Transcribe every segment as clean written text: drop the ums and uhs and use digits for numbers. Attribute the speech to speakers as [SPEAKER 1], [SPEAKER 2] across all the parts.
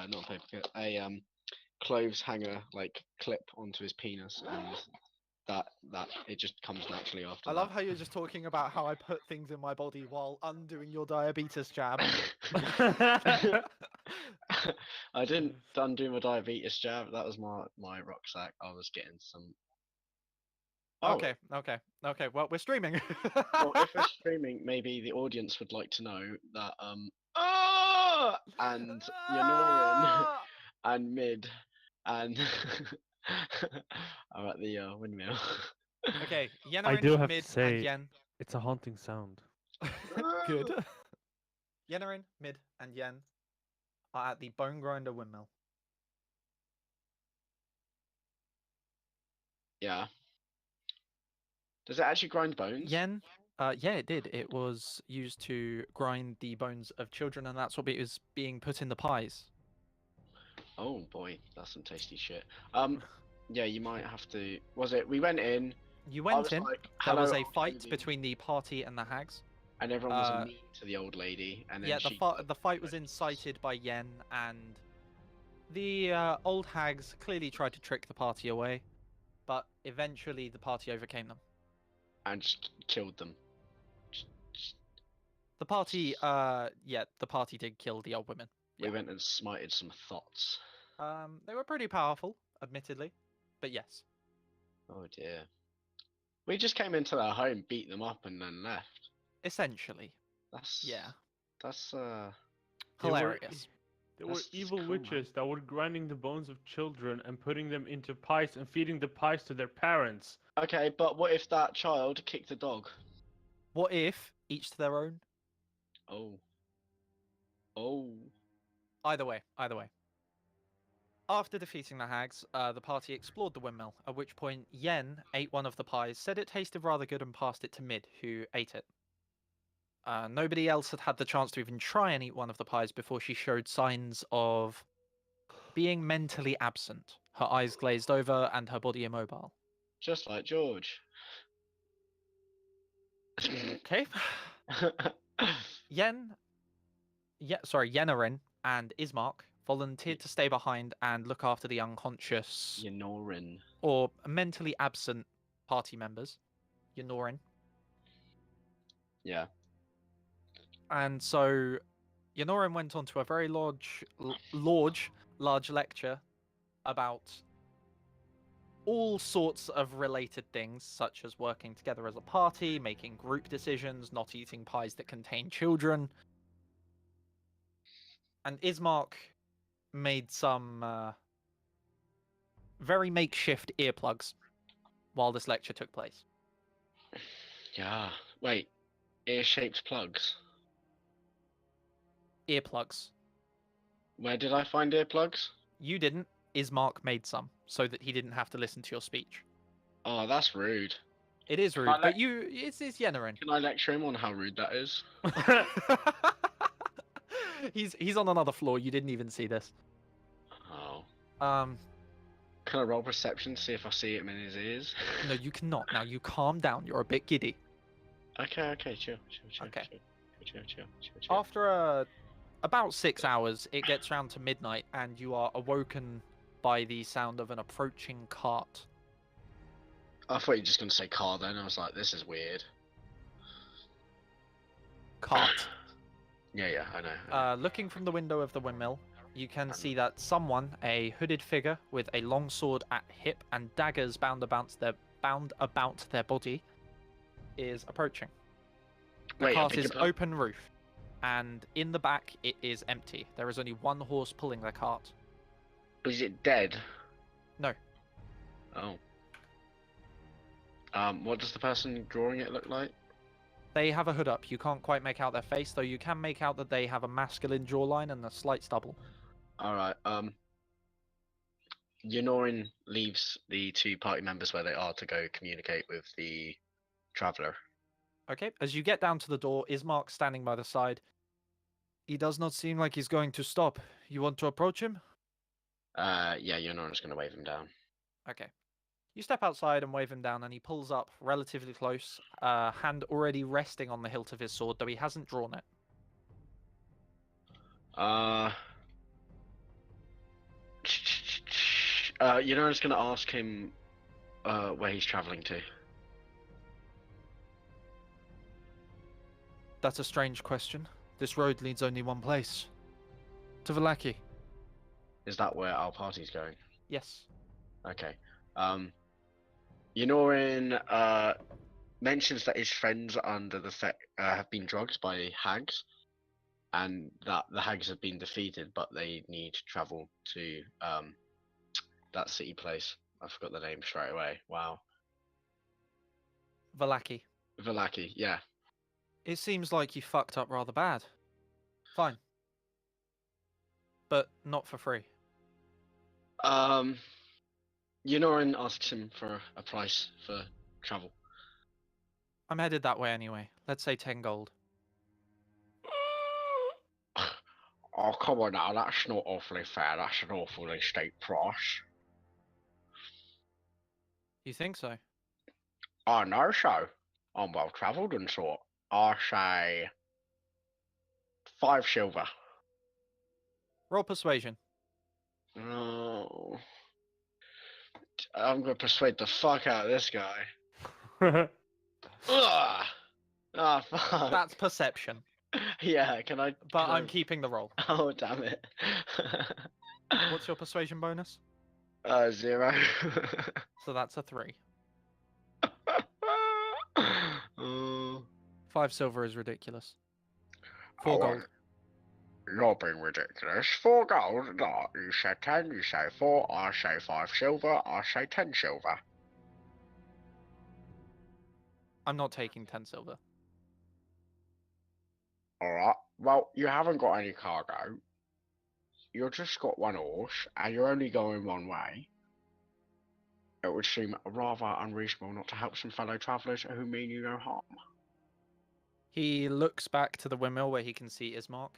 [SPEAKER 1] not a paper cut, a clothes hanger like clip onto his penis, and that it just comes naturally after
[SPEAKER 2] I love how
[SPEAKER 1] that.
[SPEAKER 2] you're just talking about how I put things in my body while undoing your diabetes jab.
[SPEAKER 1] I didn't undo my diabetes jab. That was my rucksack. I was getting some. Oh,
[SPEAKER 2] Okay. Well, we're streaming.
[SPEAKER 1] well, if we're streaming, maybe the audience would like to know that and Yonorin
[SPEAKER 2] Ah!
[SPEAKER 1] and Mid and I'm at the windmill.
[SPEAKER 2] Okay,
[SPEAKER 3] I
[SPEAKER 2] Yenarin,
[SPEAKER 3] do have to
[SPEAKER 2] Mid, and
[SPEAKER 3] say,
[SPEAKER 2] Yen.
[SPEAKER 3] it's a haunting sound.
[SPEAKER 2] Good. Yenarin, Mid, and Yen are at the Bone Grinder Windmill.
[SPEAKER 1] Yeah. Does it actually grind bones?
[SPEAKER 2] Yen, yeah, it did. It was used to grind the bones of children, and that's what it was being put in the pies.
[SPEAKER 1] Oh boy, that's some tasty shit. Yeah, you might have to. Was it? We went in.
[SPEAKER 2] You
[SPEAKER 1] I
[SPEAKER 2] went
[SPEAKER 1] was
[SPEAKER 2] in.
[SPEAKER 1] like,
[SPEAKER 2] There
[SPEAKER 1] "Hello,
[SPEAKER 2] was a
[SPEAKER 1] old
[SPEAKER 2] fight
[SPEAKER 1] lady,"
[SPEAKER 2] between the party and the hags.
[SPEAKER 1] and everyone was
[SPEAKER 2] uh,
[SPEAKER 1] mean to the old lady. And then
[SPEAKER 2] Yeah,
[SPEAKER 1] she.
[SPEAKER 2] the fight was incited by Yen, and the old hags clearly tried to trick the party away, but eventually the party overcame them.
[SPEAKER 1] And just killed them. Just-
[SPEAKER 2] The party, the party did kill the old women.
[SPEAKER 1] We
[SPEAKER 2] Yeah.
[SPEAKER 1] went and smited some thoughts.
[SPEAKER 2] They were pretty powerful, admittedly, but yes.
[SPEAKER 1] Oh dear. We just came into their home, beat them up, and then left.
[SPEAKER 2] Essentially,
[SPEAKER 1] That's
[SPEAKER 2] yeah,
[SPEAKER 1] That's
[SPEAKER 3] They were-
[SPEAKER 2] hilarious.
[SPEAKER 3] There were
[SPEAKER 1] That's just
[SPEAKER 3] evil
[SPEAKER 1] cool, man.
[SPEAKER 3] witches that were grinding the bones of children and putting them into pies and feeding the pies to their parents.
[SPEAKER 1] okay. But what if that child kicked a dog?
[SPEAKER 2] What if each to their own?
[SPEAKER 1] Oh. Oh.
[SPEAKER 2] Either way. After defeating the hags, the party explored the windmill, at which point Yen ate one of the pies, said it tasted rather good, and passed it to Mid, who ate it. Nobody else had had the chance to even try and eat one of the pies before she showed signs of being mentally absent, her eyes glazed over and her body immobile.
[SPEAKER 1] Just like George.
[SPEAKER 2] Okay. Yenarin and Ismark volunteered to stay behind and look after the unconscious
[SPEAKER 1] Yonorin.
[SPEAKER 2] or mentally absent party members. Yonorin.
[SPEAKER 1] Yeah.
[SPEAKER 2] And so Yonorin went on to a very large lecture about all sorts of related things, such as working together as a party, making group decisions, not eating pies that contain children. And Ismark made some very makeshift earplugs while this lecture took place.
[SPEAKER 1] Yeah. Wait. Ear-shaped plugs.
[SPEAKER 2] Earplugs.
[SPEAKER 1] Where did I find earplugs?
[SPEAKER 2] You didn't. Ismark made some so that he didn't have to listen to your speech.
[SPEAKER 1] Oh, that's rude.
[SPEAKER 2] It is
[SPEAKER 1] Can
[SPEAKER 2] rude,
[SPEAKER 1] I
[SPEAKER 2] but it's Yenarin.
[SPEAKER 1] Can I lecture him on how rude that is?
[SPEAKER 2] He's on another floor. You didn't even see this.
[SPEAKER 1] Oh.
[SPEAKER 2] Um,
[SPEAKER 1] Can I roll perception to see if I see him in his ears?
[SPEAKER 2] no, you cannot. Now you calm down. You're a bit giddy.
[SPEAKER 1] Okay, chill.
[SPEAKER 2] Okay.
[SPEAKER 1] Chill.
[SPEAKER 2] After about 6 hours, it gets round to midnight, and you are awoken by the sound of an approaching cart.
[SPEAKER 1] I thought you were just going to say car then. I was like, this is weird.
[SPEAKER 2] Cart.
[SPEAKER 1] Yeah, I know.
[SPEAKER 2] Looking from the window of the windmill, you can see that someone, a hooded figure with a long sword at hip and daggers bound about their body, is approaching. The
[SPEAKER 1] Wait,
[SPEAKER 2] cart is open roof, and in the back it is empty. There is only one horse pulling the cart.
[SPEAKER 1] Is it dead?
[SPEAKER 2] No.
[SPEAKER 1] Oh. What does the person drawing it look like?
[SPEAKER 2] They have a hood up. You can't quite make out their face, though you can make out that they have a masculine jawline and a slight stubble.
[SPEAKER 1] Alright, Yonorin leaves the two party members where they are to go communicate with the traveller.
[SPEAKER 2] Okay, as you get down to the door, Ismark standing by the side. He does not seem like he's going to stop. You want to approach him?
[SPEAKER 1] Yeah, Yonorin's going to wave him down.
[SPEAKER 2] Okay. You step outside and wave him down, and he pulls up relatively close, hand already resting on the hilt of his sword, though he hasn't drawn it.
[SPEAKER 1] You know, I was gonna ask him where he's traveling to.
[SPEAKER 2] That's a strange question. This road leads only one place. To Vallaki.
[SPEAKER 1] Is that where our party's going?
[SPEAKER 2] Yes.
[SPEAKER 1] Okay. You know, mentions that his friends under the have been drugged by hags, and that the hags have been defeated, but they need to travel to that city place. I forgot the name straight away. Wow.
[SPEAKER 2] Vallaki.
[SPEAKER 1] Vallaki, yeah.
[SPEAKER 2] It seems like you fucked up rather bad. Fine. But not for free.
[SPEAKER 1] Yunorin asks him for a price for travel.
[SPEAKER 2] I'm headed that way anyway. Let's say 10 gold.
[SPEAKER 1] Oh, come on now, that's not awfully fair. That's an awfully steep price.
[SPEAKER 2] You think so?
[SPEAKER 1] I know so. I'm well travelled and sort. I say 5 silver.
[SPEAKER 2] Roll persuasion.
[SPEAKER 1] No. I'm gonna persuade the fuck out of this guy. Ugh! Ah, fuck.
[SPEAKER 2] That's perception.
[SPEAKER 1] Yeah, can I?
[SPEAKER 2] But
[SPEAKER 1] can
[SPEAKER 2] I'm
[SPEAKER 1] I-
[SPEAKER 2] keeping the roll.
[SPEAKER 1] Oh, damn it.
[SPEAKER 2] What's your persuasion bonus?
[SPEAKER 1] 0.
[SPEAKER 2] So that's a 3.
[SPEAKER 1] Oh,
[SPEAKER 2] 5 silver is ridiculous. 4
[SPEAKER 1] oh,
[SPEAKER 2] gold.
[SPEAKER 1] You're being ridiculous. 4 gold? No, you say 10, you say 4, I say 5 silver, I say 10 silver.
[SPEAKER 2] I'm not taking 10 silver.
[SPEAKER 1] Alright, well, you haven't got any cargo. You've just got 1 horse, and you're only going one way. It would seem rather unreasonable not to help some fellow travellers who mean you no harm.
[SPEAKER 2] He looks back to the windmill where he can see Ismark.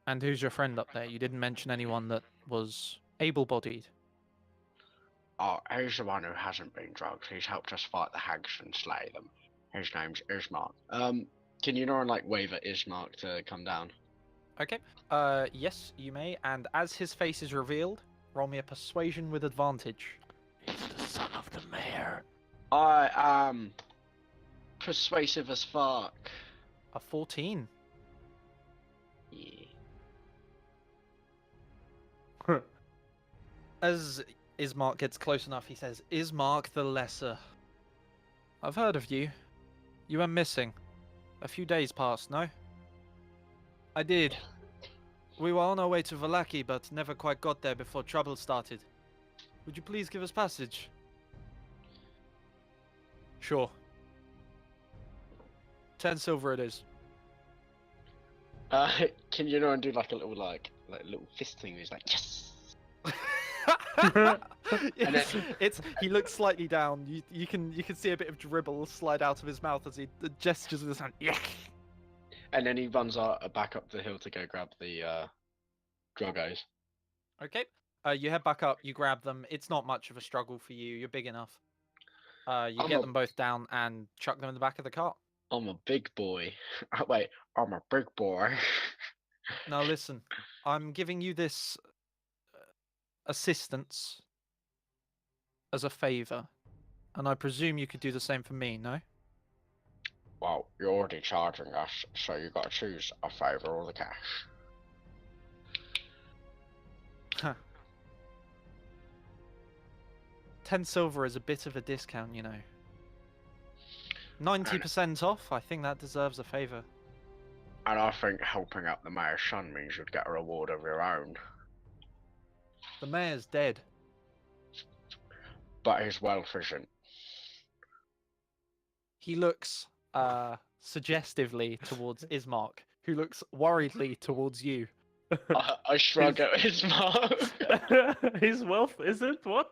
[SPEAKER 2] And who's your friend up there? You didn't mention anyone that was able-bodied.
[SPEAKER 1] Oh, he's the one who hasn't been drugged. He's helped us fight the hags and slay them. His name's Ismark. Can you not wave at Ismark to come down?
[SPEAKER 2] Okay. Yes, you may. And as his face is revealed, roll me a persuasion with advantage.
[SPEAKER 3] He's the son of the mayor.
[SPEAKER 1] I am persuasive as fuck.
[SPEAKER 2] A 14.
[SPEAKER 1] Yeah.
[SPEAKER 2] As Ismark gets close enough, he says, Ismark the Lesser. I've heard of you. You went missing. A few days passed, no? I did. We were on our way to Vallaki, but never quite got there before trouble started. Would you please give us passage? Sure. 10 silver it is.
[SPEAKER 1] Can you do like a little like little fist thing? He's like, yes.
[SPEAKER 2] It's he looks slightly down. You can see a bit of dribble slide out of his mouth as he gestures with his hand. Yeah.
[SPEAKER 1] And then he runs back up the hill to go grab the druggos.
[SPEAKER 2] Okay. You head back up. You grab them. It's not much of a struggle for you. You're big enough. You get them both down and chuck them in the back of the cart.
[SPEAKER 1] I'm a big boy. Wait, I'm a big boy.
[SPEAKER 2] Now listen, I'm giving you this assistance as a favor, and I presume you could do the same for me, no?
[SPEAKER 1] Well, you're already charging us, so you gotta choose a favour or the cash.
[SPEAKER 2] Huh. 10 silver is a bit of a discount, you know. 90% off, I think that deserves a favor.
[SPEAKER 1] And I think helping out the mayor's son means you'd get a reward of your own.
[SPEAKER 2] The mayor's dead.
[SPEAKER 1] But his wealth isn't.
[SPEAKER 2] He looks suggestively towards Ismark, who looks worriedly towards you.
[SPEAKER 1] I shrug at his mouth.
[SPEAKER 3] His wealth isn't what?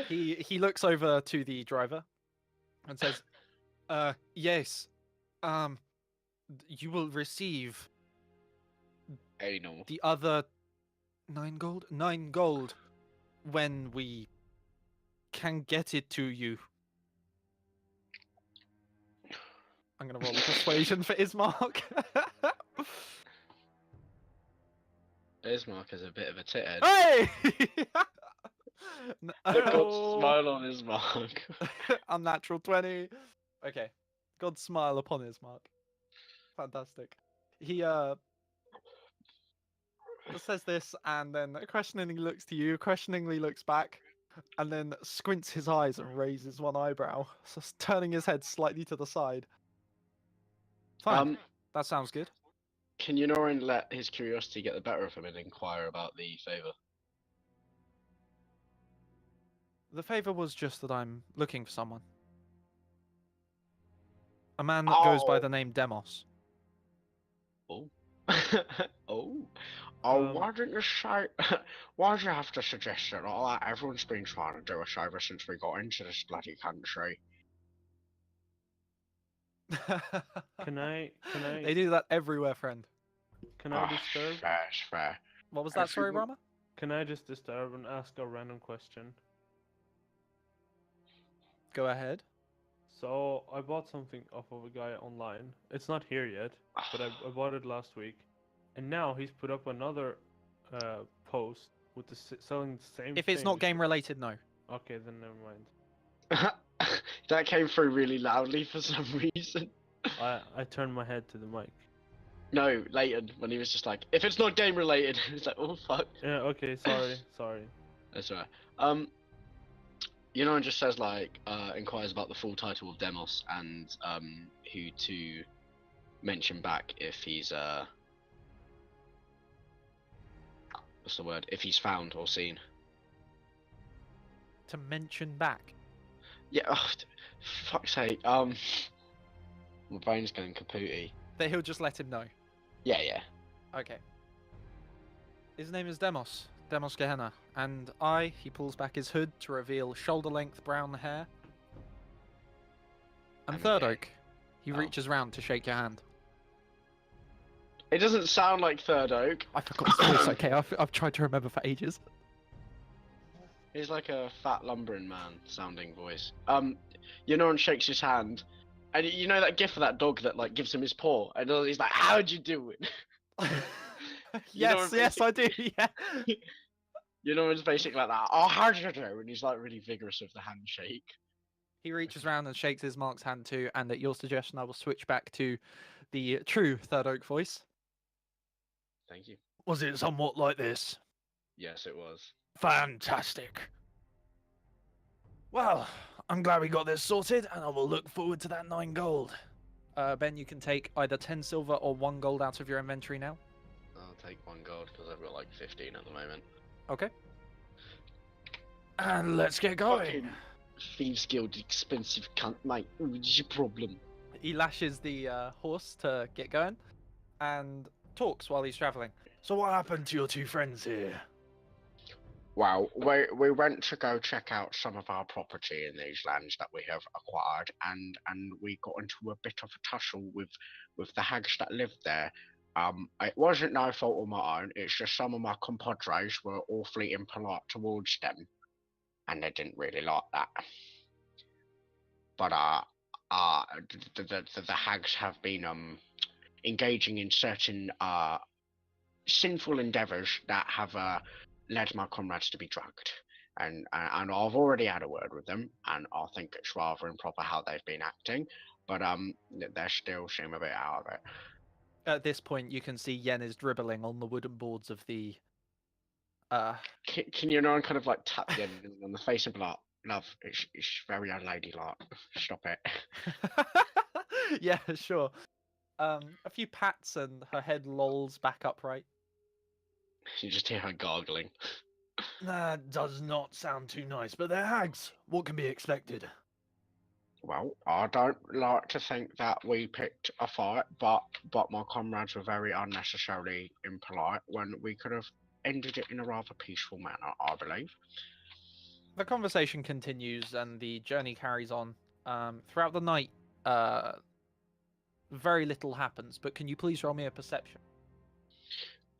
[SPEAKER 2] He looks over to the driver and says, yes, you will receive
[SPEAKER 1] Anal.
[SPEAKER 2] the other 9 gold? 9 gold when we can get it to you. I'm going to roll a persuasion for Ismark.
[SPEAKER 1] Ismark is a bit of a tithead.
[SPEAKER 2] Hey!
[SPEAKER 1] Look, got
[SPEAKER 3] Oh.
[SPEAKER 1] smile on Ismark.
[SPEAKER 2] Unnatural 20. Okay. God's smile upon his mark. Fantastic. He says this and then questioningly looks to you, questioningly looks back, and then squints his eyes and raises one eyebrow, so turning his head slightly to the side. Fine. That sounds good.
[SPEAKER 1] Can Yunorin let his curiosity get the better of him and inquire about the favor?
[SPEAKER 2] The favor was just that I'm looking for someone. A man that goes by
[SPEAKER 1] Oh.
[SPEAKER 2] the name Demos.
[SPEAKER 1] Oh. Oh. Oh, why didn't you say? Why did you have to suggest it all that? Everyone's been trying to do us over since we got into this bloody country.
[SPEAKER 3] Can I?
[SPEAKER 2] They do that everywhere, friend.
[SPEAKER 3] Can I disturb?
[SPEAKER 1] Fair, fair.
[SPEAKER 2] What was
[SPEAKER 1] I
[SPEAKER 2] that, sorry,
[SPEAKER 1] think we-
[SPEAKER 2] Rama?
[SPEAKER 3] Can I just disturb and ask a random question?
[SPEAKER 2] Go ahead.
[SPEAKER 3] So I bought something off of a guy online. It's not here yet, but I bought it last week, and now he's put up another post with selling the same.
[SPEAKER 2] If it's not
[SPEAKER 3] thing.
[SPEAKER 2] game related, no.
[SPEAKER 3] Okay, then never mind.
[SPEAKER 1] That came through really loudly for some reason.
[SPEAKER 3] I turned my head to the mic.
[SPEAKER 1] No, Leighton, when he was just like, if it's not game related, it's like, oh fuck.
[SPEAKER 3] Yeah. Okay. Sorry.
[SPEAKER 1] That's right. Yunorin just says like, inquires about the full title of Demos and who to mention back if he's what's the word? If he's found or seen.
[SPEAKER 2] To mention back.
[SPEAKER 1] Yeah. Oh, fuck's sake. My brain's going kapooty.
[SPEAKER 2] That he'll just let him know.
[SPEAKER 1] Yeah.
[SPEAKER 2] Okay. His name is Demos Gehenna, and he pulls back his hood to reveal shoulder-length brown hair. And
[SPEAKER 1] And
[SPEAKER 2] Third
[SPEAKER 1] yeah.
[SPEAKER 2] Oak, he
[SPEAKER 1] Oh.
[SPEAKER 2] reaches round to shake your hand.
[SPEAKER 1] It doesn't sound like Third Oak.
[SPEAKER 2] I forgot his voice, okay, I've tried to remember for ages.
[SPEAKER 1] He's like a fat lumbering man sounding voice. Yunorin shakes his hand, and you know that gif of that dog that like gives him his paw, and he's like, "How'd you do it?" You know
[SPEAKER 2] Yes,
[SPEAKER 1] what
[SPEAKER 2] yes, I do, yeah.
[SPEAKER 1] Yunorin's basically like that. Oh, how'd you do? And he's like really vigorous with the handshake.
[SPEAKER 2] He reaches round and shakes his Mark's hand too, and at your suggestion, I will switch back to the true Third Oak voice.
[SPEAKER 1] Thank you.
[SPEAKER 2] Was it somewhat like this?
[SPEAKER 1] Yes, it was.
[SPEAKER 2] Fantastic. Well, I'm glad we got this sorted, and I will look forward to that 9 gold. Ben, you can take either 10 silver or 1 gold out of your inventory now.
[SPEAKER 1] I'll take 1 gold because I've got like 15 at the moment.
[SPEAKER 2] Okay. And let's get going.
[SPEAKER 1] Fucking Thieves Guild expensive cunt, mate. What's your problem?
[SPEAKER 2] He lashes the horse to get going, and talks while he's traveling. So what happened to your 2 friends here?
[SPEAKER 1] Well, we went to go check out some of our property in these lands that we have acquired, and we got into a bit of a tussle with the hags that lived there. It wasn't no fault of my own. It's just some of my compadres were awfully impolite towards them, and they didn't really like that. But the hags have been engaging in certain sinful endeavours that have led my comrades to be drugged, and I've already had a word with them, and I think it's rather improper how they've been acting, but they still seem a bit out of it.
[SPEAKER 2] At this point, you can see Yen is dribbling on the wooden boards of the.
[SPEAKER 1] Can you know and kind of like tap Yen on the face and be like, "Love, it's very unladylike. Stop it."
[SPEAKER 2] Yeah, sure. A few pats and her head lolls back upright.
[SPEAKER 1] You just hear her gargling.
[SPEAKER 2] That does not sound too nice, but they're hags. What can be expected?
[SPEAKER 1] Well, I don't like to think that we picked a fight, but my comrades were very unnecessarily impolite when we could have ended it in a rather peaceful manner, I believe.
[SPEAKER 2] The conversation continues and the journey carries on. Throughout the night, very little happens, but can you please roll me a perception?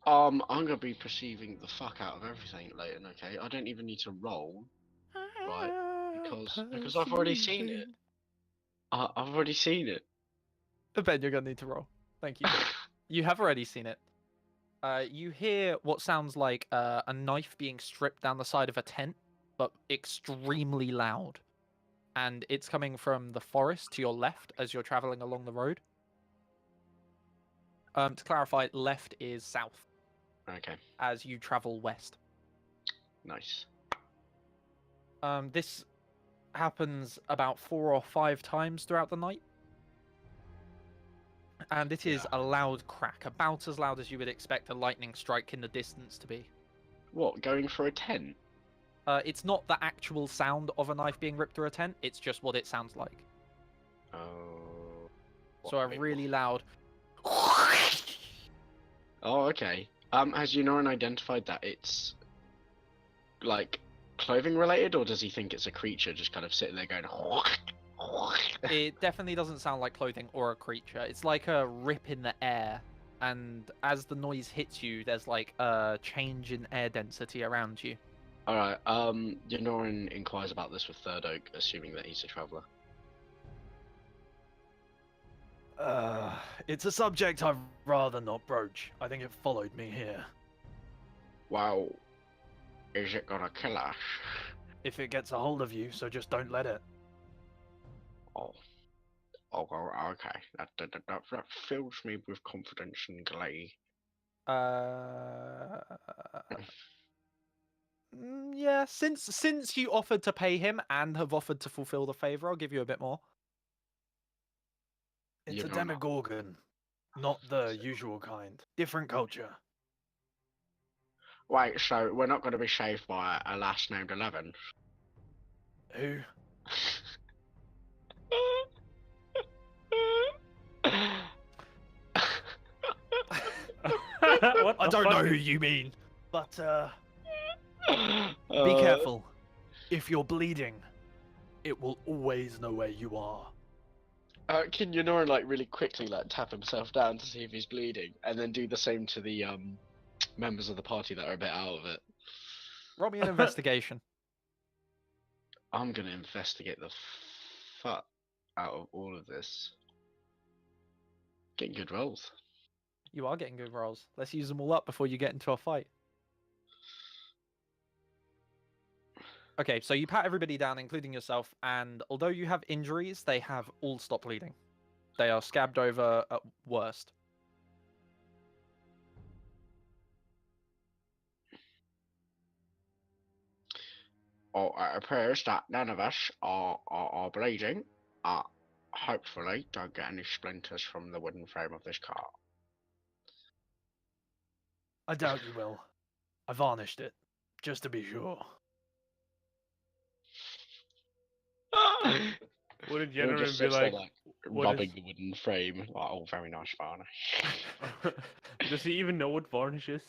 [SPEAKER 1] I'm gonna be perceiving the fuck out of everything later, okay? I don't even need to roll, right? Because I've already seen it. I've already seen it.
[SPEAKER 2] Ben, you're gonna need to roll. Thank you. You have already seen it. You hear what sounds like a knife being stripped down the side of a tent, but extremely loud. And it's coming from the forest to your left as you're traveling along the road. To clarify, left is south
[SPEAKER 1] Okay,
[SPEAKER 2] as you travel west.
[SPEAKER 1] nice.
[SPEAKER 2] This happens about 4 or 5 times throughout the night. And it is a loud crack, about as loud as you would expect a lightning strike in the distance to be.
[SPEAKER 1] What, going for a tent?
[SPEAKER 2] It's not the actual sound of a knife being ripped through a tent, it's just what it sounds like.
[SPEAKER 1] Oh.
[SPEAKER 2] So a really loud...
[SPEAKER 1] Oh, okay. Has Yunoran identified that it's like clothing related, or does he think it's a creature just kind of sitting there going?
[SPEAKER 2] It definitely doesn't sound like clothing or a creature. It's like a rip in the air, and as the noise hits you, there's like a change in air density around you.
[SPEAKER 1] All right. Yunoran inquires about this with Third Oak, assuming that he's a traveler.
[SPEAKER 4] It's a subject I'd rather not broach. I think it followed me here.
[SPEAKER 1] Wow. Is it gonna kill us?
[SPEAKER 4] If it gets a hold of you, so just don't let it.
[SPEAKER 1] Oh. Oh, okay. That fills me with confidence and glee.
[SPEAKER 2] Yeah, since you offered to pay him and have offered to fulfill the favor, I'll give you a bit more.
[SPEAKER 4] It's
[SPEAKER 1] You're
[SPEAKER 4] a
[SPEAKER 1] not.
[SPEAKER 4] demogorgon, not the usual kind. Different culture.
[SPEAKER 1] Wait, so we're not going to be saved by a lass named 11?
[SPEAKER 4] Who?
[SPEAKER 3] What
[SPEAKER 4] I
[SPEAKER 3] the
[SPEAKER 4] don't know
[SPEAKER 3] fuck
[SPEAKER 4] who
[SPEAKER 3] is-
[SPEAKER 4] you mean, but be careful. If you're bleeding, it will always know where you are.
[SPEAKER 1] Can Yunoran like really quickly like tap himself down to see if he's bleeding, and then do the same to the members of the party that are a bit out of it?
[SPEAKER 2] Roll me an investigation.
[SPEAKER 1] I'm gonna investigate the fuck out of all of this. Getting good rolls.
[SPEAKER 2] You are getting good rolls. Let's use them all up before you get into a fight. Okay, so you pat everybody down, including yourself, and although you have injuries, they have all stopped bleeding. They are scabbed over at worst.
[SPEAKER 1] Oh, it appears that none of us are bleeding. Hopefully don't get any splinters from the wooden frame of this car.
[SPEAKER 4] I doubt you will. I varnished it, just to be sure.
[SPEAKER 3] Wouldn't
[SPEAKER 1] You're just
[SPEAKER 3] Yennerin be
[SPEAKER 1] sits there,
[SPEAKER 3] like, what
[SPEAKER 1] rubbing
[SPEAKER 3] is-
[SPEAKER 1] the wooden frame. Like, oh, very nice varnish.
[SPEAKER 3] Does he even know what varnish is?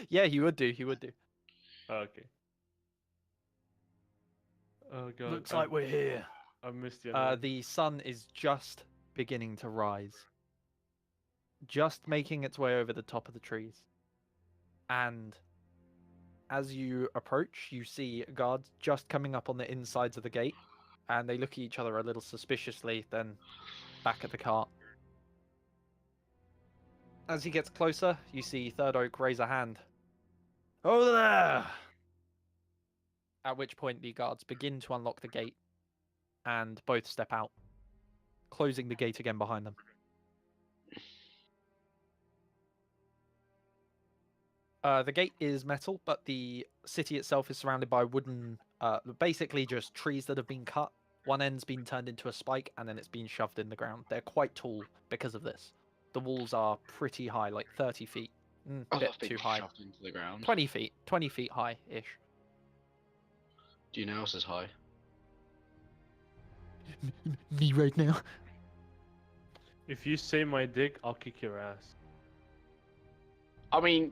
[SPEAKER 2] Yeah, he would do. He would do.
[SPEAKER 3] Okay. Oh god.
[SPEAKER 4] Looks like we're here.
[SPEAKER 3] I missed Yennerin.
[SPEAKER 2] The sun is just beginning to rise. Just making its way over the top of the trees. And as you approach, you see guards just coming up on the insides of the gate. And they look at each other a little suspiciously, then back at the cart. As he gets closer, you see Third Oak raise a hand.
[SPEAKER 4] Over there!
[SPEAKER 2] At which point the guards begin to unlock the gate and both step out, closing the gate again behind them. The gate is metal, but the city itself is surrounded by wooden, basically just trees that have been cut. One end's been turned into a spike, and then it's been shoved in the ground. They're quite tall because of this. The walls are pretty high, like 30 feet. A bit too high.
[SPEAKER 1] Shoved into the ground.
[SPEAKER 2] 20 feet. 20 feet high-ish.
[SPEAKER 1] Do you know else is high?
[SPEAKER 2] Me right now.
[SPEAKER 3] If you say my dick, I'll kick your ass.
[SPEAKER 1] I mean,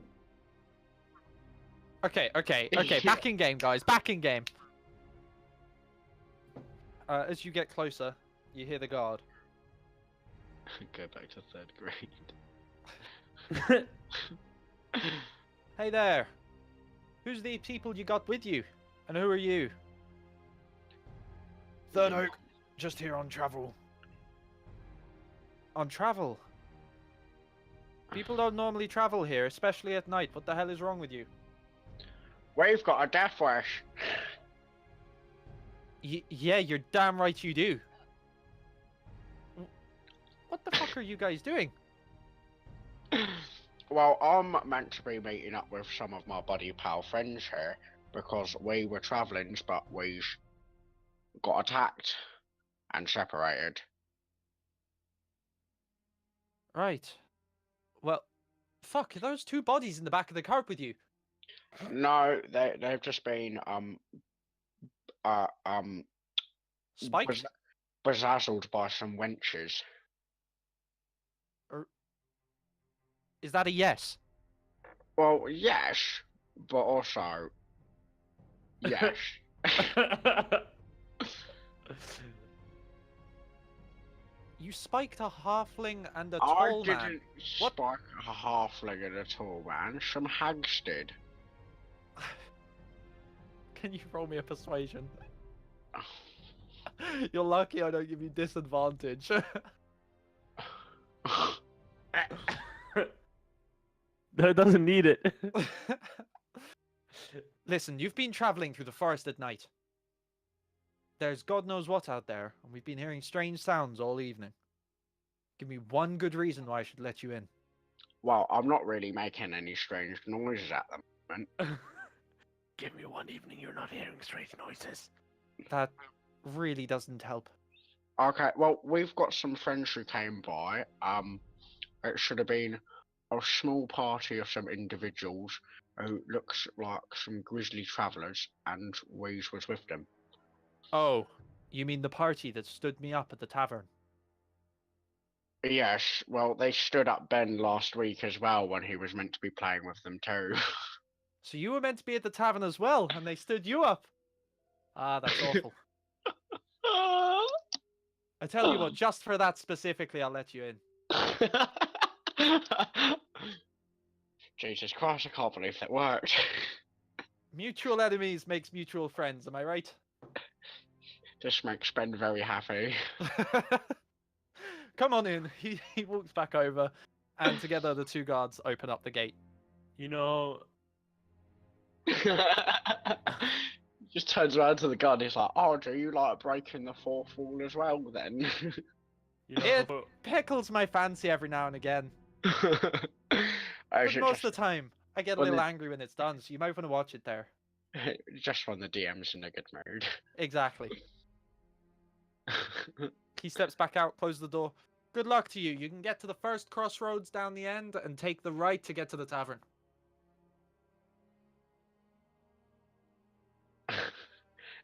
[SPEAKER 2] Okay.
[SPEAKER 1] Yeah.
[SPEAKER 2] Back in game, guys. Back in game. As you get closer, you hear the guard.
[SPEAKER 1] go back to 3rd grade.
[SPEAKER 2] Hey there. Who's the people you got with you? And who are you?
[SPEAKER 4] Third Oak, just here on travel.
[SPEAKER 2] On travel. People don't normally travel here, especially at night. What the hell is wrong with you?
[SPEAKER 1] We've got a death wish.
[SPEAKER 2] Yeah, you're damn right you do. What the fuck are you guys doing?
[SPEAKER 1] Well, I'm meant to be meeting up with some of my buddy pal friends here because we were travelling, but we got attacked and separated.
[SPEAKER 2] Right. Well, fuck, are those two bodies in the back of the cart with you?
[SPEAKER 1] No, they've just been uh um
[SPEAKER 2] Spiked?
[SPEAKER 1] bezazzled by some wenches.
[SPEAKER 2] Is that a yes?
[SPEAKER 1] Well, yes, but also yes.
[SPEAKER 2] You spiked a halfling and a
[SPEAKER 1] I
[SPEAKER 2] tall
[SPEAKER 1] didn't
[SPEAKER 2] man. What?
[SPEAKER 1] spike a halfling and a tall man. Some hags did.
[SPEAKER 2] Can you roll me a persuasion? You're lucky I don't give you disadvantage.
[SPEAKER 3] That doesn't need it.
[SPEAKER 2] Listen, you've been traveling through the forest at night. There's God knows what out there, and we've been hearing strange sounds all evening. Give me one good reason why I should let you in.
[SPEAKER 1] Well, I'm not really making any strange noises at the moment.
[SPEAKER 4] Give me one evening you're not hearing strange noises.
[SPEAKER 2] That really doesn't help.
[SPEAKER 1] Okay, well, we've got some friends who came by. It should have been a small party of some individuals who looks like some grisly travellers, and we was with them.
[SPEAKER 2] Oh, you mean the party that stood me up at the tavern?
[SPEAKER 1] Yes, well, they stood up Ben last week as well when he was meant to be playing with them too.
[SPEAKER 2] So you were meant to be at the tavern as well, and they stood you up? Ah, that's awful. I tell you what, just for that specifically, I'll let you in.
[SPEAKER 1] Jesus Christ, I can't believe that worked.
[SPEAKER 2] Mutual enemies makes mutual friends, am I right?
[SPEAKER 1] This makes Ben very happy.
[SPEAKER 2] Come on in. He walks back over, and together the two guards open up the gate.
[SPEAKER 3] You know,
[SPEAKER 1] Just turns around to the guard. He's like, "Oh, do you like breaking the fourth wall as well, then?"
[SPEAKER 3] you know.
[SPEAKER 2] It pickles my fancy every now and again. But most of the time, I get a
[SPEAKER 1] when
[SPEAKER 2] little
[SPEAKER 1] the-
[SPEAKER 2] angry when it's done, so you might want to watch it there.
[SPEAKER 1] Just when the DM's in a good mood.
[SPEAKER 2] Exactly. He steps back out, closes the door. Good luck to you. You can get to the first crossroads down the end and take the right to get to the tavern.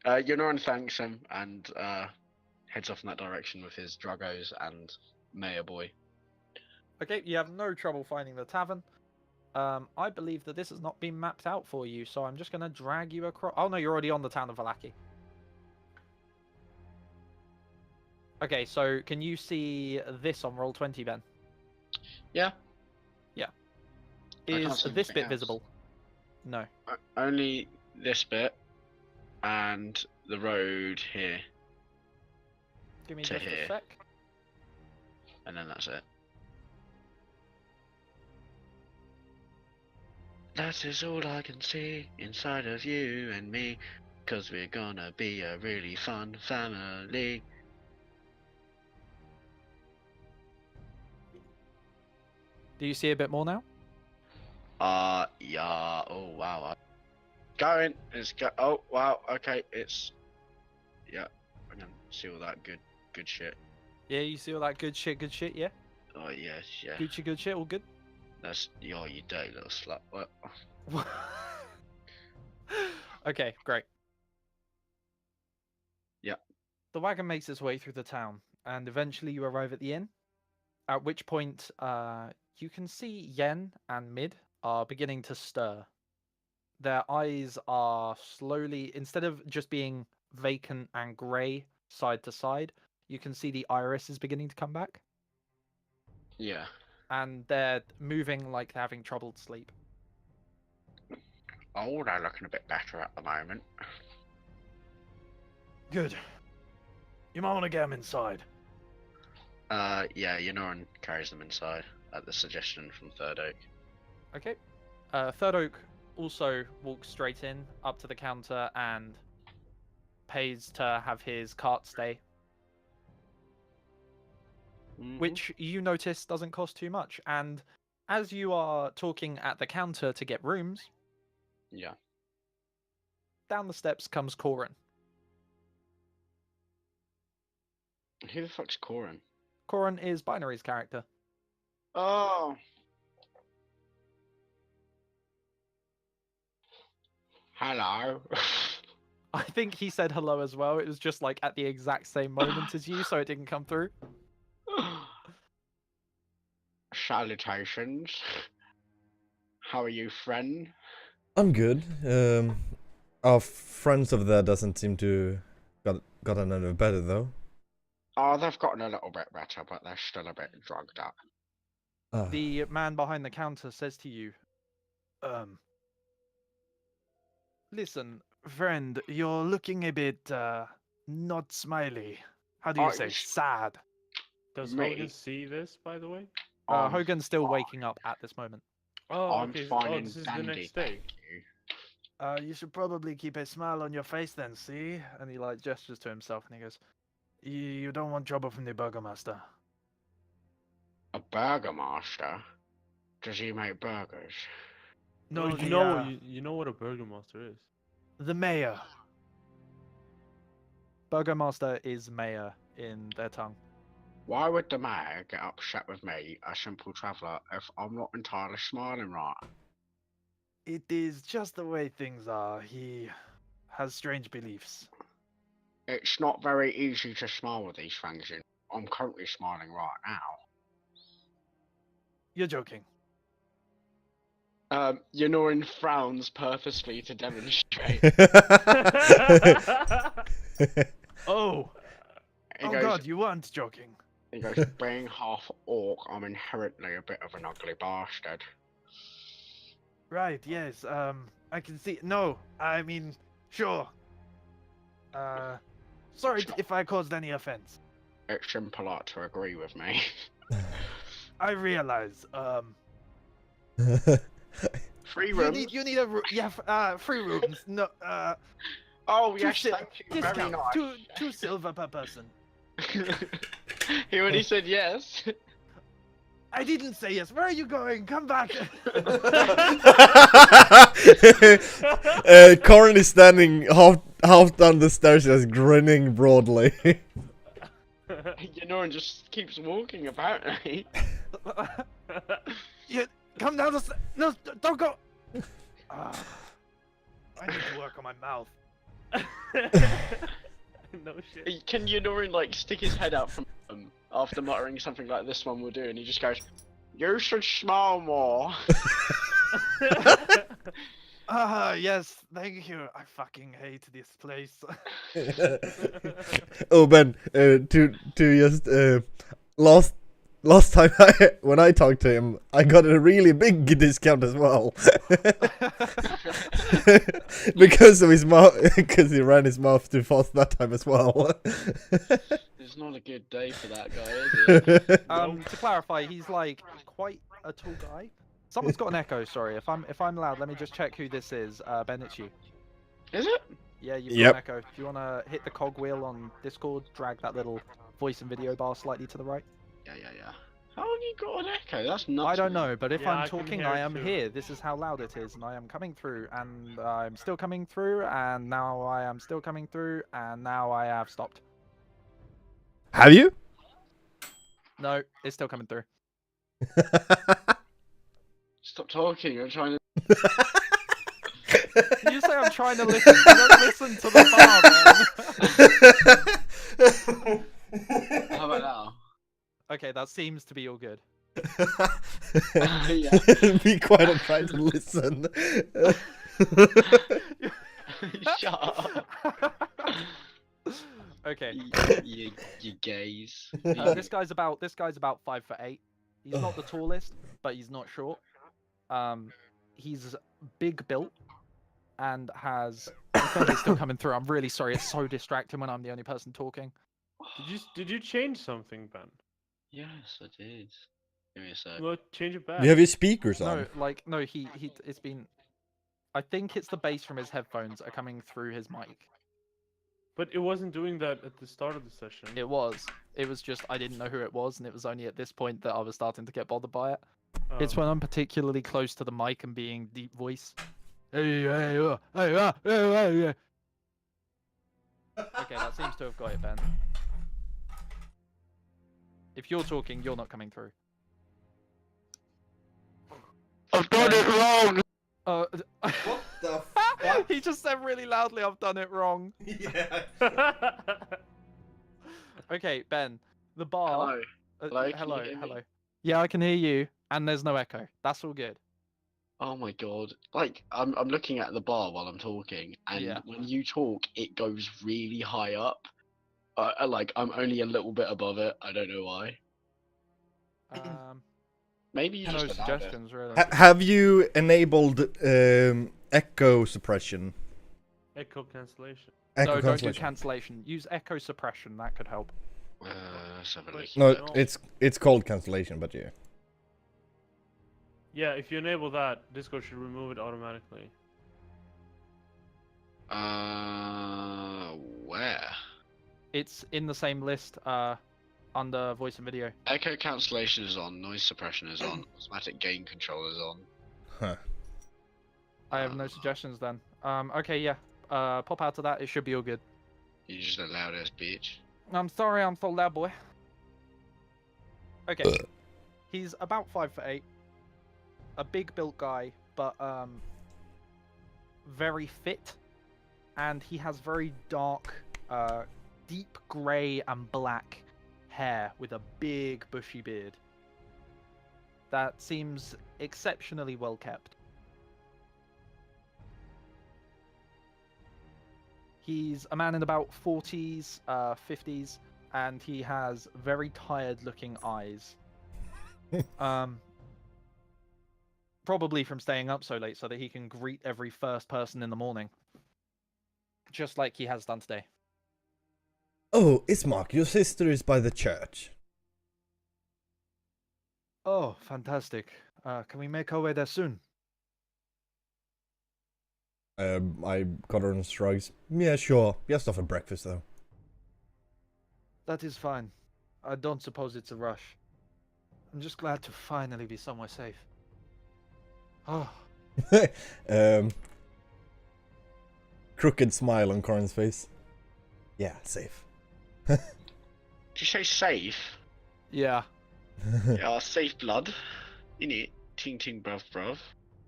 [SPEAKER 1] Yonoran thanks him and heads off in that direction with his Dragos and Mayor Boy.
[SPEAKER 2] Okay, you have no trouble finding the tavern. I believe that this has not been mapped out for you, so I'm just going to drag you across. Oh no, you're already on the town of Valaki. Okay, so can you see this on Roll20, Ben?
[SPEAKER 1] Yeah.
[SPEAKER 2] Yeah.
[SPEAKER 1] I can't
[SPEAKER 2] Is
[SPEAKER 1] see
[SPEAKER 2] this
[SPEAKER 1] anything
[SPEAKER 2] bit
[SPEAKER 1] else.
[SPEAKER 2] visible? No.
[SPEAKER 1] Only this bit and the road here,
[SPEAKER 2] Give me
[SPEAKER 1] To
[SPEAKER 2] just
[SPEAKER 1] here.
[SPEAKER 2] a sec.
[SPEAKER 1] and then that's it. That is all I can see inside of you and me, 'cause we're gonna be a really fun family.
[SPEAKER 2] Do you see a bit more now?
[SPEAKER 1] Yeah. Oh wow. Going. It's go. Oh wow. Okay. It's. Yeah. I can see all that good shit.
[SPEAKER 2] Yeah, you see all that good shit, yeah?
[SPEAKER 1] Oh yes, yeah.
[SPEAKER 2] Good shit, all good?
[SPEAKER 1] That's you dirty little slut. What?
[SPEAKER 2] Okay, great.
[SPEAKER 1] Yeah.
[SPEAKER 2] The wagon makes its way through the town, and eventually you arrive at the inn. At which point, you can see Yen and Mid are beginning to stir. Their eyes are slowly, instead of just being vacant and grey side to side, you can see the iris is beginning to come back,
[SPEAKER 1] Yeah.
[SPEAKER 2] and they're moving like they're having troubled sleep.
[SPEAKER 1] Oh, they're looking a bit better at the moment.
[SPEAKER 4] Good. You might want to get him inside.
[SPEAKER 1] Yeah, Yonoran carries them inside. at the suggestion from Third Oak.
[SPEAKER 2] Okay. Third Oak also walks straight in up to the counter and pays to have his cart stay, which you notice doesn't cost too much. And as you are talking at the counter to get rooms,
[SPEAKER 1] Yeah.
[SPEAKER 2] down the steps comes Corin.
[SPEAKER 1] Who the fuck's Corin?
[SPEAKER 2] Corin is Binary's character.
[SPEAKER 1] Oh. Hello.
[SPEAKER 2] I think he said hello as well. It was just like at the exact same moment as you, so it didn't come through.
[SPEAKER 1] Salutations. How are you, friend?
[SPEAKER 5] I'm good. Our friends over there doesn't seem to got another better though.
[SPEAKER 1] Oh, they've gotten a little bit better, but they're still a bit drugged up.
[SPEAKER 5] Ah.
[SPEAKER 2] The man behind the counter says to you, listen, friend, you're looking a bit, not smiley. How do you say?
[SPEAKER 1] it's-
[SPEAKER 2] Sad.
[SPEAKER 3] Does
[SPEAKER 1] Me?
[SPEAKER 3] Hogan see this, by the way?
[SPEAKER 1] I'm
[SPEAKER 2] Hogan's still
[SPEAKER 1] fine.
[SPEAKER 2] waking up at this moment.
[SPEAKER 3] Oh,
[SPEAKER 1] I'm
[SPEAKER 3] okay.
[SPEAKER 1] fine
[SPEAKER 3] Oh,
[SPEAKER 1] and
[SPEAKER 3] this is
[SPEAKER 1] dandy,
[SPEAKER 3] the next day.
[SPEAKER 1] thank you.
[SPEAKER 2] You should probably keep a smile on your face then, see? And he like gestures to himself and he goes, you don't want trouble from the burgomaster.
[SPEAKER 1] A burger master? Does he make burgers?
[SPEAKER 2] No,
[SPEAKER 3] Well, you know what a burger master is.
[SPEAKER 2] the mayor. Burgomaster is mayor in their tongue.
[SPEAKER 1] Why would the mayor get upset with me, a simple traveller, if I'm not entirely smiling right?
[SPEAKER 2] It is just the way things are. He has strange beliefs.
[SPEAKER 1] It's not very easy to smile with these things. I'm currently smiling right now.
[SPEAKER 2] You're joking.
[SPEAKER 1] Yanorin frowns purposely to demonstrate.
[SPEAKER 2] Oh,
[SPEAKER 1] He
[SPEAKER 2] oh
[SPEAKER 1] goes,
[SPEAKER 2] God, you weren't joking.
[SPEAKER 1] He goes, being half orc, I'm inherently a bit of an ugly bastard.
[SPEAKER 2] Right, yes, I can see. No, I mean, sure. Sorry if I caused any offense.
[SPEAKER 1] It's impolite to agree with me.
[SPEAKER 2] I realize,
[SPEAKER 1] Free rooms.
[SPEAKER 2] you need a free rooms. No,
[SPEAKER 1] Oh
[SPEAKER 2] two
[SPEAKER 1] yes,
[SPEAKER 2] sil-
[SPEAKER 1] thank you. Very
[SPEAKER 2] discount,
[SPEAKER 1] nice.
[SPEAKER 2] two silver per person.
[SPEAKER 1] He already said yes.
[SPEAKER 2] I didn't say yes. Where are you going? Come back.
[SPEAKER 5] Corin is standing half down the stairs, just grinning broadly.
[SPEAKER 1] Yanorin just keeps walking apparently.
[SPEAKER 2] Come down the stairs. No, don't go. I need to work on my mouth.
[SPEAKER 3] No shit.
[SPEAKER 1] Can Yanorin like stick his head out from after muttering something like this one will do, and he just goes, "You should smile more."
[SPEAKER 2] Yes, thank you. I fucking hate this place.
[SPEAKER 5] Oh Ben, to just last time when I talked to him, I got a really big discount as well. Because of his mouth, because he ran his mouth too fast that time as well.
[SPEAKER 1] It's not a good day for that guy, is it?
[SPEAKER 2] To clarify, he's like quite a tall guy. Someone's got an echo. Sorry, if I'm loud, let me just check who this is. Ben, it's you.
[SPEAKER 1] Is it?
[SPEAKER 2] Yeah, you've got
[SPEAKER 5] Yep.
[SPEAKER 2] an echo. Do you want to hit the cogwheel on Discord? Drag that little voice and video bar slightly to the right.
[SPEAKER 1] Yeah. How have you got an echo? That's not.
[SPEAKER 2] I don't know, but if
[SPEAKER 3] Yeah,
[SPEAKER 2] I'm
[SPEAKER 3] I can
[SPEAKER 2] talking,
[SPEAKER 3] hear
[SPEAKER 2] I
[SPEAKER 3] it
[SPEAKER 2] am
[SPEAKER 3] too.
[SPEAKER 2] here. This is how loud it is, and I am coming through, and I'm still coming through, and now I am still coming through, and now I have stopped.
[SPEAKER 5] Have you?
[SPEAKER 2] No, it's still coming through.
[SPEAKER 1] Stop talking. I'm trying to.
[SPEAKER 2] You say I'm trying to listen. You don't listen to the bar, man.
[SPEAKER 1] How about now?
[SPEAKER 2] Okay, that seems to be all good.
[SPEAKER 1] Yeah.
[SPEAKER 5] Be quiet and try to listen.
[SPEAKER 1] Shut up.
[SPEAKER 2] Okay.
[SPEAKER 1] You gays.
[SPEAKER 2] This guy's about 5'8". He's not the tallest, but he's not short. He's big built and has. It's still coming through. I'm really sorry. It's so distracting when I'm the only person talking.
[SPEAKER 3] Did you change something, Ben?
[SPEAKER 1] Yes, I did. Give me a sec.
[SPEAKER 3] Well, change it back.
[SPEAKER 5] Do you have your speakers on?
[SPEAKER 2] No, like no, it's been. I think it's the bass from his headphones are coming through his mic.
[SPEAKER 3] But it wasn't doing that at the start of the session.
[SPEAKER 2] It was. It was just I didn't know who it was, and it was only at this point that I was starting to get bothered by it. It's when I'm particularly close to the mic and being deep voice. Okay, that seems to have got it, Ben. If you're talking, you're not coming through.
[SPEAKER 1] I've done it wrong!
[SPEAKER 5] What the
[SPEAKER 2] He just said really loudly, I've done it wrong.
[SPEAKER 5] Yeah.
[SPEAKER 2] Okay, Ben, the bar.
[SPEAKER 1] Hello. Hello, can you
[SPEAKER 2] hello,
[SPEAKER 1] hear me?
[SPEAKER 2] hello. Yeah, I can hear you, and there's no echo. That's all good.
[SPEAKER 1] Oh my god. Like, I'm looking at the bar while I'm talking, and
[SPEAKER 2] Yeah.
[SPEAKER 1] when you talk, it goes really high up. Like, I'm only a little bit above it. I don't know why. Maybe you
[SPEAKER 2] No
[SPEAKER 1] just allowed it.
[SPEAKER 2] suggestions, really.
[SPEAKER 5] Have you enabled echo suppression?
[SPEAKER 3] Echo cancellation.
[SPEAKER 5] Echo
[SPEAKER 2] No, don't do
[SPEAKER 5] cancellation.
[SPEAKER 2] cancellation. Use echo suppression. That could help.
[SPEAKER 1] Let's have a look.
[SPEAKER 5] No,
[SPEAKER 3] No.
[SPEAKER 5] it's called cancellation, but yeah.
[SPEAKER 3] Yeah, if you enable that, Discord should remove it automatically.
[SPEAKER 1] Where?
[SPEAKER 2] It's in the same list under voice and video.
[SPEAKER 1] Echo cancellation is on, noise suppression is on, automatic gain control is on.
[SPEAKER 5] Huh.
[SPEAKER 2] I have no suggestions then. Okay, yeah. Pop out of that. It should be all good.
[SPEAKER 1] You just a loud ass bitch.
[SPEAKER 2] I'm sorry, I'm so loud, boy. Okay. He's about 5'8". A big built guy, but very fit. And he has very dark, deep grey and black hair with a big bushy beard. That seems exceptionally well kept. He's a man in about 40s, 50s, and he has very tired-looking eyes. Probably from staying up so late so that he can greet every first person in the morning. Just like he has done today.
[SPEAKER 5] Oh, Ismark, your sister is by the church.
[SPEAKER 4] Oh, fantastic. Can we make our way there soon?
[SPEAKER 5] I got her on shrugs. Yeah, sure. Just off for breakfast, though.
[SPEAKER 4] That is fine. I don't suppose it's a rush. I'm just glad to finally be somewhere safe. Oh,
[SPEAKER 5] Crooked smile on Corin's face. Yeah, safe.
[SPEAKER 1] Did you say safe?
[SPEAKER 2] Yeah.
[SPEAKER 1] Yeah, safe blood. In it. Ting ting bruv bruv.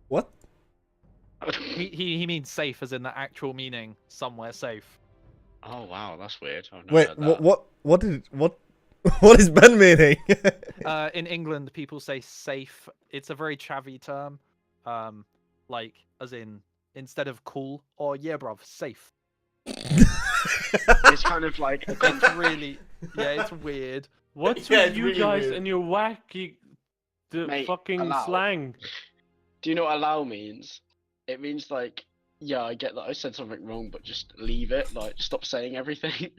[SPEAKER 5] What?
[SPEAKER 2] He means safe as in the actual meaning, somewhere safe.
[SPEAKER 1] Oh wow, that's weird. I've never
[SPEAKER 5] Wait,
[SPEAKER 1] heard that.
[SPEAKER 5] what is Ben meaning?
[SPEAKER 2] In England, people say safe. It's a very chavvy term. Like, as in, instead of cool, or yeah, bruv, safe.
[SPEAKER 1] It's kind of like
[SPEAKER 2] It's really, yeah, it's weird.
[SPEAKER 3] What's
[SPEAKER 5] Yeah,
[SPEAKER 3] with
[SPEAKER 5] it's
[SPEAKER 3] you
[SPEAKER 5] really
[SPEAKER 3] guys
[SPEAKER 5] weird.
[SPEAKER 3] and your wacky
[SPEAKER 1] Mate,
[SPEAKER 3] fucking
[SPEAKER 1] allow.
[SPEAKER 3] slang?
[SPEAKER 1] Do you know what allow means? It means like, yeah, I get that I said something wrong, but just leave it. Like, stop saying everything.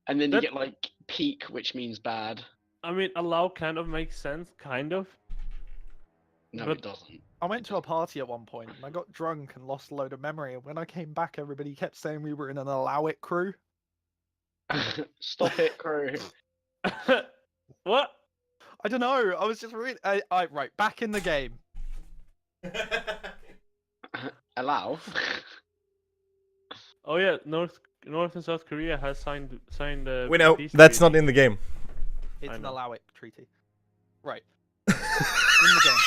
[SPEAKER 1] And then you
[SPEAKER 3] That-
[SPEAKER 1] get like peak, which means bad.
[SPEAKER 3] I mean, allow kind of makes sense, kind of.
[SPEAKER 1] No,
[SPEAKER 3] But-
[SPEAKER 1] it doesn't.
[SPEAKER 2] I went to a party at one point and I got drunk and lost a load of memory. And when I came back, everybody kept saying we were in an allow it crew.
[SPEAKER 1] Stop it, crew.
[SPEAKER 3] What?
[SPEAKER 2] I don't know. I was just really. Right, back in the game.
[SPEAKER 1] Allow.
[SPEAKER 3] Oh yeah, North and South Korea has signed
[SPEAKER 5] We know
[SPEAKER 3] peace
[SPEAKER 5] that's not
[SPEAKER 3] treaty.
[SPEAKER 5] in the game.
[SPEAKER 2] It's
[SPEAKER 3] I
[SPEAKER 2] an
[SPEAKER 3] know.
[SPEAKER 2] allow it treaty. Right. In the game.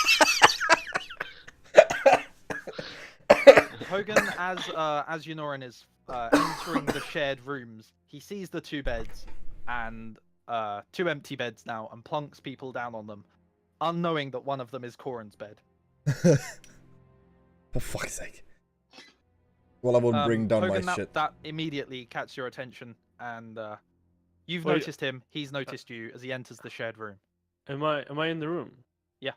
[SPEAKER 2] Hogan, as Yunorin is entering the shared rooms, he sees the two beds and two empty beds now, and plunks people down on them, unknowing that one of them is Corin's bed.
[SPEAKER 5] For fuck's sake. Well, I will bring down
[SPEAKER 2] Hogan,
[SPEAKER 5] my shit.
[SPEAKER 2] that immediately catches your attention, and you've
[SPEAKER 3] Oh, yeah.
[SPEAKER 2] noticed him. He's noticed you as he enters the shared room.
[SPEAKER 3] Am I in the room?
[SPEAKER 2] Yeah.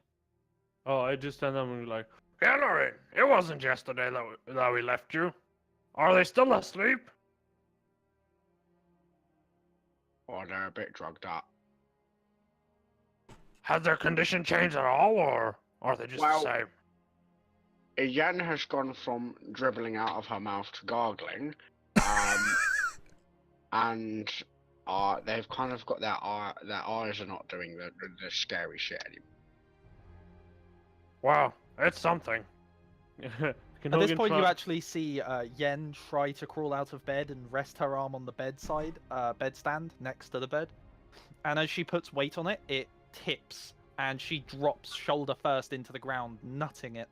[SPEAKER 3] Oh, I just stand up and be like, Hillary, it wasn't yesterday that we left you. Are they still asleep?
[SPEAKER 1] Or they're a bit drugged up.
[SPEAKER 3] Has their condition changed at all, or are they just
[SPEAKER 1] Well,
[SPEAKER 3] the same?
[SPEAKER 1] Yen has gone from dribbling out of her mouth to gargling, and they've kind of got their eyes are not doing the scary shit anymore.
[SPEAKER 3] Wow, it's something. Can
[SPEAKER 2] At this
[SPEAKER 3] Hogan
[SPEAKER 2] point, you
[SPEAKER 3] try-
[SPEAKER 2] actually see Yen try to crawl out of bed and rest her arm on the bedside, bedstand next to the bed. And as she puts weight on it, it tips, and she drops shoulder first into the ground, nutting it.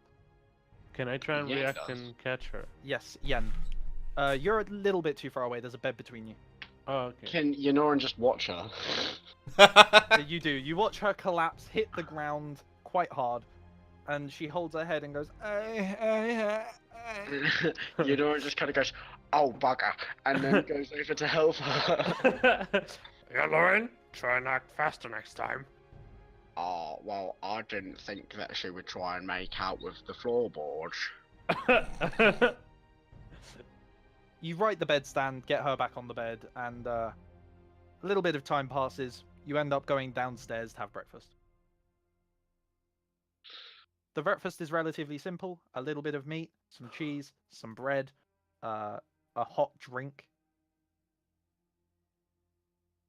[SPEAKER 3] Can I try and
[SPEAKER 1] Yeah, it
[SPEAKER 3] react
[SPEAKER 1] does.
[SPEAKER 3] and catch her?
[SPEAKER 2] Yes, Yen. You're a little bit too far away. There's a bed between you.
[SPEAKER 3] Oh, okay.
[SPEAKER 1] Can Yanoran just watch her?
[SPEAKER 2] You do. You watch her collapse, hit the ground quite hard, and she holds her head and goes,
[SPEAKER 1] Yanoran just kind of goes, "Oh bugger," and then goes over to help her.
[SPEAKER 3] Yeah, Lauren, try and act faster next time.
[SPEAKER 1] Oh well, I didn't think that she would try and make out with the floorboards.
[SPEAKER 2] You right the bedstand, get her back on the bed, and a little bit of time passes. You end up going downstairs to have breakfast. The breakfast is relatively simple: a little bit of meat, some cheese, some bread, a hot drink.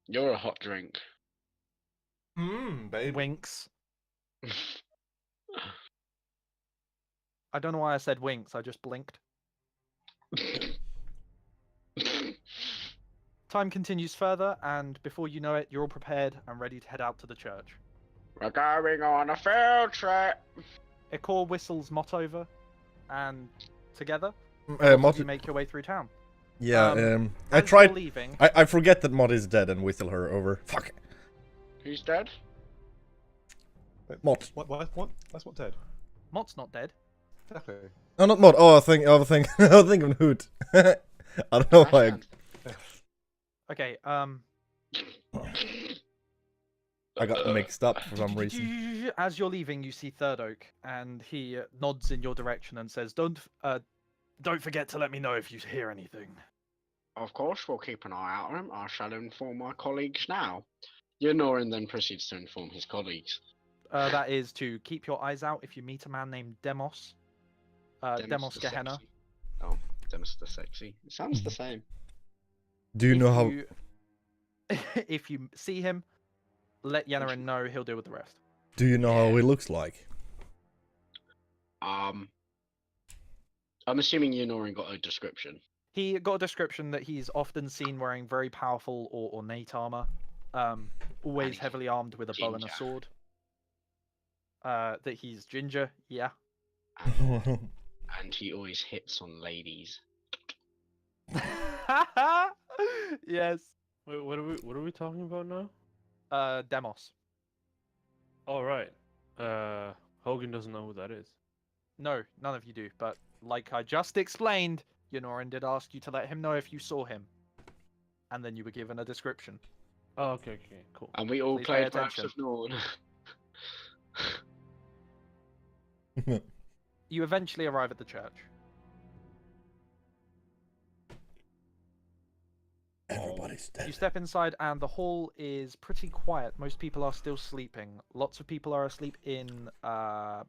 [SPEAKER 1] You're a hot drink.
[SPEAKER 5] Baby.
[SPEAKER 2] Winks. I don't know why I said winks. I just blinked. Time continues further, and before you know it, you're all prepared and ready to head out to the church.
[SPEAKER 1] We're going on a field trip.
[SPEAKER 2] Ikor whistles Mott over, and together,
[SPEAKER 5] Mod,
[SPEAKER 2] you make your way through town.
[SPEAKER 5] yeah, I
[SPEAKER 2] As
[SPEAKER 5] tried.
[SPEAKER 2] you're leaving,
[SPEAKER 5] I forget that Mod is dead and whistle her over. Fuck.
[SPEAKER 1] Who's dead?
[SPEAKER 5] Mod.
[SPEAKER 6] What? That's what dead.
[SPEAKER 2] Mott's not dead.
[SPEAKER 6] Exactly.
[SPEAKER 5] No, not Mod. Oh, I think I was thinking Hoot. I don't know why.
[SPEAKER 2] Okay,
[SPEAKER 5] I got them mixed up for some reason.
[SPEAKER 2] As you're leaving, you see Third Oak, and he nods in your direction and says, "Don't forget to let me know if you hear anything."
[SPEAKER 1] Of course, we'll keep an eye out on him. I shall inform my colleagues now. Yanoran then proceeds to inform his colleagues.
[SPEAKER 2] That is to keep your eyes out if you meet a man named Demos. Demos
[SPEAKER 1] the
[SPEAKER 2] Gehenna.
[SPEAKER 1] Sexy. Oh, Demos the Sexy. It sounds the same.
[SPEAKER 5] Do you know how?
[SPEAKER 2] If you see him, let Yanarin know. He'll deal with the rest.
[SPEAKER 5] Do you know how he looks like?
[SPEAKER 1] I'm assuming Yanoran got a description.
[SPEAKER 2] He got a description that he's often seen wearing very powerful or ornate armor, always
[SPEAKER 1] he's
[SPEAKER 2] heavily armed with a bow and a
[SPEAKER 1] ginger.
[SPEAKER 2] sword. That he's ginger, yeah.
[SPEAKER 1] And he always hits on ladies.
[SPEAKER 2] Yes.
[SPEAKER 3] Wait, what are we talking about now?
[SPEAKER 2] Demos.
[SPEAKER 3] All right. Hogan doesn't know who that is.
[SPEAKER 2] No, none of you do. But like I just explained, Yanorin did ask you to let him know if you saw him, and then you were given a description.
[SPEAKER 3] Oh, okay, cool.
[SPEAKER 1] And we all
[SPEAKER 2] Please pay
[SPEAKER 1] played Maps
[SPEAKER 2] attention.
[SPEAKER 1] of Norn.
[SPEAKER 2] You eventually arrive at the church.
[SPEAKER 5] Everybody's
[SPEAKER 2] You
[SPEAKER 5] dead.
[SPEAKER 2] step inside, and the hall is pretty quiet. Most people are still sleeping. Lots of people are asleep in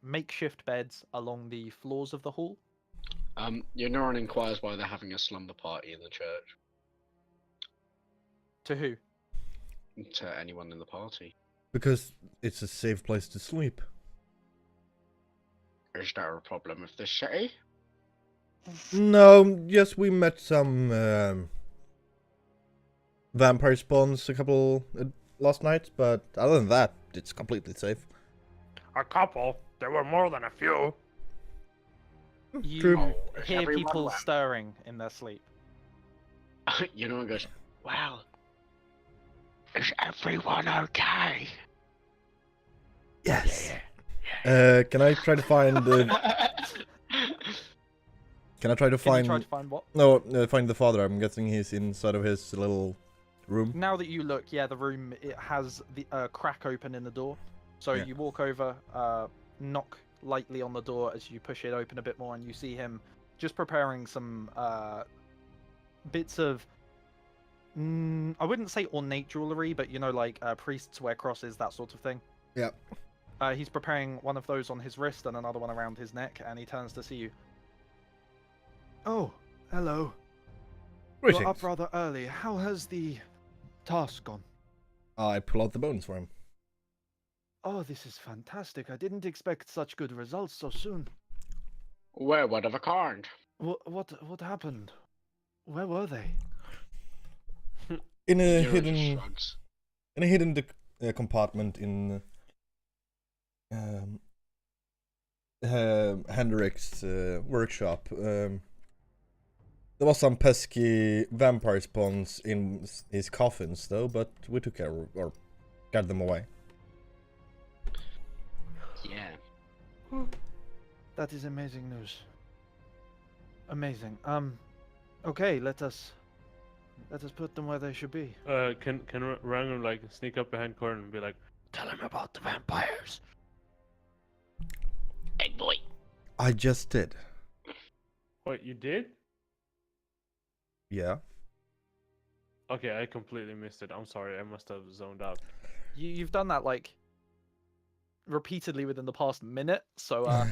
[SPEAKER 2] makeshift beds along the floors of the hall.
[SPEAKER 1] Yanoran inquires why they're having a slumber party in the church.
[SPEAKER 2] To who?
[SPEAKER 1] To anyone in the party.
[SPEAKER 5] Because it's a safe place to sleep.
[SPEAKER 1] Is there a problem with this city?
[SPEAKER 5] No, yes, we met some vampire spawns a couple last night, but other than that, it's completely safe.
[SPEAKER 3] A couple? There were more than a few.
[SPEAKER 2] You
[SPEAKER 5] True.
[SPEAKER 1] Is
[SPEAKER 2] hear
[SPEAKER 1] everyone
[SPEAKER 2] people
[SPEAKER 1] well?
[SPEAKER 2] stirring in their sleep.
[SPEAKER 1] Yanoran goes, "Well, is everyone okay?"
[SPEAKER 5] Yes. Can I try to find the? Can I try to
[SPEAKER 2] Can you
[SPEAKER 5] find?
[SPEAKER 2] try to find what?
[SPEAKER 5] No, find the father. I'm guessing he's inside of his little room.
[SPEAKER 2] Now that you look, yeah, the room, it has the crack open in the door. So
[SPEAKER 5] Yeah.
[SPEAKER 2] you walk over, knock lightly on the door as you push it open a bit more, and you see him just preparing some bits of, I wouldn't say ornate jewelry, but you know, like priests wear crosses, that sort of thing.
[SPEAKER 5] Yeah.
[SPEAKER 4] He's preparing one of those on his wrist and another one around his neck, and he turns to see you. Oh, hello. You're up
[SPEAKER 5] Greetings.
[SPEAKER 4] rather early. How has the task gone?
[SPEAKER 5] I pull out the bones for him.
[SPEAKER 4] Oh, this is fantastic. I didn't expect such good results so soon.
[SPEAKER 1] We're one of a kind.
[SPEAKER 4] What happened? Where were they?
[SPEAKER 5] In a
[SPEAKER 1] Hero just
[SPEAKER 5] hidden
[SPEAKER 1] shrugs.
[SPEAKER 5] compartment in Hendrik's workshop. There was some pesky vampire spawns in his coffins, though, but we took care of, or got them away.
[SPEAKER 1] Yeah.
[SPEAKER 4] That is amazing news. Amazing. Okay, let us put them where they should be.
[SPEAKER 3] Can Rango like sneak up behind Corin and be like, "Tell him about the vampires."
[SPEAKER 1] Hey boy.
[SPEAKER 5] I just did.
[SPEAKER 3] What, you did?
[SPEAKER 5] Yeah.
[SPEAKER 3] Okay, I completely missed it. I'm sorry. I must have zoned out.
[SPEAKER 2] You've done that like repeatedly within the past minute, so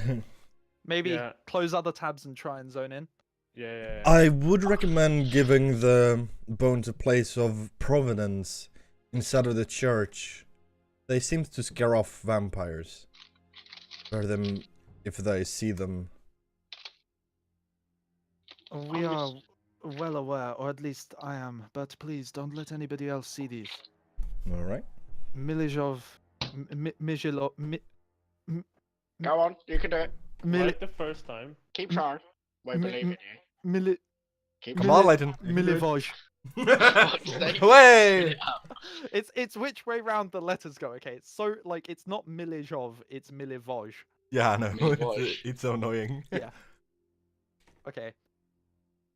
[SPEAKER 2] maybe
[SPEAKER 3] Yeah.
[SPEAKER 2] close other tabs and try and zone in.
[SPEAKER 3] Yeah.
[SPEAKER 5] I would recommend giving the bones a place of provenance instead of the church. They seem to scare off vampires. Or them if they see them.
[SPEAKER 4] We are well aware, or at least I am, but please don't let anybody else see these.
[SPEAKER 5] Alright.
[SPEAKER 4] Milijov, Mijilo,
[SPEAKER 1] Go on, you can do it.
[SPEAKER 3] Like the first time.
[SPEAKER 1] Keep trying. We believe in you.
[SPEAKER 4] Mili,
[SPEAKER 1] Keep
[SPEAKER 5] Come
[SPEAKER 1] trying.
[SPEAKER 5] on, Leighton.
[SPEAKER 4] Milivoj.
[SPEAKER 1] Fuck's sake.
[SPEAKER 5] Way!
[SPEAKER 2] It's which way round the letters go. Okay, it's so like it's not Milijov, it's Milivoj.
[SPEAKER 5] Yeah, I know.
[SPEAKER 1] Milivoj.
[SPEAKER 5] It's so annoying.
[SPEAKER 2] Yeah. Okay.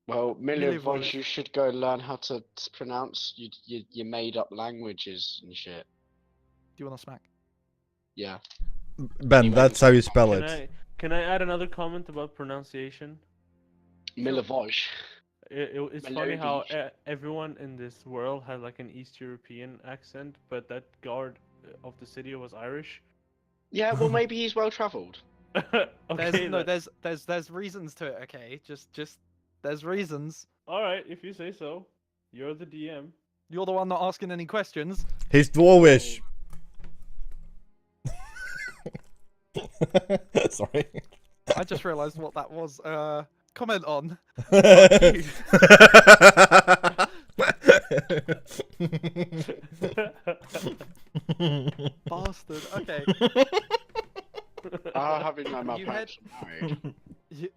[SPEAKER 1] Well,
[SPEAKER 2] Milivoj.
[SPEAKER 1] Milivoj, you should go learn how to pronounce your made up languages and shit.
[SPEAKER 2] Do you want to smack?
[SPEAKER 1] Yeah.
[SPEAKER 5] Ben, that's how you spell it.
[SPEAKER 3] Can I add another comment about pronunciation?
[SPEAKER 1] Milivoj.
[SPEAKER 3] It's funny how everyone in this world had like an East European accent, but that guard of the city was Irish.
[SPEAKER 1] Yeah, well, maybe he's well travelled.
[SPEAKER 3] Okay,
[SPEAKER 2] There's reasons to it. Okay, just there's reasons.
[SPEAKER 3] all right, if you say so. You're the DM.
[SPEAKER 2] You're the one not asking any questions.
[SPEAKER 5] He's dwarvish. Sorry.
[SPEAKER 2] I just realised what that was. Comment on. Bastard. Okay.
[SPEAKER 1] Having no my
[SPEAKER 2] You
[SPEAKER 1] parents are married.
[SPEAKER 2] You,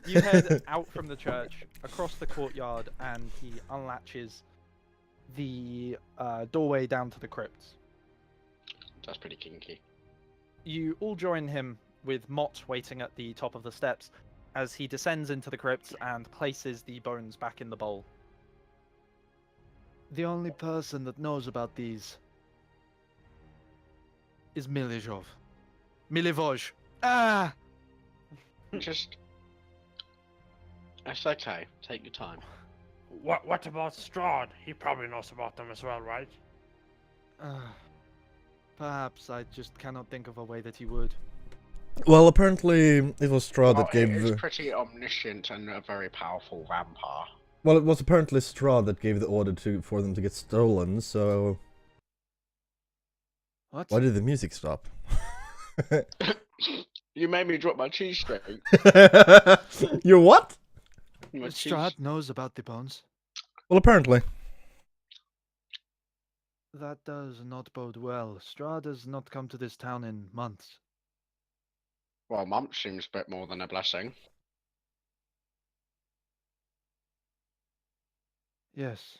[SPEAKER 2] you head out from the church, across the courtyard, and he unlatches the doorway down to the crypts.
[SPEAKER 1] That's pretty kinky.
[SPEAKER 2] You all join him, with Mott waiting at the top of the steps, as he descends into the crypts and places the bones back in the bowl.
[SPEAKER 4] The only person that knows about these is Milivoj. Milivoj. Ah!
[SPEAKER 1] Just. It's okay. Take your time.
[SPEAKER 3] What about STRAHD? He probably knows about them as well, right?
[SPEAKER 4] Perhaps I just cannot think of a way that he would.
[SPEAKER 5] Well, apparently it was STRAHD that
[SPEAKER 1] He
[SPEAKER 5] gave.
[SPEAKER 1] is pretty omniscient and a very powerful vampire.
[SPEAKER 5] Well, it was apparently STRAHD that gave the order for them to get stolen. So
[SPEAKER 4] What?
[SPEAKER 5] why did the music stop?
[SPEAKER 1] You made me drop my cheese string.
[SPEAKER 5] You're what?
[SPEAKER 1] My cheese-
[SPEAKER 4] STRAHD knows about the bones.
[SPEAKER 5] Well, apparently.
[SPEAKER 4] That does not bode well. STRAHD has not come to this town in months.
[SPEAKER 1] Well, a month seems a bit more than a blessing.
[SPEAKER 4] Yes.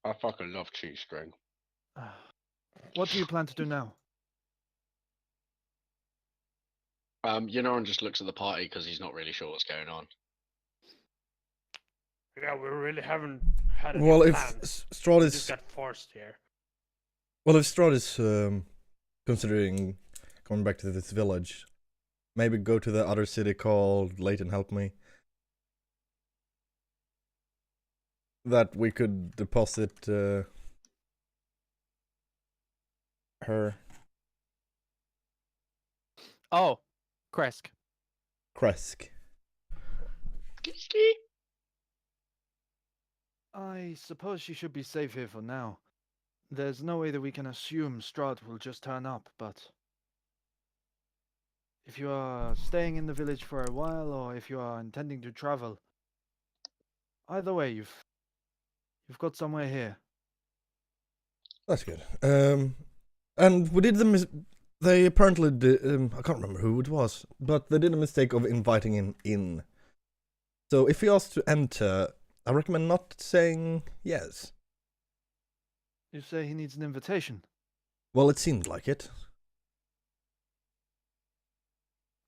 [SPEAKER 1] I fucking love cheese string.
[SPEAKER 4] What do you plan to do now?
[SPEAKER 1] Yonoran just looks at the party because he's not really sure what's going on.
[SPEAKER 3] Yeah, we really haven't had any
[SPEAKER 5] Well, if
[SPEAKER 3] plans.
[SPEAKER 5] STRAHD
[SPEAKER 3] We
[SPEAKER 5] is
[SPEAKER 3] just got forced here.
[SPEAKER 5] well, if STRAHD is considering going back to this village, maybe go to the other city called Leighton. Help me. That we could deposit her.
[SPEAKER 2] Oh, Kresk.
[SPEAKER 5] Kresk.
[SPEAKER 4] I suppose she should be safe here for now. There's no way that we can assume STRAHD will just turn up, but if you are staying in the village for a while, or if you are intending to travel, either way, you've got somewhere here.
[SPEAKER 5] That's good. And we did they apparently did, I can't remember who it was, but they did a mistake of inviting him in. So if he asks to enter, I recommend not saying yes.
[SPEAKER 4] You say he needs an invitation?
[SPEAKER 5] Well, it seemed like it.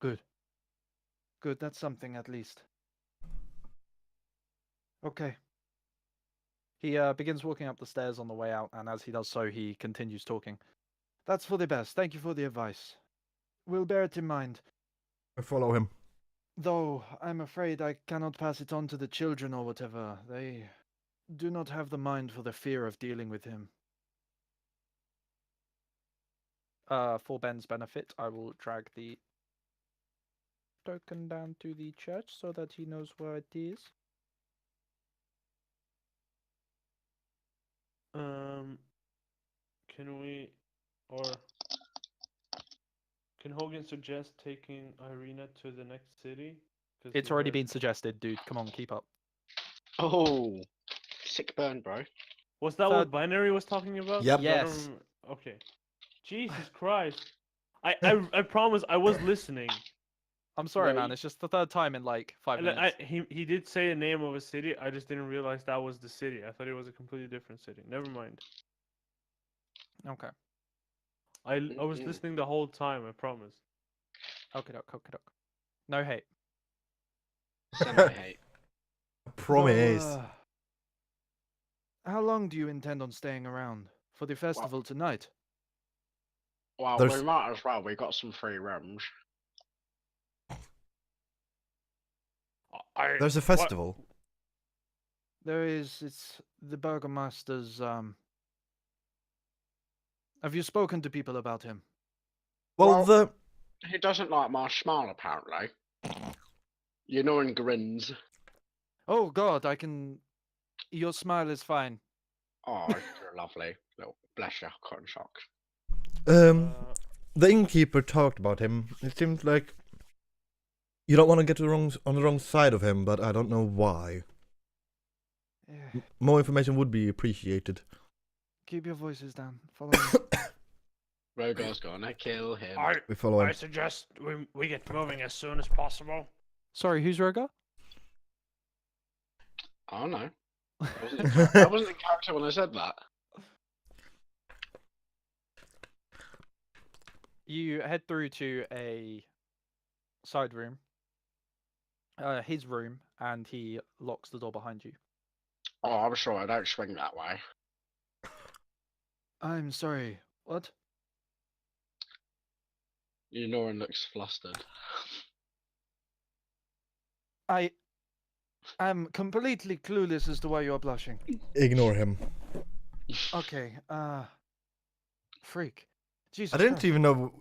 [SPEAKER 4] Good. Good, that's something at least. Okay.
[SPEAKER 2] He begins walking up the stairs on the way out, and as he does so, he continues talking.
[SPEAKER 4] That's for the best. Thank you for the advice. We'll bear it in mind.
[SPEAKER 5] I follow him.
[SPEAKER 4] Though, I'm afraid I cannot pass it on to the children or whatever. They do not have the mind for the fear of dealing with him.
[SPEAKER 2] For Ben's benefit, I will drag the token down to the church so that he knows where it is.
[SPEAKER 3] Can Hogan suggest taking Irina to the next city?
[SPEAKER 2] It's already been suggested, dude. Come on, keep up.
[SPEAKER 1] Oh, sick burn, bro.
[SPEAKER 3] Was that what Binary was talking about?
[SPEAKER 5] Yep.
[SPEAKER 2] Yes.
[SPEAKER 3] Okay. Jesus Christ. I promise I was listening.
[SPEAKER 2] I'm sorry,
[SPEAKER 1] Well,
[SPEAKER 2] man. It's just the third time in like 5 minutes.
[SPEAKER 3] He did say a name of a city. I just didn't realize that was the city. I thought it was a completely different city. Never mind.
[SPEAKER 2] Okay.
[SPEAKER 3] I was listening the whole time. I promise.
[SPEAKER 2] Okay, doke. No hate.
[SPEAKER 1] Semi-hate.
[SPEAKER 5] Promise.
[SPEAKER 4] So, how long do you intend on staying around? For the festival tonight?
[SPEAKER 1] Well,
[SPEAKER 5] There's-
[SPEAKER 1] we might as well. We got some free rooms.
[SPEAKER 5] There's a festival.
[SPEAKER 4] There is. It's the Burgomaster's. Have you spoken to people about him?
[SPEAKER 5] Well,
[SPEAKER 1] He doesn't like my smile, apparently. You know, and grins.
[SPEAKER 4] Oh God, I can. Your smile is fine.
[SPEAKER 1] Oh, you're lovely. Little bless your cotton socks.
[SPEAKER 5] The innkeeper talked about him. It seems like you don't want to get on the wrong side of him, but I don't know why.
[SPEAKER 4] Yeah.
[SPEAKER 5] More information would be appreciated.
[SPEAKER 4] Keep your voices down. Follow me.
[SPEAKER 1] Rogar's gonna kill him.
[SPEAKER 5] We follow him.
[SPEAKER 3] I suggest we get moving as soon as possible.
[SPEAKER 2] Sorry, who's Rogar?
[SPEAKER 1] I don't know. I wasn't in character when I said that.
[SPEAKER 2] You head through to a side room, his room, and he locks the door behind you.
[SPEAKER 1] Oh, I'm sure I don't swing that way.
[SPEAKER 4] I'm sorry. What?
[SPEAKER 1] You know, and looks flustered.
[SPEAKER 4] I am completely clueless as to why you are blushing.
[SPEAKER 5] Ignore him.
[SPEAKER 4] Okay. Freak. Jesus
[SPEAKER 5] I didn't
[SPEAKER 4] Christ.
[SPEAKER 5] even know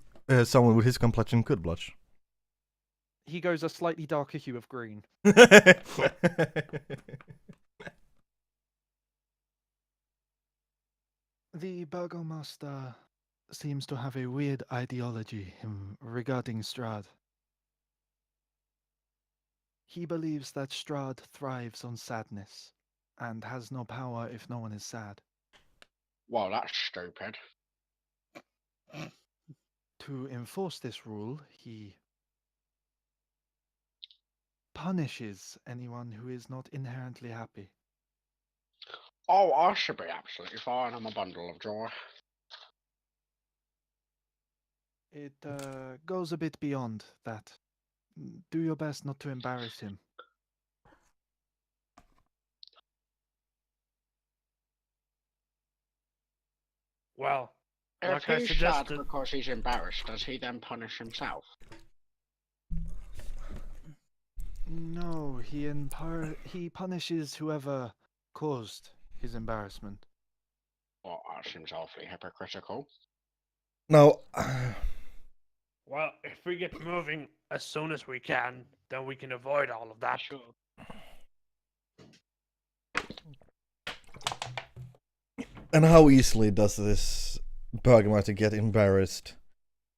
[SPEAKER 5] someone with his complexion could blush.
[SPEAKER 2] He goes a slightly darker hue of green.
[SPEAKER 4] The Burgomaster seems to have a weird ideology regarding STRAHD. He believes that STRAHD thrives on sadness, and has no power if no one is sad.
[SPEAKER 1] Well, that's stupid.
[SPEAKER 4] To enforce this rule, he punishes anyone who is not inherently happy.
[SPEAKER 1] Oh, I should be absolutely fine. I'm a bundle of joy.
[SPEAKER 4] It goes a bit beyond that. Do your best not to embarrass him.
[SPEAKER 3] Well,
[SPEAKER 1] If
[SPEAKER 3] like I
[SPEAKER 1] he's sad
[SPEAKER 3] suggested,
[SPEAKER 1] because he's embarrassed, does he then punish himself?
[SPEAKER 4] No, he punishes whoever caused his embarrassment.
[SPEAKER 1] Well, that seems awfully hypocritical.
[SPEAKER 5] Now,
[SPEAKER 3] Well, if we get moving as soon as we can, then we can avoid all of that.
[SPEAKER 1] Sure.
[SPEAKER 5] and how easily does this Burgermeister get embarrassed?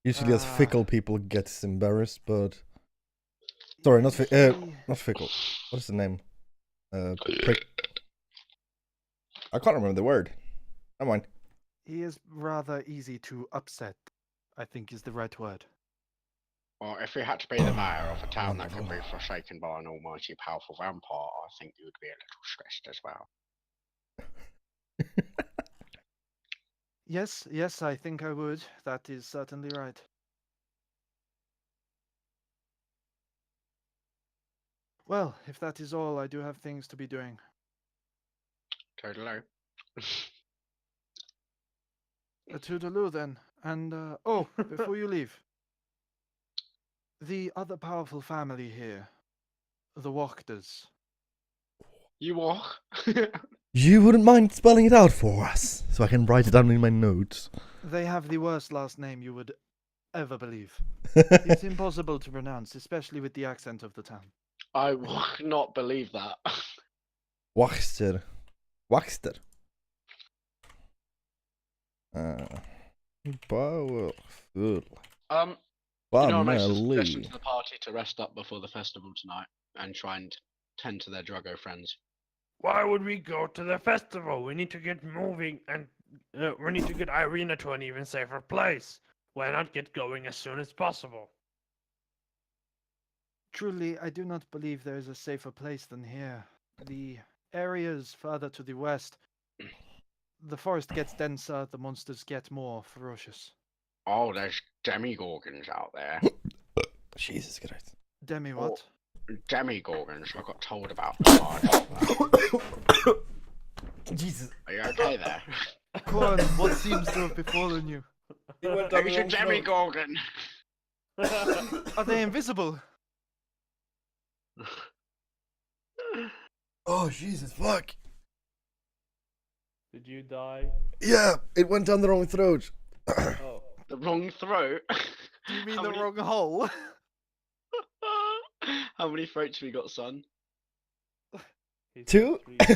[SPEAKER 5] Usually, as fickle people gets embarrassed, but sorry, not not fickle. What is the name? Prick. I can't remember the word. Never mind.
[SPEAKER 4] He is rather easy to upset, I think is the right word.
[SPEAKER 1] Well, if we had to be the mayor of a town that could be forsaken by an almighty powerful vampire, I think you would be a little stressed as well.
[SPEAKER 4] Yes, I think I would. That is certainly right. Well, if that is all, I do have things to be doing.
[SPEAKER 1] Toodaloo.
[SPEAKER 4] A toodaloo then. And, oh, before you leave. The other powerful family here, the Wachters.
[SPEAKER 1] You walk?
[SPEAKER 5] You wouldn't mind spelling it out for us, so I can write it down in my notes.
[SPEAKER 4] They have the worst last name you would ever believe. It's impossible to pronounce, especially with the accent of the town.
[SPEAKER 1] I would not believe that.
[SPEAKER 5] Waxter. Waxter. Powerful.
[SPEAKER 1] You know, I made a suggestion
[SPEAKER 5] Family.
[SPEAKER 1] to the party to rest up before the festival tonight and try and tend to their druggo friends.
[SPEAKER 3] Why would we go to the festival? We need to get moving and we need to get Irina to an even safer place. Why not get going as soon as possible?
[SPEAKER 4] Truly, I do not believe there is a safer place than here. The areas further to the west, the forest gets denser, the monsters get more ferocious.
[SPEAKER 1] Oh, there's demigorgons out there.
[SPEAKER 5] Jesus Christ.
[SPEAKER 4] Demi, what?
[SPEAKER 1] Demigorgons, I got told about them.
[SPEAKER 5] Jesus.
[SPEAKER 1] Are you okay there?
[SPEAKER 4] Corn, what seems to have befallen you?
[SPEAKER 1] It's a demigorgon!
[SPEAKER 4] Are they invisible?
[SPEAKER 5] Oh, Jesus, fuck.
[SPEAKER 3] Did you die?
[SPEAKER 5] Yeah, it went down the wrong throat.
[SPEAKER 3] Oh.
[SPEAKER 1] The wrong throat?
[SPEAKER 4] Do you mean
[SPEAKER 1] How
[SPEAKER 4] the
[SPEAKER 1] many-
[SPEAKER 4] wrong hole?
[SPEAKER 1] How many throats we got, son?
[SPEAKER 3] He's
[SPEAKER 5] Two?
[SPEAKER 3] got 3.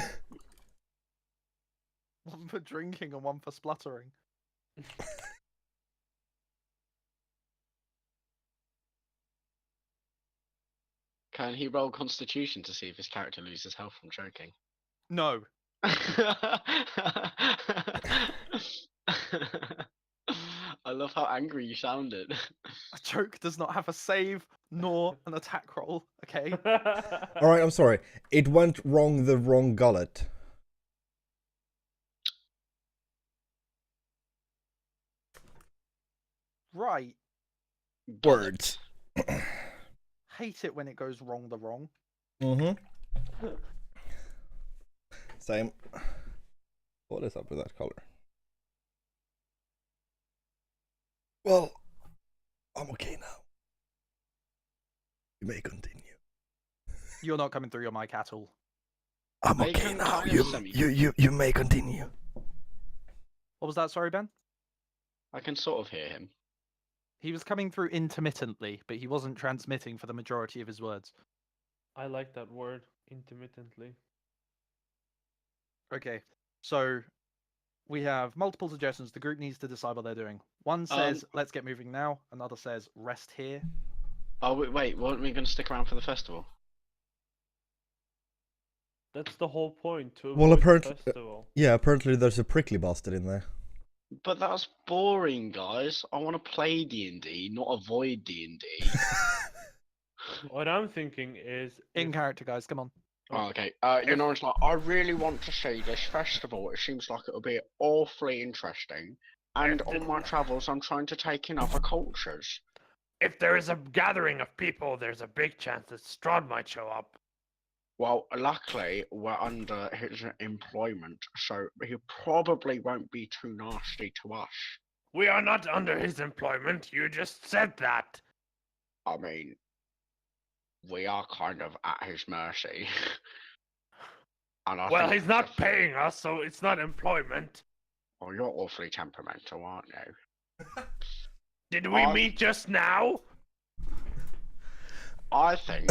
[SPEAKER 4] One for drinking and one for spluttering.
[SPEAKER 1] Can he roll Constitution to see if his character loses health from choking?
[SPEAKER 4] No.
[SPEAKER 1] I love how angry you sounded.
[SPEAKER 4] A choke does not have a save nor an attack roll, okay?
[SPEAKER 5] Alright, I'm sorry. It went wrong the wrong gullet.
[SPEAKER 4] Right.
[SPEAKER 5] Words.
[SPEAKER 4] Hate it when it goes wrong the wrong.
[SPEAKER 5] Mm-hmm. Same. What is up with that color? Well, I'm okay now. You may continue.
[SPEAKER 4] You're not coming through your mic at all.
[SPEAKER 5] I'm
[SPEAKER 1] They
[SPEAKER 5] okay
[SPEAKER 1] can
[SPEAKER 5] now.
[SPEAKER 1] kind of
[SPEAKER 5] You,
[SPEAKER 1] semi-
[SPEAKER 5] you may continue.
[SPEAKER 4] What was that, sorry, Ben?
[SPEAKER 1] I can sort of hear him.
[SPEAKER 4] He was coming through intermittently, but he wasn't transmitting for the majority of his words.
[SPEAKER 3] I like that word, intermittently.
[SPEAKER 4] Okay, so we have multiple suggestions. The group needs to decide what they're doing. One says, let's get moving now. Another says, rest here.
[SPEAKER 1] Oh, wait, weren't we going to stick around for the festival?
[SPEAKER 3] That's the whole point, to
[SPEAKER 5] Well,
[SPEAKER 3] avoid the
[SPEAKER 5] apparently-
[SPEAKER 3] festival.
[SPEAKER 5] Yeah, apparently there's a prickly bastard in there.
[SPEAKER 1] But that's boring, guys. I want to play D&D, not avoid D&D.
[SPEAKER 3] What I'm thinking is...
[SPEAKER 4] In
[SPEAKER 3] if-
[SPEAKER 4] character, guys, come on.
[SPEAKER 1] Oh, okay. You know, it's like, I really want to see this festival. It seems like it'll be awfully interesting. And on my travels, I'm trying to take in other cultures.
[SPEAKER 3] If there is a gathering of people, there's a big chance that STRAHD might show up.
[SPEAKER 1] Well, luckily, we're under his employment, so he probably won't be too nasty to us.
[SPEAKER 3] We are not under his employment, you just said that.
[SPEAKER 1] I mean, we are kind of at his mercy. And I
[SPEAKER 3] Well,
[SPEAKER 1] think
[SPEAKER 3] he's not
[SPEAKER 1] if-
[SPEAKER 3] paying us, so it's not employment.
[SPEAKER 1] Oh, you're awfully temperamental, aren't you?
[SPEAKER 3] Did we meet just now?
[SPEAKER 1] I think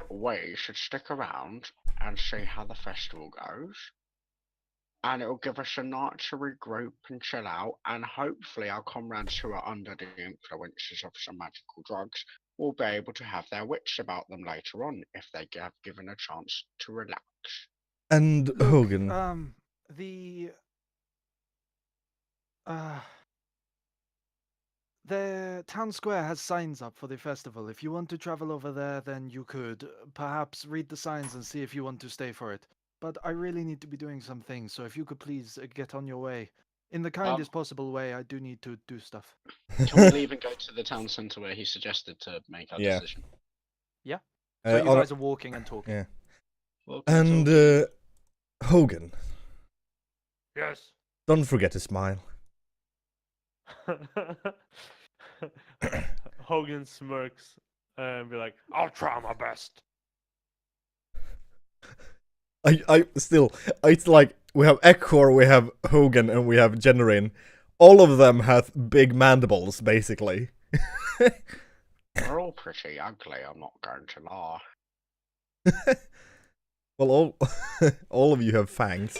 [SPEAKER 1] we should stick around and see how the festival goes. And it'll give us a night to regroup and chill out, and hopefully our comrades who are under the influences of some magical drugs will be able to have their wits about them later on if they have given a chance to relax.
[SPEAKER 5] And
[SPEAKER 4] Look,
[SPEAKER 5] Hogan.
[SPEAKER 4] The town square has signs up for the festival. If you want to travel over there, then you could perhaps read the signs and see if you want to stay for it. But I really need to be doing some things, so if you could please get on your way. In the kindest possible way, I do need to do stuff.
[SPEAKER 1] Can we leave and go to the town centre where he suggested to make our
[SPEAKER 5] Yeah.
[SPEAKER 1] decision?
[SPEAKER 4] Yeah. So you
[SPEAKER 5] on-
[SPEAKER 4] guys are walking and talking.
[SPEAKER 5] Yeah.
[SPEAKER 1] Walking
[SPEAKER 5] And
[SPEAKER 1] talking.
[SPEAKER 5] Hogan,
[SPEAKER 3] Yes.
[SPEAKER 5] don't forget to smile.
[SPEAKER 3] Hogan smirks and be like, "I'll try my best."
[SPEAKER 5] It's like we have Ekor, we have Hogan, and we have Jennerin. All of them have big mandibles, basically.
[SPEAKER 1] They're all pretty ugly, I'm not going to lie.
[SPEAKER 5] Well, all of you have fangs.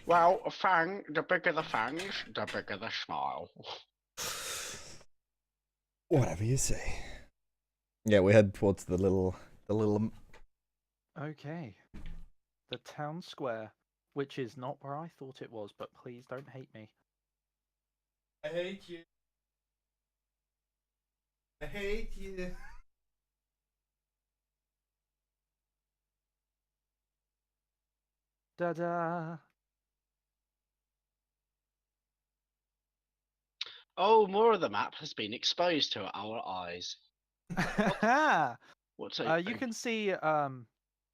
[SPEAKER 1] Well, a fang, the bigger the fangs, the bigger the smile.
[SPEAKER 5] Whatever you say. Yeah, we head towards the little.
[SPEAKER 4] Okay. The town square, which is not where I thought it was, but please don't hate me.
[SPEAKER 5] I hate you. I hate you.
[SPEAKER 4] Da-da.
[SPEAKER 1] Oh, more of the map has been exposed to our eyes. What's
[SPEAKER 4] You can see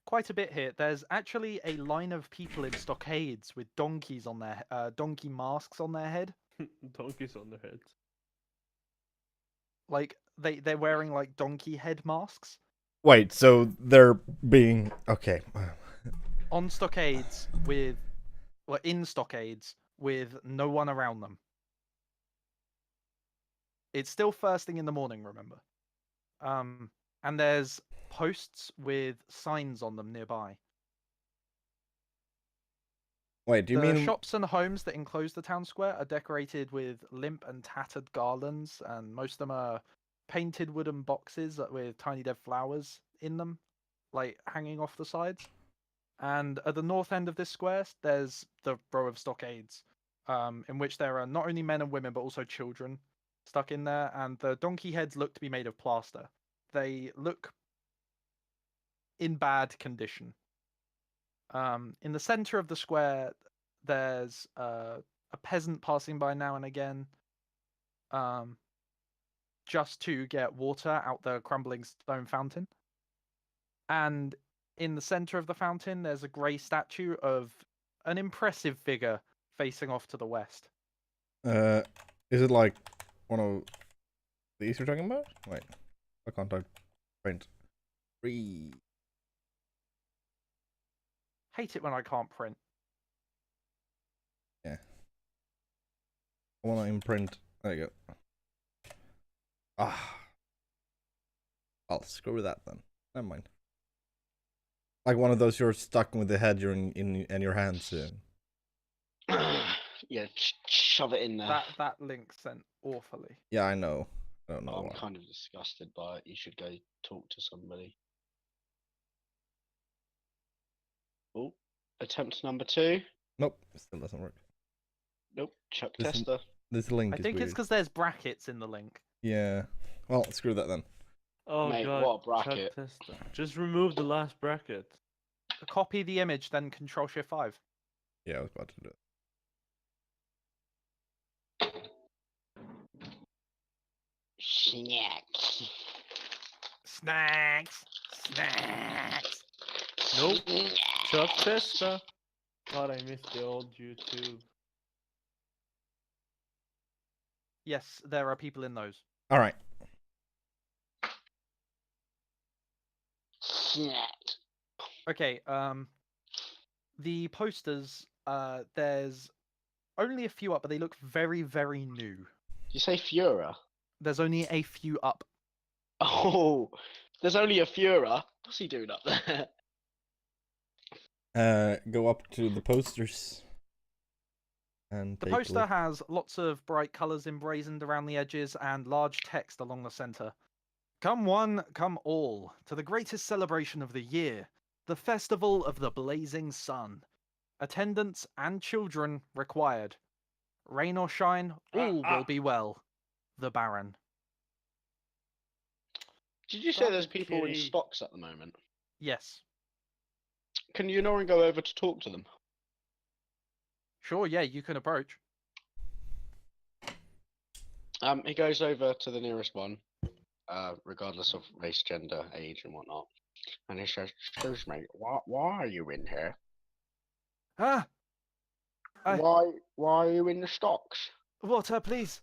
[SPEAKER 4] quite a bit here. There's actually a line of people in stockades with donkeys on their donkey masks on their head.
[SPEAKER 3] Donkeys on their heads.
[SPEAKER 4] Like they're wearing like donkey head masks
[SPEAKER 5] Wait, so they're being okay.
[SPEAKER 4] on stockades in stockades with no one around them. It's still first thing in the morning, remember. And there's posts with signs on them nearby.
[SPEAKER 5] Wait, do you
[SPEAKER 4] The
[SPEAKER 5] mean
[SPEAKER 4] shops and homes that enclose the town square are decorated with limp and tattered garlands, and most of them are painted wooden boxes with tiny dead flowers in them, like hanging off the sides. And at the north end of this square, there's the row of stockades, in which there are not only men and women, but also children stuck in there, and the donkey heads look to be made of plaster. They look in bad condition. In the center of the square, there's a peasant passing by now and again, just to get water out the crumbling stone fountain. And in the center of the fountain, there's a grey statue of an impressive figure facing off to the west.
[SPEAKER 5] is it like one of these you're talking about? Wait, why can't I print? Read.
[SPEAKER 4] Hate it when I can't print.
[SPEAKER 5] Yeah. I want to imprint. There you go. Ah. I'll screw that then. Never mind. Like one of those you're stuck with the head you're in your hands.
[SPEAKER 1] Yeah, shove it in there.
[SPEAKER 4] That link sent awfully.
[SPEAKER 5] Yeah, I know. I don't know
[SPEAKER 1] I'm
[SPEAKER 5] why.
[SPEAKER 1] kind of disgusted by it. You should go talk to somebody. Oh, attempt number 2.
[SPEAKER 5] Nope, it still doesn't work.
[SPEAKER 1] Nope, Chuck
[SPEAKER 5] This-
[SPEAKER 1] tester.
[SPEAKER 5] This link
[SPEAKER 4] I
[SPEAKER 5] is
[SPEAKER 4] think
[SPEAKER 5] weird.
[SPEAKER 4] it's because there's brackets in the link.
[SPEAKER 5] Yeah. Well, screw that then.
[SPEAKER 3] Oh
[SPEAKER 1] Mate,
[SPEAKER 3] god.
[SPEAKER 1] what a bracket.
[SPEAKER 3] Chuck Testa. Just remove the last bracket.
[SPEAKER 4] Copy the image, then Control-Shift-5.
[SPEAKER 5] Yeah, I was about to do it.
[SPEAKER 1] Snacks.
[SPEAKER 4] Snacks! Snacks!
[SPEAKER 3] Nope. Chuck Testa. God, I missed the old YouTube.
[SPEAKER 4] Yes, there are people in those.
[SPEAKER 5] All right.
[SPEAKER 1] Snacks.
[SPEAKER 4] Okay, the posters, there's Only a few up, but they look very, very new.
[SPEAKER 1] You say Fura?
[SPEAKER 4] There's only a few up.
[SPEAKER 1] Oh, there's only a Fura. What's he doing up there?
[SPEAKER 5] Go up to the posters. And
[SPEAKER 4] The
[SPEAKER 5] take a
[SPEAKER 4] poster
[SPEAKER 5] look.
[SPEAKER 4] has lots of bright colours emblazoned around the edges and large text along the centre. Come one, come all, to the greatest celebration of the year, the Festival of the Blazing Sun. Attendants and children required. Rain or shine, all will be well. The Baron.
[SPEAKER 1] Did you say
[SPEAKER 3] Stop
[SPEAKER 1] there's
[SPEAKER 3] it,
[SPEAKER 1] people in
[SPEAKER 3] kitty.
[SPEAKER 1] stocks at the moment?
[SPEAKER 4] Yes.
[SPEAKER 1] Can you no one go over to talk to them?
[SPEAKER 4] Sure, yeah, you can approach.
[SPEAKER 1] He goes over to the nearest one, regardless of race, gender, age, and whatnot, and he says, "Excuse me, why are you in here?
[SPEAKER 4] Ah! I-
[SPEAKER 1] Why are you in the stocks?
[SPEAKER 4] Water, please.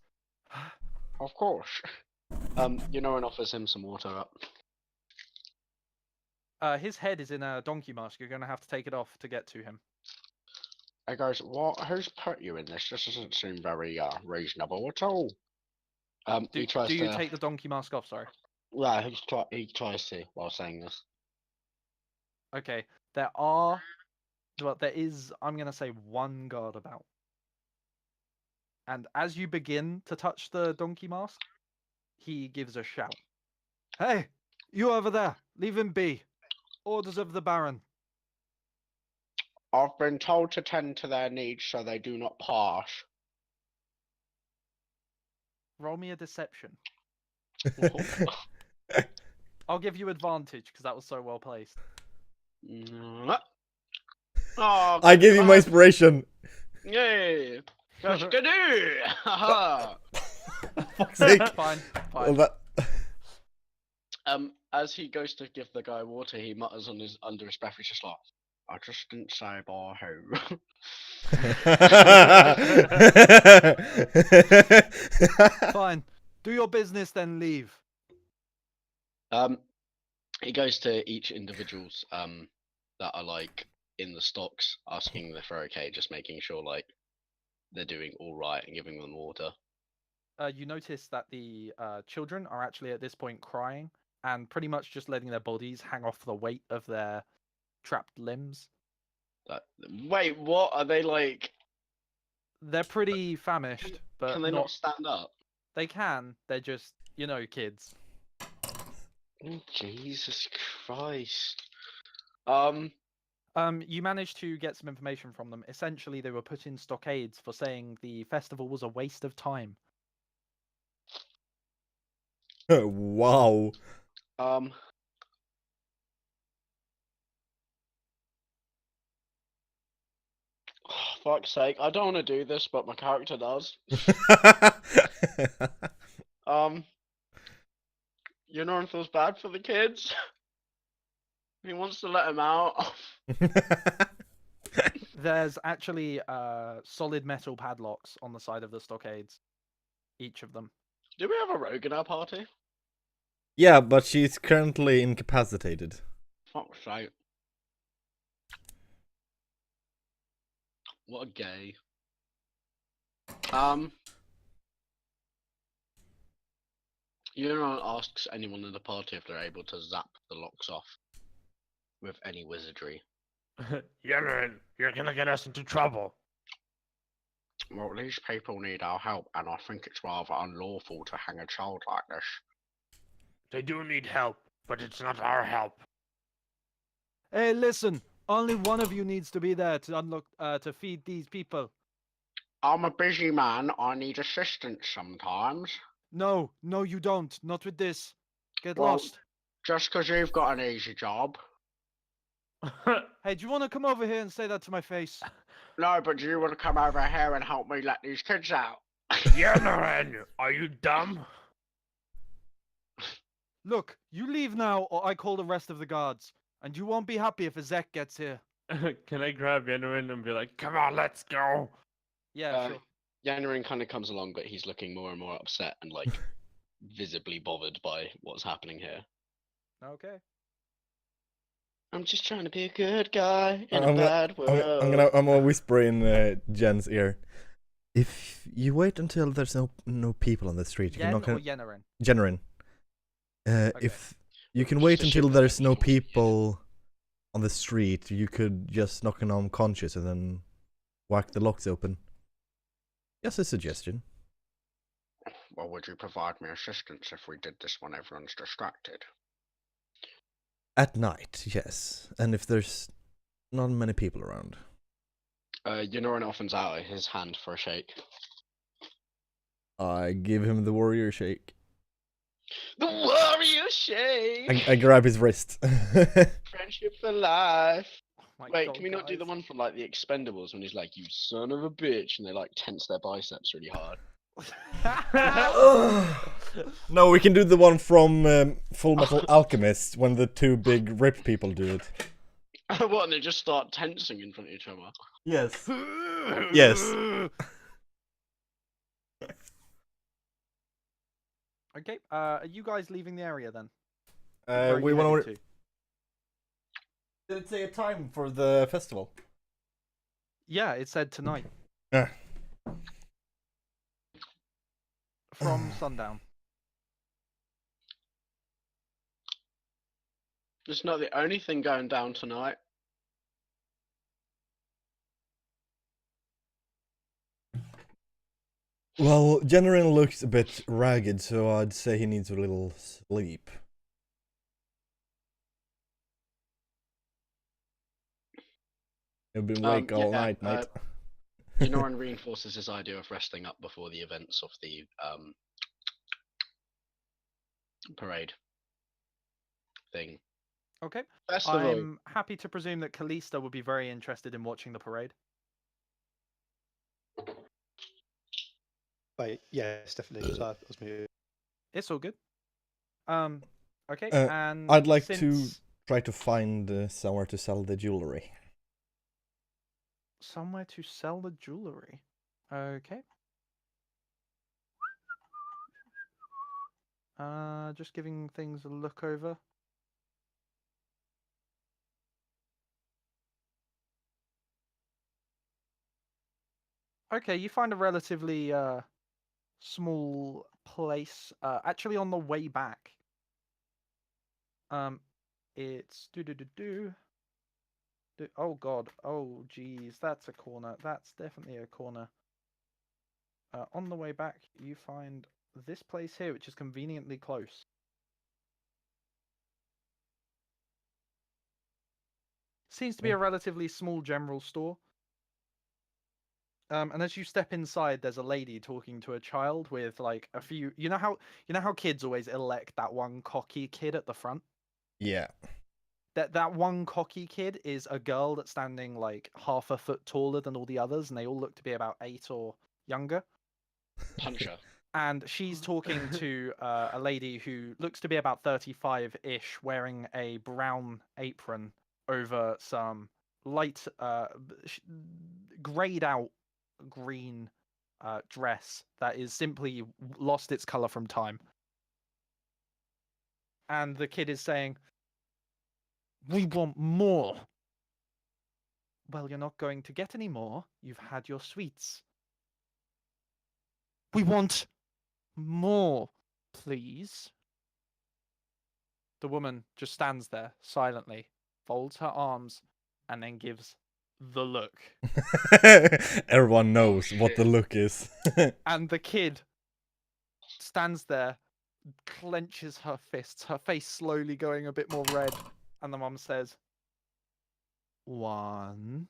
[SPEAKER 1] Of course." And offers him some water up.
[SPEAKER 4] His head is in a donkey mask. You're going to have to take it off to get to him.
[SPEAKER 1] He goes, "What? Who's put you in this? This doesn't seem very reasonable at all."
[SPEAKER 4] Do,
[SPEAKER 1] He tries
[SPEAKER 4] do you
[SPEAKER 1] to.
[SPEAKER 4] take the donkey mask off? Sorry.
[SPEAKER 1] Yeah, he tries to while saying this.
[SPEAKER 4] Okay. There is, I'm going to say, one guard about. And as you begin to touch the donkey mask, he gives a shout. Hey, you over there, leave him be. Orders of the Baron.
[SPEAKER 1] I've been told to tend to their needs so they do not pass.
[SPEAKER 4] Roll me a deception. I'll give you advantage because that was so well placed.
[SPEAKER 1] Oh,
[SPEAKER 5] I give you my inspiration.
[SPEAKER 1] Yay! Skadoo! Haha!
[SPEAKER 5] Fuck's sake.
[SPEAKER 4] Fine.
[SPEAKER 5] Well, that...
[SPEAKER 1] As he goes to give the guy water, he mutters under his breath. He's just like, "I just didn't say bar who."
[SPEAKER 4] Fine. Do your business, then leave.
[SPEAKER 1] He goes to each individuals that are like in the stocks, asking if they're okay, just making sure like they're doing all right and giving them water.
[SPEAKER 4] You notice that the children are actually at this point crying and pretty much just letting their bodies hang off the weight of their trapped limbs.
[SPEAKER 1] Wait, what are they like?
[SPEAKER 4] They're pretty famished, but
[SPEAKER 1] Can they not stand up?
[SPEAKER 4] They can. They're just, kids.
[SPEAKER 1] Oh, Jesus Christ.
[SPEAKER 4] You managed to get some information from them. Essentially, they were put in stockades for saying the festival was a waste of time.
[SPEAKER 5] Wow.
[SPEAKER 1] Fuck's sake, I don't want to do this, but my character does. Feels bad for the kids. He wants to let them out.
[SPEAKER 4] There's actually solid metal padlocks on the side of the stockades. Each of them.
[SPEAKER 1] Do we have a rogue in our party?
[SPEAKER 5] Yeah, but she's currently incapacitated.
[SPEAKER 1] Fuck's sake. What a gay. Asks anyone in the party if they're able to zap the locks off with any wizardry.
[SPEAKER 3] Yerin, you're gonna get us into trouble.
[SPEAKER 1] Well, these people need our help, and I think it's rather unlawful to hang a child like this.
[SPEAKER 3] They do need help, but it's not our help.
[SPEAKER 4] Hey, listen! Only one of you needs to be there to feed these people.
[SPEAKER 1] I'm a busy man. I need assistance sometimes.
[SPEAKER 4] No, you don't. Not with this. Get
[SPEAKER 1] Well,
[SPEAKER 4] lost.
[SPEAKER 1] Just because you've got an easy job.
[SPEAKER 4] Hey, do you want to come over here and say that to my face?
[SPEAKER 1] No, but do you want to come over here and help me let these kids out?
[SPEAKER 3] Yerin, are you dumb?
[SPEAKER 4] Look, you leave now or I call the rest of the guards. And you won't be happy if Ezek gets here.
[SPEAKER 3] Can I grab Yerin and be like, come on, let's go?
[SPEAKER 4] Yeah, sure.
[SPEAKER 1] Yannerin kind of comes along, but he's looking more and more upset and like visibly bothered by what's happening here.
[SPEAKER 4] Okay.
[SPEAKER 1] I'm just trying to be a good guy in a bad world.
[SPEAKER 5] I'm gonna whisper in Jen's ear. If you wait until there's no people on the street, you can
[SPEAKER 4] Yen
[SPEAKER 5] knock
[SPEAKER 4] or
[SPEAKER 5] on
[SPEAKER 4] Yenerin?
[SPEAKER 5] Generin.
[SPEAKER 4] Okay.
[SPEAKER 5] If you can
[SPEAKER 1] Just
[SPEAKER 5] wait
[SPEAKER 1] to
[SPEAKER 5] until
[SPEAKER 1] shoot the
[SPEAKER 5] there's no
[SPEAKER 1] next one, yeah.
[SPEAKER 5] people on the street, you could just knock an unconscious and then whack the locks open. Just a suggestion.
[SPEAKER 1] Well, would you provide me assistance if we did this when everyone's distracted?
[SPEAKER 5] At night, yes. And if there's not many people around.
[SPEAKER 1] Yonoran offers out his hand for a shake.
[SPEAKER 5] I give him the warrior shake.
[SPEAKER 1] The warrior shake!
[SPEAKER 5] I grab his wrist.
[SPEAKER 1] Friendship for life!
[SPEAKER 4] Oh my
[SPEAKER 1] Wait,
[SPEAKER 4] God,
[SPEAKER 1] can we not do the
[SPEAKER 4] guys.
[SPEAKER 1] one from like the Expendables when he's like, "You son of a bitch," and they like tense their biceps really hard?
[SPEAKER 5] No, we can do the one from Full Metal Alchemist when the two big ripped people do it.
[SPEAKER 1] What? And they just start tensing in front of each other.
[SPEAKER 5] Yes. Yes.
[SPEAKER 4] Okay, are you guys leaving the area then? Where are
[SPEAKER 5] We
[SPEAKER 4] you
[SPEAKER 5] want
[SPEAKER 4] heading
[SPEAKER 5] to. Did it say a time for the festival?
[SPEAKER 4] Yeah, it said tonight.
[SPEAKER 5] Ah.
[SPEAKER 4] From sundown.
[SPEAKER 1] It's not the only thing going down tonight.
[SPEAKER 5] Well, Generin looks a bit ragged, so I'd say he needs a little sleep. You've been awake all night, mate.
[SPEAKER 1] Yonoran reinforces his idea of resting up before the events of the parade thing.
[SPEAKER 4] Okay.
[SPEAKER 1] Festival.
[SPEAKER 4] I'm happy to presume that Kalista would be very interested in watching the parade.
[SPEAKER 6] Wait, yes, definitely. So I was muted.
[SPEAKER 4] It's all good. Okay,
[SPEAKER 5] Uh,
[SPEAKER 4] and
[SPEAKER 5] I'd like
[SPEAKER 4] since...
[SPEAKER 5] to try to find somewhere to sell the jewelry.
[SPEAKER 4] Somewhere to sell the jewelry. Okay. Just giving things a look over. Okay, you find a relatively small place. Actually, on the way back. It's Oh God! Oh geez, that's a corner. That's definitely a corner. On the way back, you find this place here, which is conveniently close. Seems to be a relatively small general store. And as you step inside, there's a lady talking to a child with like a few. You know how kids always elect that one cocky kid at the front.
[SPEAKER 5] Yeah.
[SPEAKER 4] That one cocky kid is a girl that's standing like half a foot taller than all the others, and they all look to be about 8 or younger.
[SPEAKER 1] Puncher.
[SPEAKER 4] And she's talking to a lady who looks to be about 35-ish, wearing a brown apron over some light, grayed out green dress that is simply lost its color from time. And the kid is saying, "We want more." "Well, you're not going to get any more. You've had your sweets." "We want more, please." The woman just stands there silently, folds her arms, and then gives the look.
[SPEAKER 5] Everyone knows what the
[SPEAKER 1] shit.
[SPEAKER 5] look is.
[SPEAKER 4] And the kid stands there, clenches her fists, her face slowly going a bit more red, and the mum says, "1."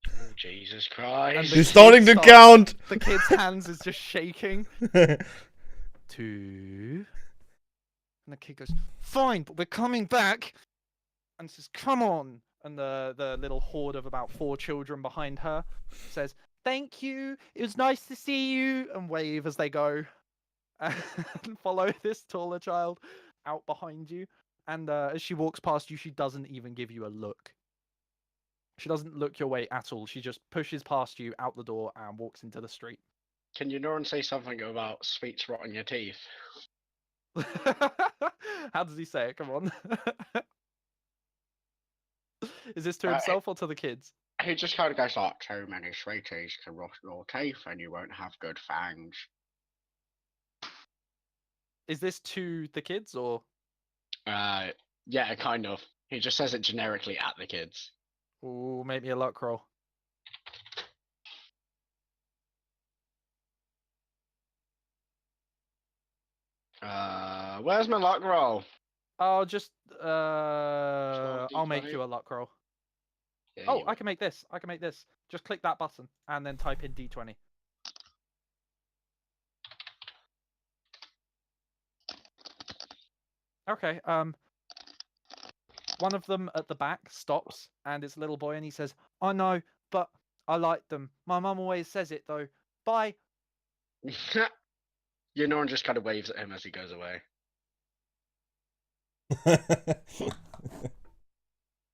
[SPEAKER 1] Oh, Jesus Christ.
[SPEAKER 4] And the
[SPEAKER 5] She's starting to
[SPEAKER 4] kid
[SPEAKER 5] count!
[SPEAKER 4] The kid's hands is just shaking. 2. And the kid goes, "Fine, but we're coming back." And says, "Come on." And the little horde of about 4 children behind her says, "Thank you. It was nice to see you," and wave as they go. And follow this taller child out behind you. And as she walks past you, she doesn't even give you a look. She doesn't look your way at all. She just pushes past you out the door and walks into the street.
[SPEAKER 1] Can Yonoran say something about sweets rotting your teeth?
[SPEAKER 4] How does he say it? Come on. Is this to
[SPEAKER 1] Uh,
[SPEAKER 4] himself or to the kids?
[SPEAKER 1] he just kind of goes like, too many sweeties can rot your teeth and you won't have good fangs.
[SPEAKER 4] Is this to the kids or?
[SPEAKER 1] Yeah, kind of. He just says it generically at the kids.
[SPEAKER 4] Ooh, make me a luck roll.
[SPEAKER 1] Where's my luck roll?
[SPEAKER 4] I'll just
[SPEAKER 1] Twelve
[SPEAKER 4] I'll make
[SPEAKER 1] D20?
[SPEAKER 4] you a luck roll.
[SPEAKER 1] Yeah,
[SPEAKER 4] Oh,
[SPEAKER 1] you
[SPEAKER 4] I can make this. I can make this. Just click that button and then type in D20. Okay. One of them at the back stops and it's a little boy and he says, "I know, but I like them. My mum always says it though. Bye."
[SPEAKER 1] Yonoran just kind of waves at him as he goes away.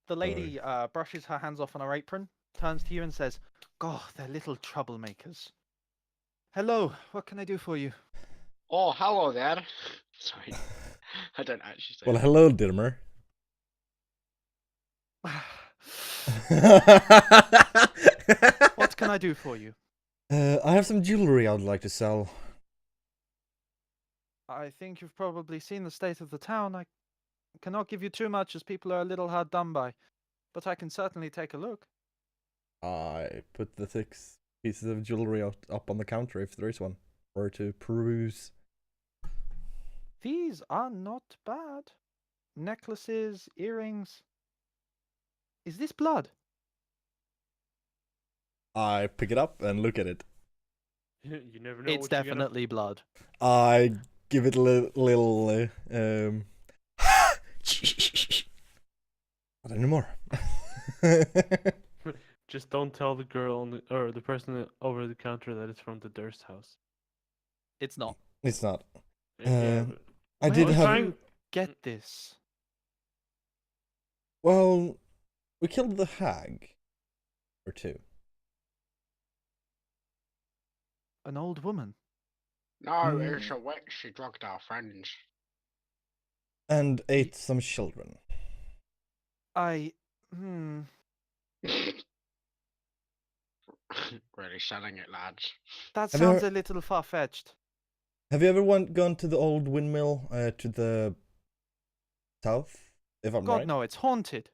[SPEAKER 4] The lady brushes her hands off on her apron, turns to you and says, "God, they're little troublemakers. Hello, what can I do for you?"
[SPEAKER 1] Oh, hello there. Sorry, I don't actually say
[SPEAKER 5] Well,
[SPEAKER 1] that.
[SPEAKER 5] hello, Dimmer.
[SPEAKER 4] What can I do for you?
[SPEAKER 5] I have some jewelry I would like to sell.
[SPEAKER 4] I think you've probably seen the state of the town. I cannot give you too much as people are a little hard done by, but I can certainly take a look.
[SPEAKER 5] I put the 6 pieces of jewelry up on the counter if there is one, or to peruse.
[SPEAKER 4] These are not bad. Necklaces, earrings. Is this blood?
[SPEAKER 5] I pick it up and look at it.
[SPEAKER 3] You never know.
[SPEAKER 4] It's
[SPEAKER 3] what you're gonna-
[SPEAKER 4] definitely blood.
[SPEAKER 5] I give it a little not anymore.
[SPEAKER 3] Just don't tell the girl or the person over the counter that it's from the Durst house.
[SPEAKER 4] It's not.
[SPEAKER 5] It's not.
[SPEAKER 3] Yeah,
[SPEAKER 5] Um,
[SPEAKER 3] but
[SPEAKER 5] I
[SPEAKER 4] Where
[SPEAKER 5] did
[SPEAKER 4] did
[SPEAKER 5] have.
[SPEAKER 4] you get this?
[SPEAKER 5] Well, we killed the hag. Or 2.
[SPEAKER 4] An old woman.
[SPEAKER 1] No, it's a witch. She drugged our friends.
[SPEAKER 5] And ate some children.
[SPEAKER 1] Really selling it, lads.
[SPEAKER 4] That
[SPEAKER 5] Have you
[SPEAKER 4] sounds
[SPEAKER 5] heard-
[SPEAKER 4] a little far-fetched.
[SPEAKER 5] Have you ever gone to the old windmill to the south? If I'm
[SPEAKER 4] God,
[SPEAKER 5] right.
[SPEAKER 4] no, it's haunted.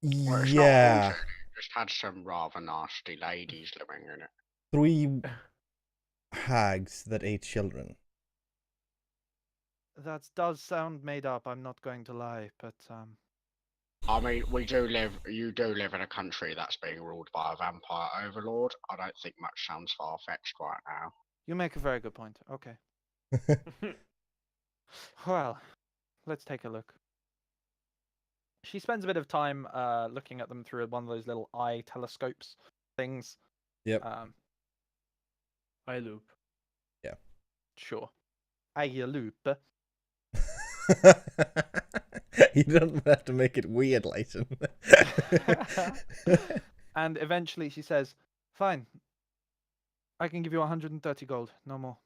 [SPEAKER 1] Well, it's
[SPEAKER 5] Yeah.
[SPEAKER 1] not haunted. It just had some rather nasty ladies living in it.
[SPEAKER 5] 3 hags that ate children.
[SPEAKER 4] That does sound made up, I'm not going to lie, but
[SPEAKER 1] I mean, you do live in a country that's being ruled by a vampire overlord. I don't think much sounds far-fetched right now.
[SPEAKER 4] you make a very good point. Okay. Well, let's take a look. She spends a bit of time looking at them through one of those little eye telescopes things.
[SPEAKER 5] Yep.
[SPEAKER 3] I loop.
[SPEAKER 4] Sure. Eye loop.
[SPEAKER 5] You don't have to make it weird, Leighton.
[SPEAKER 4] And eventually she says, "Fine. I can give you 130 gold, no more."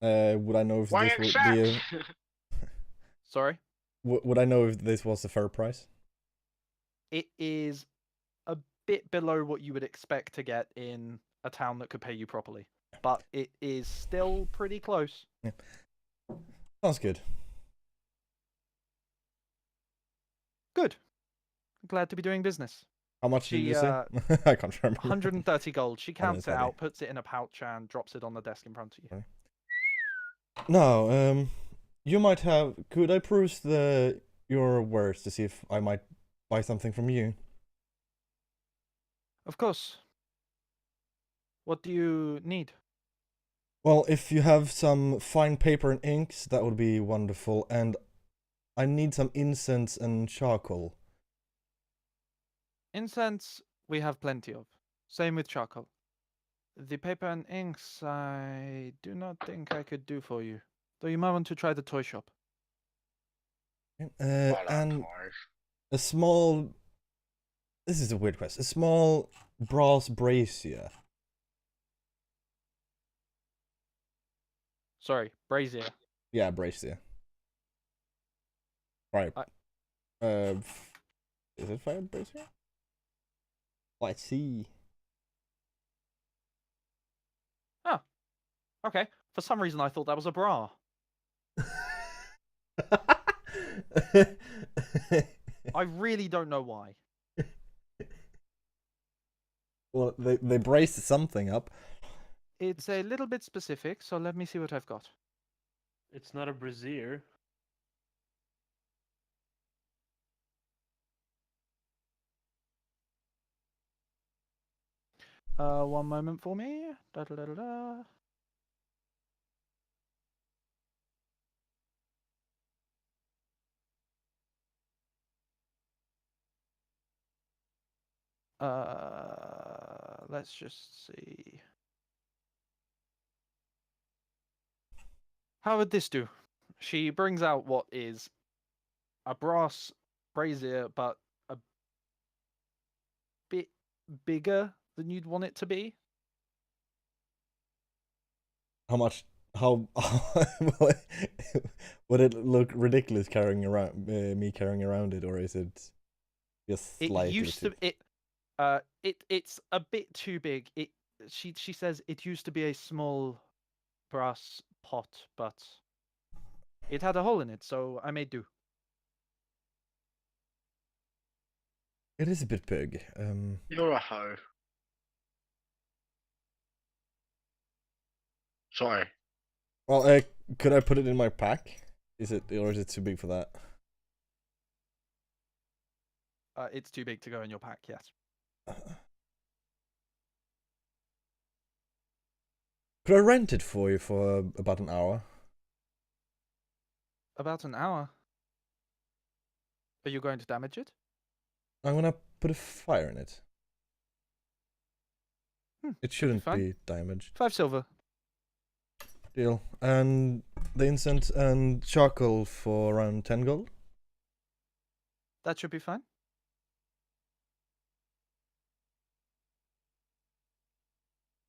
[SPEAKER 5] Would I know if
[SPEAKER 1] Why
[SPEAKER 5] this would be a,
[SPEAKER 1] accept?
[SPEAKER 4] Sorry?
[SPEAKER 5] would I know if this was a fair price?
[SPEAKER 4] It is a bit below what you would expect to get in a town that could pay you properly, but it is still pretty close.
[SPEAKER 5] Sounds good.
[SPEAKER 4] Good. Glad to be doing business.
[SPEAKER 5] How much did
[SPEAKER 4] She,
[SPEAKER 5] you say? I can't remember.
[SPEAKER 4] 130 gold. She counts it
[SPEAKER 5] 130.
[SPEAKER 4] out, puts it in a pouch, and drops it on the desk in front of you.
[SPEAKER 5] No, you might have. Could I peruse your words to see if I might buy something from you?
[SPEAKER 4] Of course. What do you need?
[SPEAKER 5] Well, if you have some fine paper and inks, that would be wonderful. And I need some incense and charcoal.
[SPEAKER 4] Incense, we have plenty of. Same with charcoal. The paper and inks, I do not think I could do for you. Though you might want to try the toy shop.
[SPEAKER 5] And a small. This is a weird question. A small brass brazier.
[SPEAKER 4] Sorry, brazier.
[SPEAKER 5] Yeah, brazier. Right. Is it fire brazier? Oh, I see.
[SPEAKER 4] Oh, okay. For some reason, I thought that was a bra. I really don't know why.
[SPEAKER 5] Well, they braced something up.
[SPEAKER 4] It's a little bit specific, so let me see what I've got.
[SPEAKER 3] It's not a brazier.
[SPEAKER 4] One moment for me. Da, da, da, da, da. Let's just see. How would this do? She brings out what is a brass brazier, but a bit bigger than you'd want it to be.
[SPEAKER 5] How much? How would it look ridiculous carrying around me carrying around it, or is it just
[SPEAKER 4] It
[SPEAKER 5] slightly
[SPEAKER 4] used
[SPEAKER 5] too?
[SPEAKER 4] to it's a bit too big. She says it used to be a small brass pot, but it had a hole in it, so I made do.
[SPEAKER 5] It is a bit big.
[SPEAKER 1] You're a hoe. Sorry.
[SPEAKER 5] Well, could I put it in my pack? Is it, or is it too big for that?
[SPEAKER 4] It's too big to go in your pack. Yes.
[SPEAKER 5] Could I rent it for you for about an hour?
[SPEAKER 4] About an hour. Are you going to damage it?
[SPEAKER 5] I'm gonna put a fire in it. It shouldn't
[SPEAKER 4] fine.
[SPEAKER 5] be damaged.
[SPEAKER 4] 5 silver.
[SPEAKER 5] Deal. And the incense and charcoal for around 10 gold?
[SPEAKER 4] That should be fine.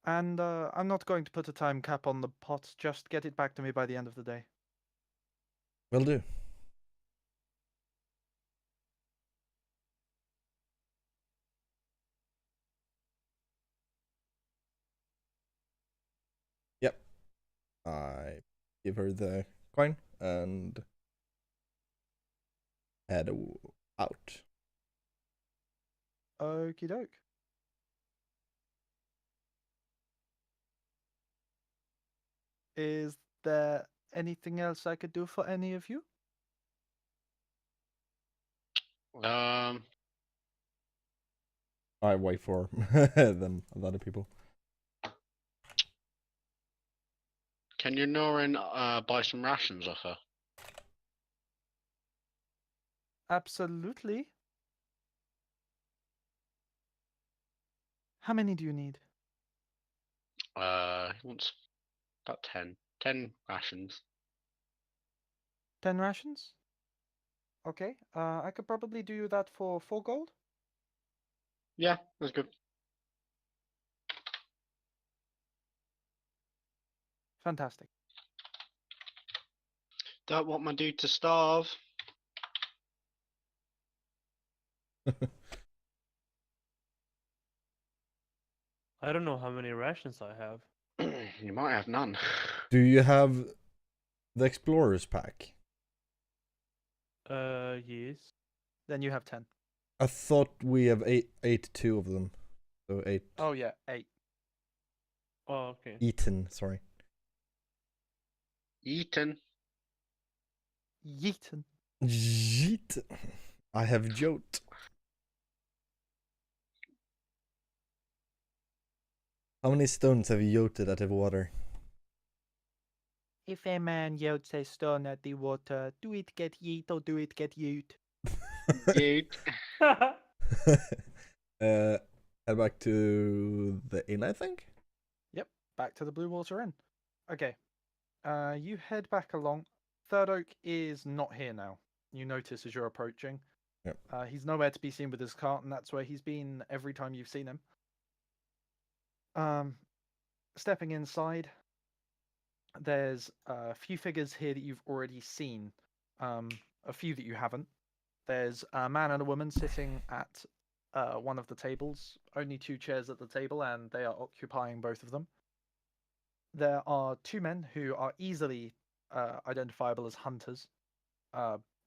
[SPEAKER 4] And I'm not going to put a time cap on the pot. Just get it back to me by the end of the day.
[SPEAKER 5] Will do. Yep. I give her the coin and head out.
[SPEAKER 4] Okie doke. Is there anything else I could do for any of you?
[SPEAKER 5] I wait for them, other people.
[SPEAKER 1] Can you Norin buy some rations off her?
[SPEAKER 4] Absolutely. How many do you need?
[SPEAKER 1] He wants about 10. 10 rations.
[SPEAKER 4] 10 rations? Okay. I could probably do that for 4 gold.
[SPEAKER 1] Yeah, that's good.
[SPEAKER 4] Fantastic.
[SPEAKER 1] Don't want my dude to starve.
[SPEAKER 3] I don't know how many rations I have.
[SPEAKER 1] You might have none.
[SPEAKER 5] Do you have the explorer's pack?
[SPEAKER 3] Yes.
[SPEAKER 4] Then you have 10.
[SPEAKER 5] I thought we have eight two of them. So 8.
[SPEAKER 4] Oh yeah, 8.
[SPEAKER 3] Oh, okay.
[SPEAKER 5] Eaten, sorry.
[SPEAKER 1] Eaten.
[SPEAKER 4] Yeeton.
[SPEAKER 5] Jeet. I have jote. How many stones have you yoted at the water?
[SPEAKER 4] If a man yotes a stone at the water, do it get yeet or do it get yoot?
[SPEAKER 1] Dude.
[SPEAKER 5] Head back to the inn, I think?
[SPEAKER 4] Yep, back to the Blue Water Inn. Okay. You head back along. Third Oak is not here now. You notice as you're approaching.
[SPEAKER 5] Yep.
[SPEAKER 4] He's nowhere to be seen with his cart, and that's where he's been every time you've seen him. Stepping inside, there's a few figures here that you've already seen. A few that you haven't. There's a man and a woman sitting at one of the tables. Only 2 chairs at the table, and they are occupying both of them. There are 2 men who are easily identifiable as hunters.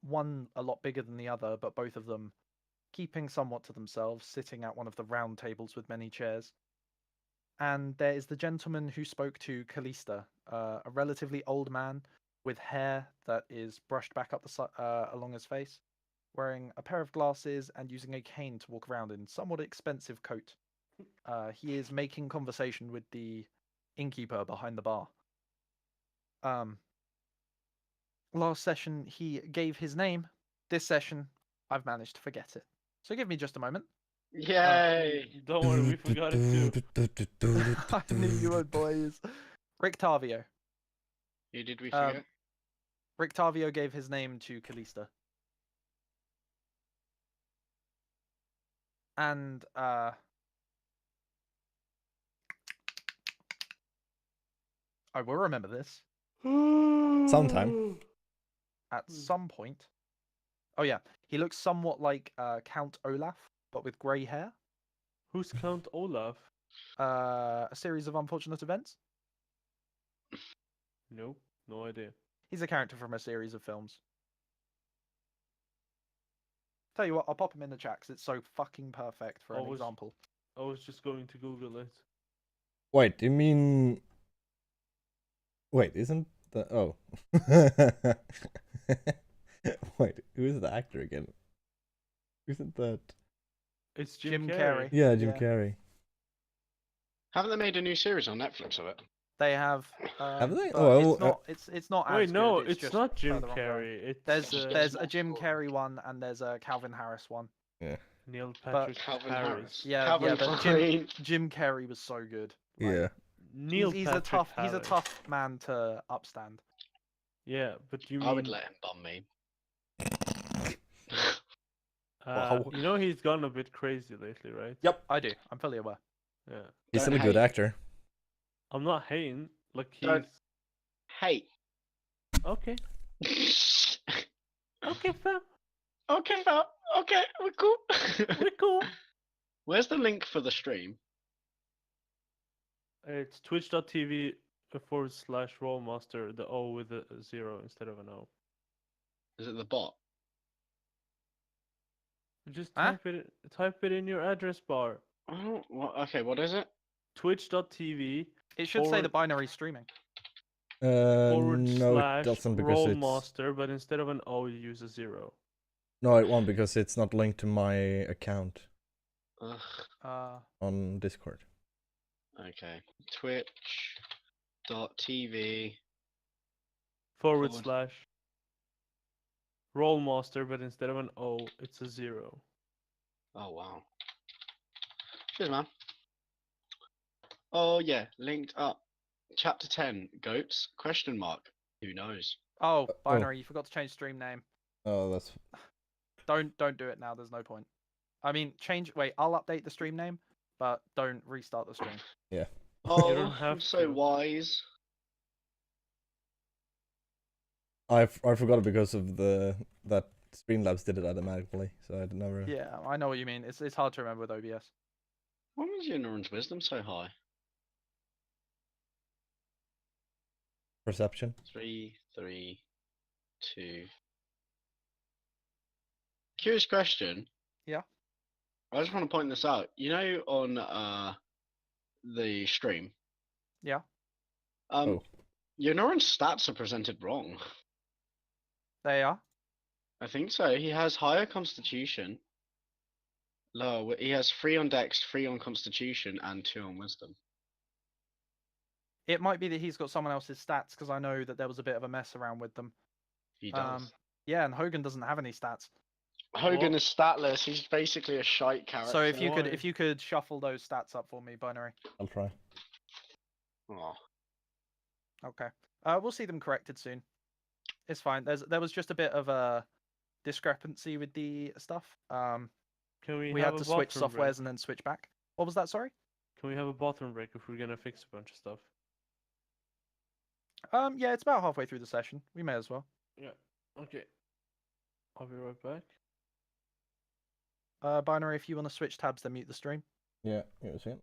[SPEAKER 4] One a lot bigger than the other, but both of them keeping somewhat to themselves, sitting at one of the round tables with many chairs. And there is the gentleman who spoke to Callista, a relatively old man with hair that is brushed back up along his face, wearing a pair of glasses and using a cane to walk around in somewhat expensive coat. He is making conversation with the innkeeper behind the bar. Last session he gave his name. This session I've managed to forget it. So give me just a moment.
[SPEAKER 1] Yay!
[SPEAKER 3] Don't worry, we forgot it too.
[SPEAKER 4] I knew you would, boys. Rictavio.
[SPEAKER 1] Who did we forget?
[SPEAKER 4] Rictavio gave his name to Callista. And I will remember this
[SPEAKER 5] Sometime.
[SPEAKER 4] at some point. Oh yeah, he looks somewhat like Count Olaf, but with grey hair.
[SPEAKER 3] Who's Count Olaf?
[SPEAKER 4] A series of unfortunate events.
[SPEAKER 3] Nope, no idea.
[SPEAKER 4] He's a character from a series of films. Tell you what, I'll pop him in the chat 'cause it's so fucking perfect for an
[SPEAKER 3] Always-
[SPEAKER 4] example.
[SPEAKER 3] I was just going to Google it.
[SPEAKER 5] Wait, you mean? Wait, isn't the oh? Wait, who is the actor again? Isn't that?
[SPEAKER 3] It's
[SPEAKER 4] Jim
[SPEAKER 3] Jim
[SPEAKER 4] Carrey.
[SPEAKER 3] Carrey.
[SPEAKER 5] Yeah, Jim
[SPEAKER 4] Yeah.
[SPEAKER 5] Carrey.
[SPEAKER 1] Haven't they made a new series on Netflix of it?
[SPEAKER 4] They have.
[SPEAKER 5] Have they?
[SPEAKER 4] but
[SPEAKER 5] Oh,
[SPEAKER 4] it's not. It's not.
[SPEAKER 3] Wait,
[SPEAKER 4] as
[SPEAKER 3] no,
[SPEAKER 4] good,
[SPEAKER 3] it's
[SPEAKER 4] just
[SPEAKER 3] not Jim
[SPEAKER 4] further on going.
[SPEAKER 3] Carrey. It's
[SPEAKER 4] There's
[SPEAKER 1] Just
[SPEAKER 4] there's
[SPEAKER 1] more
[SPEAKER 4] a Jim
[SPEAKER 1] story.
[SPEAKER 4] Carrey one and there's a Calvin Harris one.
[SPEAKER 3] Neil
[SPEAKER 4] but-
[SPEAKER 3] Patrick
[SPEAKER 1] Calvin
[SPEAKER 3] Harris.
[SPEAKER 1] Harris.
[SPEAKER 4] Yeah,
[SPEAKER 1] Calvin
[SPEAKER 4] yeah, but
[SPEAKER 1] Klein.
[SPEAKER 4] Jim Carrey was so good. Like,
[SPEAKER 5] Yeah.
[SPEAKER 3] Neil
[SPEAKER 4] he's
[SPEAKER 3] Patrick
[SPEAKER 4] a tough.
[SPEAKER 3] Harris.
[SPEAKER 4] He's a tough man to upstand.
[SPEAKER 3] Yeah, but you
[SPEAKER 1] I would
[SPEAKER 3] mean
[SPEAKER 1] let him bum me.
[SPEAKER 5] Wow.
[SPEAKER 3] you know he's gone a bit crazy lately, right?
[SPEAKER 5] Yep.
[SPEAKER 4] I do. I'm fully aware.
[SPEAKER 3] Yeah.
[SPEAKER 5] He's still
[SPEAKER 1] Don't
[SPEAKER 5] a good
[SPEAKER 1] hate.
[SPEAKER 5] actor.
[SPEAKER 3] I'm not hating. Like he's
[SPEAKER 1] Don't- Hey.
[SPEAKER 3] okay. Okay, fam.
[SPEAKER 1] Okay, fam. Okay, we're cool.
[SPEAKER 3] We're cool.
[SPEAKER 1] Where's the link for the stream?
[SPEAKER 3] It's twitch.tv/rollmaster, the O with a 0 instead of an O.
[SPEAKER 1] Is it the bot?
[SPEAKER 3] Just
[SPEAKER 4] Huh?
[SPEAKER 3] type it in your address bar.
[SPEAKER 1] Oh, okay, what is it?
[SPEAKER 3] Twitch.tv
[SPEAKER 4] It should say the
[SPEAKER 3] Forward-
[SPEAKER 4] binary streaming.
[SPEAKER 3] //
[SPEAKER 5] No, it doesn't because it's
[SPEAKER 3] rollmaster, but instead of an O you use a 0.
[SPEAKER 5] no, it won't because it's not linked to my account
[SPEAKER 1] Ugh,
[SPEAKER 5] on Discord.
[SPEAKER 1] okay. Twitch.tv.
[SPEAKER 3] /
[SPEAKER 1] Forward.
[SPEAKER 3] rollmaster, but instead of an O it's a 0.
[SPEAKER 1] Oh, wow. Cheers, man. Oh, yeah, linked up. Chapter 10, goats, question mark. Who knows?
[SPEAKER 4] Oh, binary. You forgot to change stream name.
[SPEAKER 5] Oh, that's
[SPEAKER 4] Don't do it now. There's no point. I mean, change. Wait, I'll update the stream name, but don't restart the stream.
[SPEAKER 1] Oh,
[SPEAKER 3] don't have
[SPEAKER 1] I'm so
[SPEAKER 3] to.
[SPEAKER 1] wise.
[SPEAKER 5] I forgot it because of that Streamlabs did it automatically, so I never.
[SPEAKER 4] Yeah, I know what you mean. It's hard to remember with OBS.
[SPEAKER 1] Why was your Norrin's wisdom so high?
[SPEAKER 5] Perception.
[SPEAKER 1] 3, 3, 2. Curious question.
[SPEAKER 4] Yeah.
[SPEAKER 1] I just want to point this out. You know, on the stream.
[SPEAKER 4] Yeah.
[SPEAKER 5] Oh.
[SPEAKER 1] Your Norrin's stats are presented wrong.
[SPEAKER 4] They are.
[SPEAKER 1] I think so. He has higher Constitution. Lower. He has 3 on Dex, 3 on Constitution, and 2 on Wisdom.
[SPEAKER 4] It might be that he's got someone else's stats because I know that there was a bit of a mess around with them.
[SPEAKER 1] He does.
[SPEAKER 4] Yeah, and Hogan doesn't have any stats.
[SPEAKER 1] Hogan
[SPEAKER 3] What?
[SPEAKER 1] is statless. He's basically a shite character.
[SPEAKER 4] So if you
[SPEAKER 3] Why?
[SPEAKER 4] could shuffle those stats up for me, binary.
[SPEAKER 5] I'll try.
[SPEAKER 1] Aw.
[SPEAKER 4] Okay. We'll see them corrected soon. It's fine. There was just a bit of a discrepancy with the stuff.
[SPEAKER 3] Can we
[SPEAKER 4] We
[SPEAKER 3] have
[SPEAKER 4] had
[SPEAKER 3] a
[SPEAKER 4] to switch
[SPEAKER 3] bathroom
[SPEAKER 4] softwares
[SPEAKER 3] break?
[SPEAKER 4] and then switch back. What was that? Sorry.
[SPEAKER 3] Can we have a bathroom break if we're gonna fix a bunch of stuff?
[SPEAKER 4] Yeah, it's about halfway through the session. We may as well.
[SPEAKER 3] Yeah. Okay. I'll be right back.
[SPEAKER 4] Binary, if you want to switch tabs, then mute the stream.
[SPEAKER 5] Yeah, give us a second.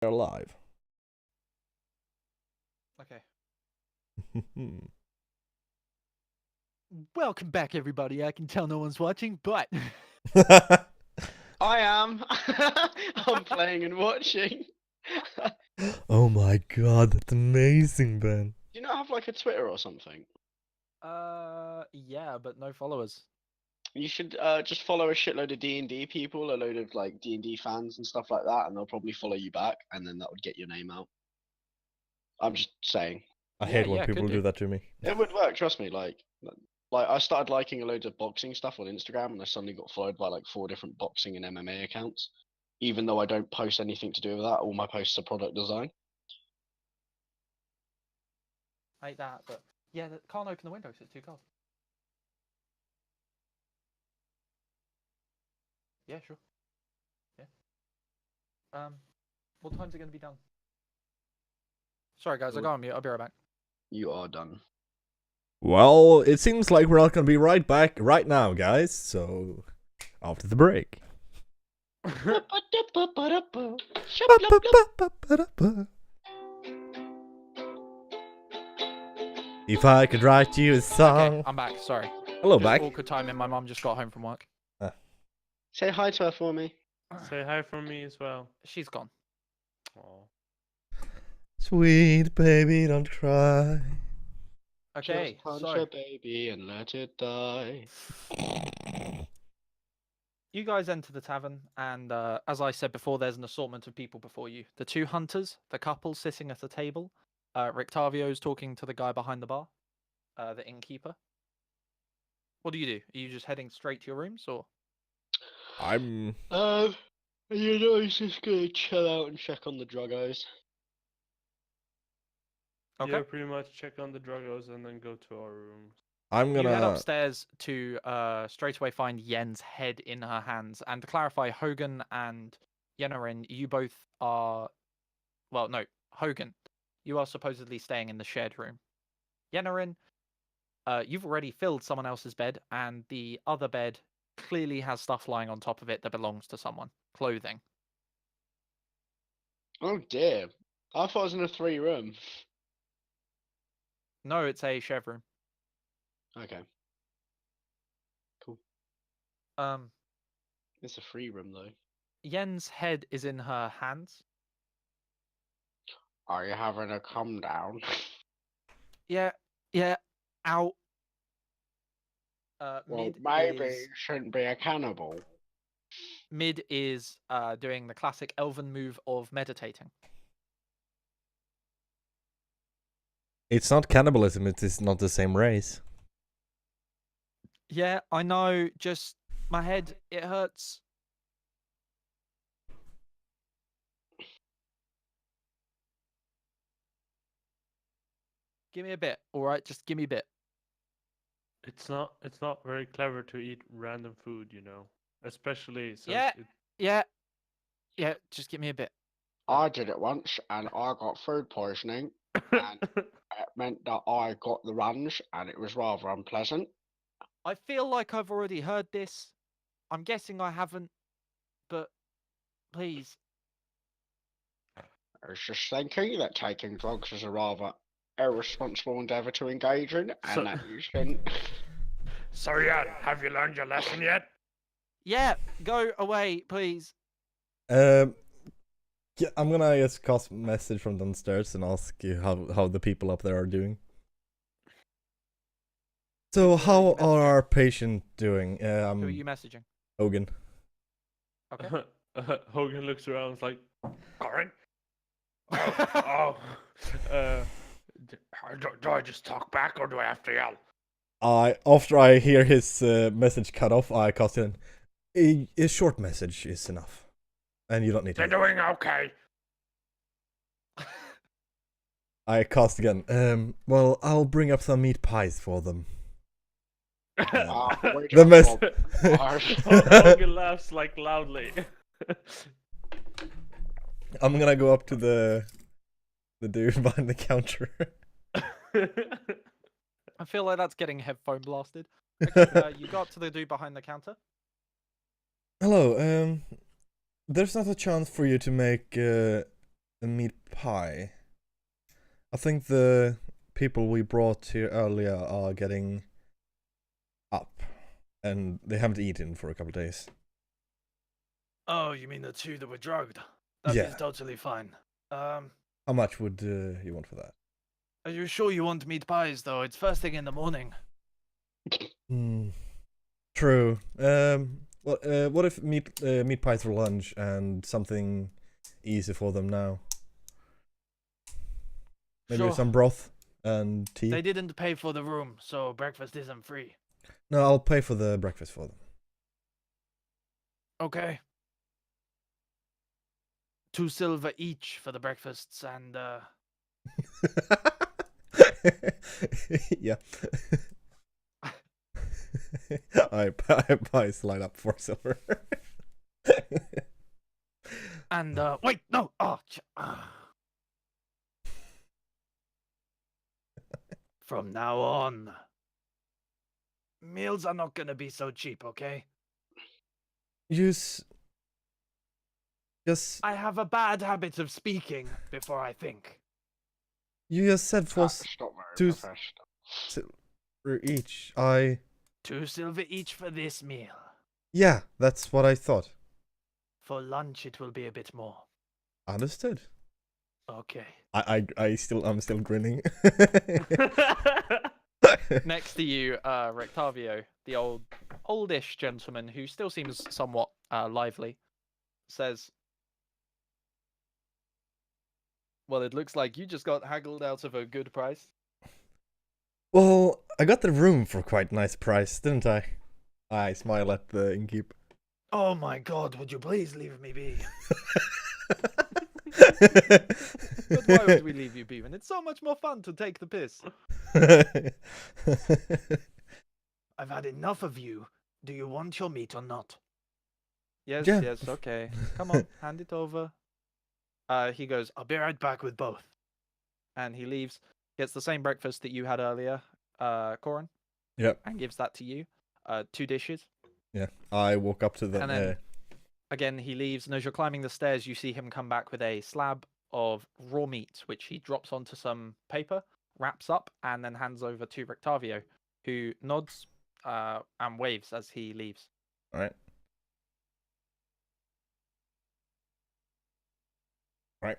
[SPEAKER 5] They're alive.
[SPEAKER 4] Okay.
[SPEAKER 5] Hmm.
[SPEAKER 4] Welcome back, everybody. I can tell no one's watching, but
[SPEAKER 1] I am. I'm playing and watching.
[SPEAKER 5] Oh my god, that's amazing, Ben.
[SPEAKER 1] Do you not have like a Twitter or something?
[SPEAKER 4] yeah, but no followers.
[SPEAKER 1] You should just follow a shitload of D&D people, a load of like D&D fans and stuff like that, and they'll probably follow you back, and then that would get your name out. I'm just saying.
[SPEAKER 5] I
[SPEAKER 4] Yeah,
[SPEAKER 5] hate when
[SPEAKER 4] yeah, could
[SPEAKER 5] people do
[SPEAKER 4] do.
[SPEAKER 5] that to me.
[SPEAKER 1] It would work, trust me. Like I started liking a load of boxing stuff on Instagram, and I suddenly got followed by like 4 different boxing and MMA accounts. Even though I don't post anything to do with that, all my posts are product design.
[SPEAKER 4] I hate that, but yeah, can't open the window 'cause it's too cold. Yeah, sure. Yeah. What time's it gonna be done? Sorry, guys, I got on mute. I'll be right back.
[SPEAKER 1] You are done.
[SPEAKER 5] Well, it seems like we're not gonna be right back right now, guys. So, after the break. If I could write you a song.
[SPEAKER 2] Okay, I'm back. Sorry.
[SPEAKER 5] Hello,
[SPEAKER 2] Just
[SPEAKER 5] back.
[SPEAKER 2] awkward timing. My mom just got home from work.
[SPEAKER 1] Say hi to her for me.
[SPEAKER 3] Say hi from me as well.
[SPEAKER 2] She's gone.
[SPEAKER 3] Aw.
[SPEAKER 5] Sweet baby, don't cry.
[SPEAKER 2] Okay,
[SPEAKER 1] Just punch
[SPEAKER 2] so
[SPEAKER 1] a baby and let it die.
[SPEAKER 2] you guys enter the tavern, and as I said before, there's an assortment of people before you. The 2 hunters, the couple sitting at a table. Rictavio's talking to the guy behind the bar, the innkeeper. What do? Are you just heading straight to your rooms, or?
[SPEAKER 5] I'm.
[SPEAKER 1] You know, he's just gonna chill out and check on the druggos.
[SPEAKER 2] Okay.
[SPEAKER 3] Yeah, pretty much check on the druggos and then go to our rooms.
[SPEAKER 5] I'm
[SPEAKER 2] You head
[SPEAKER 5] gonna.
[SPEAKER 2] upstairs to straight away find Yen's head in her hands. And to clarify, Hogan and Yennerin, you both are. Well, no, Hogan, you are supposedly staying in the shared room. Yennerin, you've already filled someone else's bed, and the other bed clearly has stuff lying on top of it that belongs to someone. Clothing.
[SPEAKER 1] Oh dear. I thought it was in a 3-room.
[SPEAKER 2] No, it's a shared room.
[SPEAKER 1] Okay. Cool.
[SPEAKER 2] Um,
[SPEAKER 1] It's a 3-room though.
[SPEAKER 2] Yen's head is in her hands.
[SPEAKER 1] Are you having a come down?
[SPEAKER 2] Yeah, ow.
[SPEAKER 1] Well,
[SPEAKER 2] Mid
[SPEAKER 1] maybe
[SPEAKER 2] is
[SPEAKER 1] you shouldn't be a cannibal.
[SPEAKER 2] Mid is doing the classic elven move of meditating.
[SPEAKER 5] It's not cannibalism. It is not the same race.
[SPEAKER 2] Yeah, I know. Just my head, it hurts. Give me a bit, all right? Just give me a bit.
[SPEAKER 3] It's not very clever to eat random food, you know. Especially since
[SPEAKER 2] Yeah. Yeah. Just give me a bit.
[SPEAKER 1] I did it once and I got food poisoning and it meant that I got the runs and it was rather unpleasant.
[SPEAKER 2] I feel like I've already heard this. I'm guessing I haven't, but please.
[SPEAKER 1] I was just thinking that taking drugs is a rather irresponsible endeavour to engage in and
[SPEAKER 3] So-
[SPEAKER 1] that you shouldn't.
[SPEAKER 3] So yeah, have you learned your lesson yet?
[SPEAKER 2] Yeah, go away, please.
[SPEAKER 5] Yeah, I'm gonna just cast a message from downstairs and ask you how the people up there are doing. So how are our patient doing?
[SPEAKER 2] Who are you messaging?
[SPEAKER 5] Hogan.
[SPEAKER 2] Okay.
[SPEAKER 3] Hogan looks around and is like, Corin? Oh, do I just talk back or do I have to yell?
[SPEAKER 5] After I hear his message cut off, I cast in. A short message is enough, and you don't need
[SPEAKER 3] They're
[SPEAKER 5] to.
[SPEAKER 3] doing okay.
[SPEAKER 5] I cast again. Well, I'll bring up some meat pies for them.
[SPEAKER 1] We
[SPEAKER 5] The
[SPEAKER 1] don't
[SPEAKER 5] mess.
[SPEAKER 1] want ours.
[SPEAKER 3] Hogan laughs like loudly.
[SPEAKER 5] I'm gonna go up to the dude behind the counter.
[SPEAKER 2] I feel like that's getting headphone blasted. Okay, you got to the dude behind the counter.
[SPEAKER 5] Hello. There's not a chance for you to make a meat pie. I think the people we brought here earlier are getting up, and they haven't eaten for a couple of days.
[SPEAKER 4] Oh, you mean the two that were drugged? That
[SPEAKER 5] Yeah.
[SPEAKER 4] is totally fine.
[SPEAKER 5] How much would you want for that?
[SPEAKER 4] Are you sure you want meat pies, though? It's first thing in the morning.
[SPEAKER 5] True. What if meat pies for lunch and something easy for them now? Maybe
[SPEAKER 4] Sure.
[SPEAKER 5] some broth and tea.
[SPEAKER 4] They didn't pay for the room, so breakfast isn't free.
[SPEAKER 5] No, I'll pay for the breakfast for them.
[SPEAKER 4] Okay. 2 silver each for the breakfasts and
[SPEAKER 5] Yeah. I buy slide up 4 silver.
[SPEAKER 4] and wait, no. From now on, meals are not gonna be so cheap, okay?
[SPEAKER 5] Just
[SPEAKER 4] I have a bad habit of speaking before I think.
[SPEAKER 5] you just said for
[SPEAKER 1] Stop very
[SPEAKER 5] two
[SPEAKER 1] professional.
[SPEAKER 5] silver each.
[SPEAKER 4] 2 silver each for this meal.
[SPEAKER 5] Yeah, that's what I thought.
[SPEAKER 4] For lunch, it will be a bit more.
[SPEAKER 5] Understood.
[SPEAKER 4] Okay.
[SPEAKER 5] I'm still grinning.
[SPEAKER 2] Next to you, Rectavio, the oldish gentleman who still seems somewhat lively, says, "Well, it looks like you just got haggled out of a good price."
[SPEAKER 5] Well, I got the room for quite a nice price, didn't I? I smile at the innkeep.
[SPEAKER 4] Oh my god, would you please leave me be?
[SPEAKER 2] But why would we leave you be when it's so much more fun to take the piss?
[SPEAKER 4] I've had enough of you. Do you want your meat or not?
[SPEAKER 2] Yes,
[SPEAKER 5] Yeah.
[SPEAKER 2] yes, okay. Come on, hand it over. He goes,
[SPEAKER 4] I'll be right back with both.
[SPEAKER 2] and he leaves, gets the same breakfast that you had earlier, Corin,
[SPEAKER 5] Yep.
[SPEAKER 2] and gives that to you. 2 dishes.
[SPEAKER 5] Yeah. I walk up to them.
[SPEAKER 2] And then again, he leaves, and as you're climbing the stairs, you see him come back with a slab of raw meat, which he drops onto some paper, wraps up, and then hands over to Rectavio, who nods and waves as he leaves.
[SPEAKER 5] All right. Right.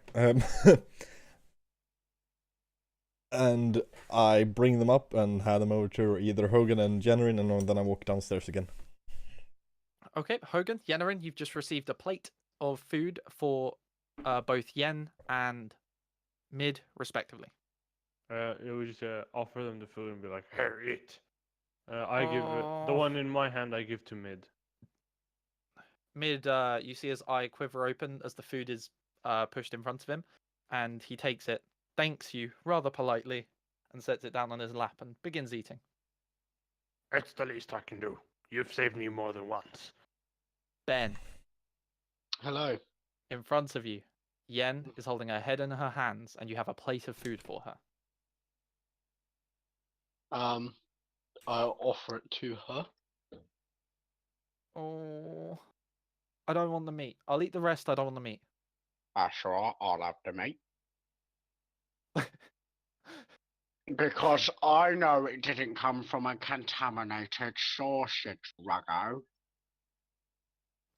[SPEAKER 5] And I bring them up and hand them over to either Hogan and Jennerin, and then I walk downstairs again.
[SPEAKER 2] Okay, Hogan, Yennerin, you've just received a plate of food for both Yen and Mid, respectively.
[SPEAKER 3] It would just offer them the food and be like, "Here, eat." I give the
[SPEAKER 2] Oh.
[SPEAKER 3] one in my hand. I give to Mid.
[SPEAKER 2] Mid, you see his eye quiver open as the food is pushed in front of him, and he takes it, thanks you rather politely, and sets it down on his lap and begins eating.
[SPEAKER 3] It's the least I can do. You've saved me more than once.
[SPEAKER 2] Ben,
[SPEAKER 1] Hello.
[SPEAKER 2] in front of you, Yen is holding her head in her hands, and you have a plate of food for her.
[SPEAKER 1] I'll offer it to her.
[SPEAKER 2] Oh, I don't want the meat. I'll eat the rest. I don't want the meat.
[SPEAKER 1] Sure, I'll have the meat. Because I know it didn't come from a contaminated source, you druggo.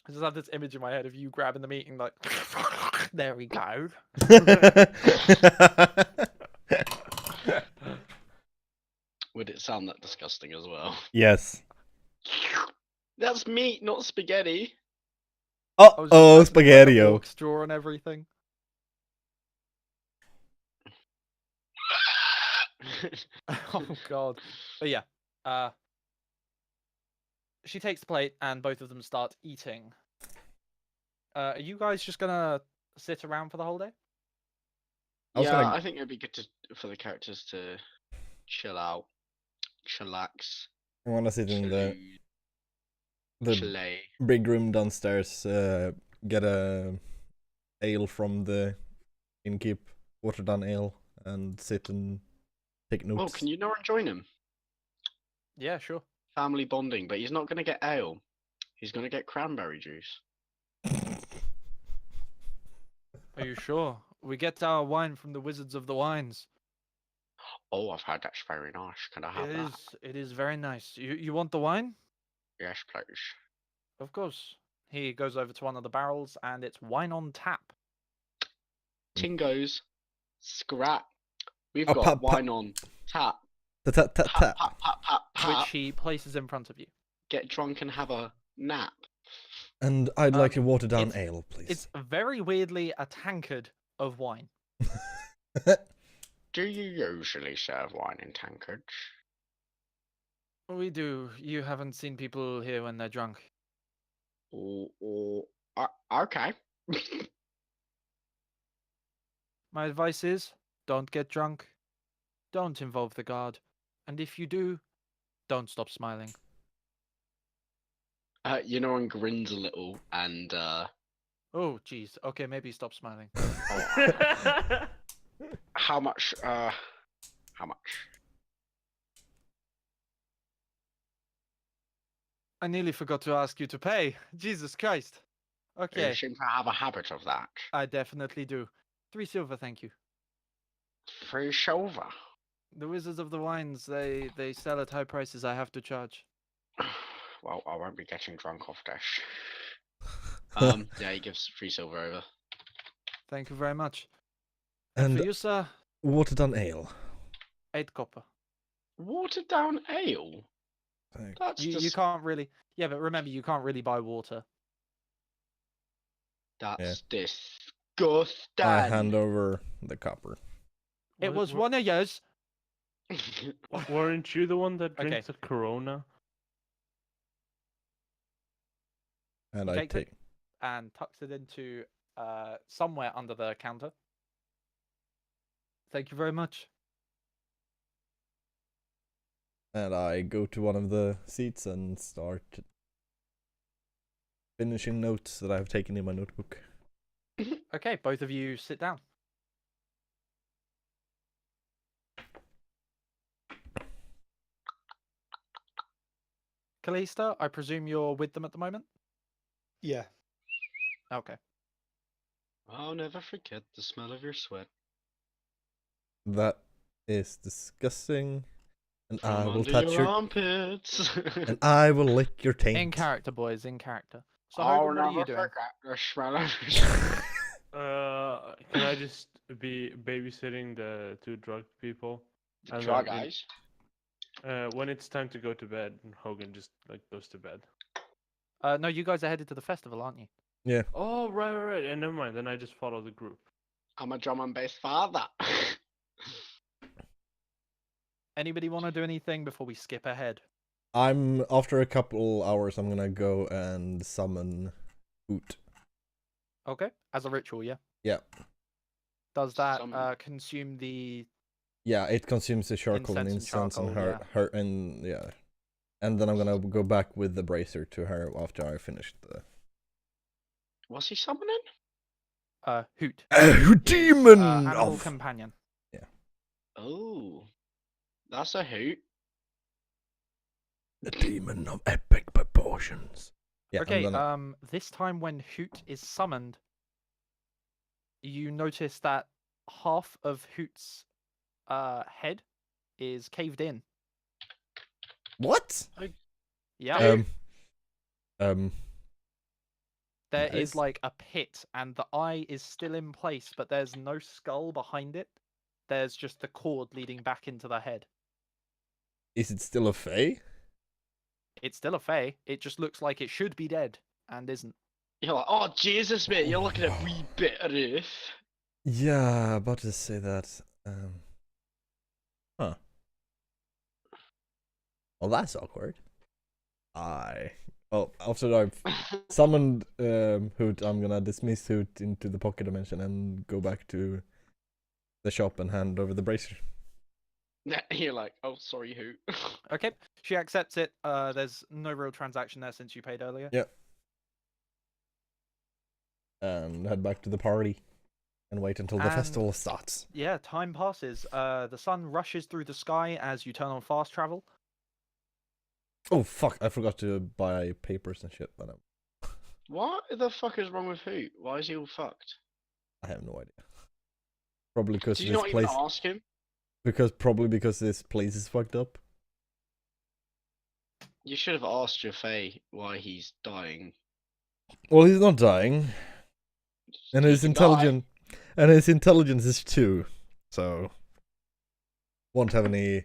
[SPEAKER 2] I just have this image in my head of you grabbing the meat and like, there we go.
[SPEAKER 1] Would it sound that disgusting as well?
[SPEAKER 5] Yes.
[SPEAKER 1] That's meat, not spaghetti.
[SPEAKER 2] I was just
[SPEAKER 5] Oh,
[SPEAKER 2] imagining, like, the
[SPEAKER 5] spaghetti-o.
[SPEAKER 2] fork straw and everything. Oh god. But yeah, she takes the plate and both of them start eating. Are you guys just gonna sit around for the whole day?
[SPEAKER 5] I was
[SPEAKER 1] Yeah,
[SPEAKER 5] gonna-
[SPEAKER 1] I think it'd be good for the characters to chill out, chillax,
[SPEAKER 5] I want to sit in the
[SPEAKER 1] chile.
[SPEAKER 5] big room downstairs, get a ale from the innkeep, watered down ale, and sit and take notes.
[SPEAKER 1] Oh, can you not join him?
[SPEAKER 2] Yeah, sure.
[SPEAKER 1] Family bonding, but he's not going to get ale. He's going to get cranberry juice.
[SPEAKER 2] Are you sure? We get our wine from the Wizards of the Wines.
[SPEAKER 1] Oh, I've heard that's very nice. Can I have
[SPEAKER 2] It
[SPEAKER 1] that?
[SPEAKER 2] is. It is very nice. You want the wine?
[SPEAKER 1] Yes, please.
[SPEAKER 2] Of course. He goes over to one of the barrels, and it's wine on tap.
[SPEAKER 1] Tingos, scrap. We've
[SPEAKER 5] Oh,
[SPEAKER 1] got
[SPEAKER 5] pop, pop.
[SPEAKER 1] wine on tap.
[SPEAKER 5] Tap, tap, tap,
[SPEAKER 1] Pap,
[SPEAKER 5] tap.
[SPEAKER 1] pap, pap, pap, pap.
[SPEAKER 2] Which he places in front of you.
[SPEAKER 1] Get drunk and have a nap.
[SPEAKER 5] And I'd like a watered down
[SPEAKER 2] it's-
[SPEAKER 5] ale, please.
[SPEAKER 2] It's very weirdly a tankard of wine.
[SPEAKER 1] Do you usually serve wine in tankards?
[SPEAKER 2] We do. You haven't seen people here when they're drunk.
[SPEAKER 1] Okay.
[SPEAKER 2] My advice is, don't get drunk. Don't involve the guard. And if you do, don't stop smiling.
[SPEAKER 1] And grins a little and
[SPEAKER 2] Oh, jeez. Okay, maybe stop smiling.
[SPEAKER 1] how much? How much?
[SPEAKER 2] I nearly forgot to ask you to pay. Jesus Christ. Okay,
[SPEAKER 1] You seem to have a habit of that.
[SPEAKER 2] I definitely do. 3 silver, thank you.
[SPEAKER 1] 3 silver.
[SPEAKER 2] The Wizards of the Wines, they sell at high prices. I have to charge.
[SPEAKER 1] Well, I won't be getting drunk off this. Yeah, he gives 3 silver over.
[SPEAKER 2] Thank you very much. And
[SPEAKER 5] And
[SPEAKER 2] for you, sir,
[SPEAKER 5] watered down ale.
[SPEAKER 2] 8 copper.
[SPEAKER 1] Watered down ale.
[SPEAKER 5] Thank-
[SPEAKER 1] That's
[SPEAKER 2] You can't really... Yeah, but remember, you can't really buy water.
[SPEAKER 1] That's disgusting.
[SPEAKER 5] I hand over the copper.
[SPEAKER 2] It was one of yours.
[SPEAKER 3] Weren't you the one that
[SPEAKER 2] Okay.
[SPEAKER 3] drinks a Corona?
[SPEAKER 5] And
[SPEAKER 2] Okay,
[SPEAKER 5] I
[SPEAKER 2] good.
[SPEAKER 5] take.
[SPEAKER 2] And tucks it into somewhere under the counter. Thank you very much.
[SPEAKER 5] And I go to one of the seats and start finishing notes that I've taken in my notebook.
[SPEAKER 2] Okay, both of you sit down. Kalista, I presume you're with them at the moment?
[SPEAKER 6] Yeah.
[SPEAKER 2] Okay.
[SPEAKER 1] I'll never forget the smell of your sweat.
[SPEAKER 5] That is disgusting. And I
[SPEAKER 1] From
[SPEAKER 5] will
[SPEAKER 1] under
[SPEAKER 5] touch
[SPEAKER 1] your
[SPEAKER 5] your.
[SPEAKER 1] armpits.
[SPEAKER 5] And I will lick your taint.
[SPEAKER 2] In character, boys, in character. So,
[SPEAKER 1] I'll
[SPEAKER 2] Hogan, what are you
[SPEAKER 1] never
[SPEAKER 2] doing?
[SPEAKER 1] forget the smell of your sweat.
[SPEAKER 3] Can I just be babysitting the 2 drug people?
[SPEAKER 1] The
[SPEAKER 3] And
[SPEAKER 1] drug
[SPEAKER 3] then in-
[SPEAKER 1] eyes.
[SPEAKER 3] When it's time to go to bed, Hogan just goes to bed.
[SPEAKER 2] No, you guys are headed to the festival, aren't you?
[SPEAKER 5] Yeah.
[SPEAKER 3] Oh, right. And never mind. Then I just follow the group.
[SPEAKER 1] I'm a drum and bass father.
[SPEAKER 2] Anybody want to do anything before we skip ahead?
[SPEAKER 5] I'm after a couple hours. I'm gonna go and summon Hoot.
[SPEAKER 2] Okay, as a ritual, yeah.
[SPEAKER 5] Yeah.
[SPEAKER 2] Does that
[SPEAKER 1] Summon.
[SPEAKER 2] consume the...
[SPEAKER 5] Yeah, it consumes the charcoal and
[SPEAKER 2] Incense and
[SPEAKER 5] incense and
[SPEAKER 2] charcoal,
[SPEAKER 5] her and yeah. And then I'm gonna go back with the bracer to her after I finished the.
[SPEAKER 1] What's he summoning?
[SPEAKER 2] Hoot?
[SPEAKER 5] Demon
[SPEAKER 2] Animal
[SPEAKER 5] of.
[SPEAKER 2] companion.
[SPEAKER 1] Oh, that's a hoot.
[SPEAKER 5] The demon of epic proportions. Yeah.
[SPEAKER 2] Okay,
[SPEAKER 5] I'm gonna...
[SPEAKER 2] this time when Hoot is summoned, you notice that half of Hoot's head is caved in.
[SPEAKER 5] What?
[SPEAKER 2] Yeah. There is
[SPEAKER 5] Nice.
[SPEAKER 2] like a pit, and the eye is still in place, but there's no skull behind it. There's just the cord leading back into the head.
[SPEAKER 5] Is it still a fae?
[SPEAKER 2] It's still a fae. It just looks like it should be dead and isn't.
[SPEAKER 1] You're like, oh Jesus, mate, you're looking at wee bit of earth.
[SPEAKER 5] Yeah, about to say that. Huh. Well, that's awkward. Well, after I've summoned Hoot, I'm gonna dismiss Hoot into the pocket dimension and go back to the shop and hand over the bracer.
[SPEAKER 1] You're like, oh sorry, hoot.
[SPEAKER 2] Okay, she accepts it. There's no real transaction there since you paid earlier.
[SPEAKER 5] Yeah. And head back to the party and wait until the
[SPEAKER 2] And-
[SPEAKER 5] festival starts.
[SPEAKER 2] Yeah, time passes. The sun rushes through the sky as you turn on fast travel.
[SPEAKER 5] Oh fuck! I forgot to buy papers and shit, but
[SPEAKER 1] What the fuck is wrong with hoot? Why is he all fucked?
[SPEAKER 5] I have no idea. Probably because
[SPEAKER 1] Did you
[SPEAKER 5] this
[SPEAKER 1] not even
[SPEAKER 5] place.
[SPEAKER 1] ask him?
[SPEAKER 5] Because this place is fucked up.
[SPEAKER 1] You should have asked Jaffe why he's dying.
[SPEAKER 5] Well, he's not dying, and
[SPEAKER 1] He
[SPEAKER 5] his
[SPEAKER 1] could die.
[SPEAKER 5] intelligence is 2, so won't have any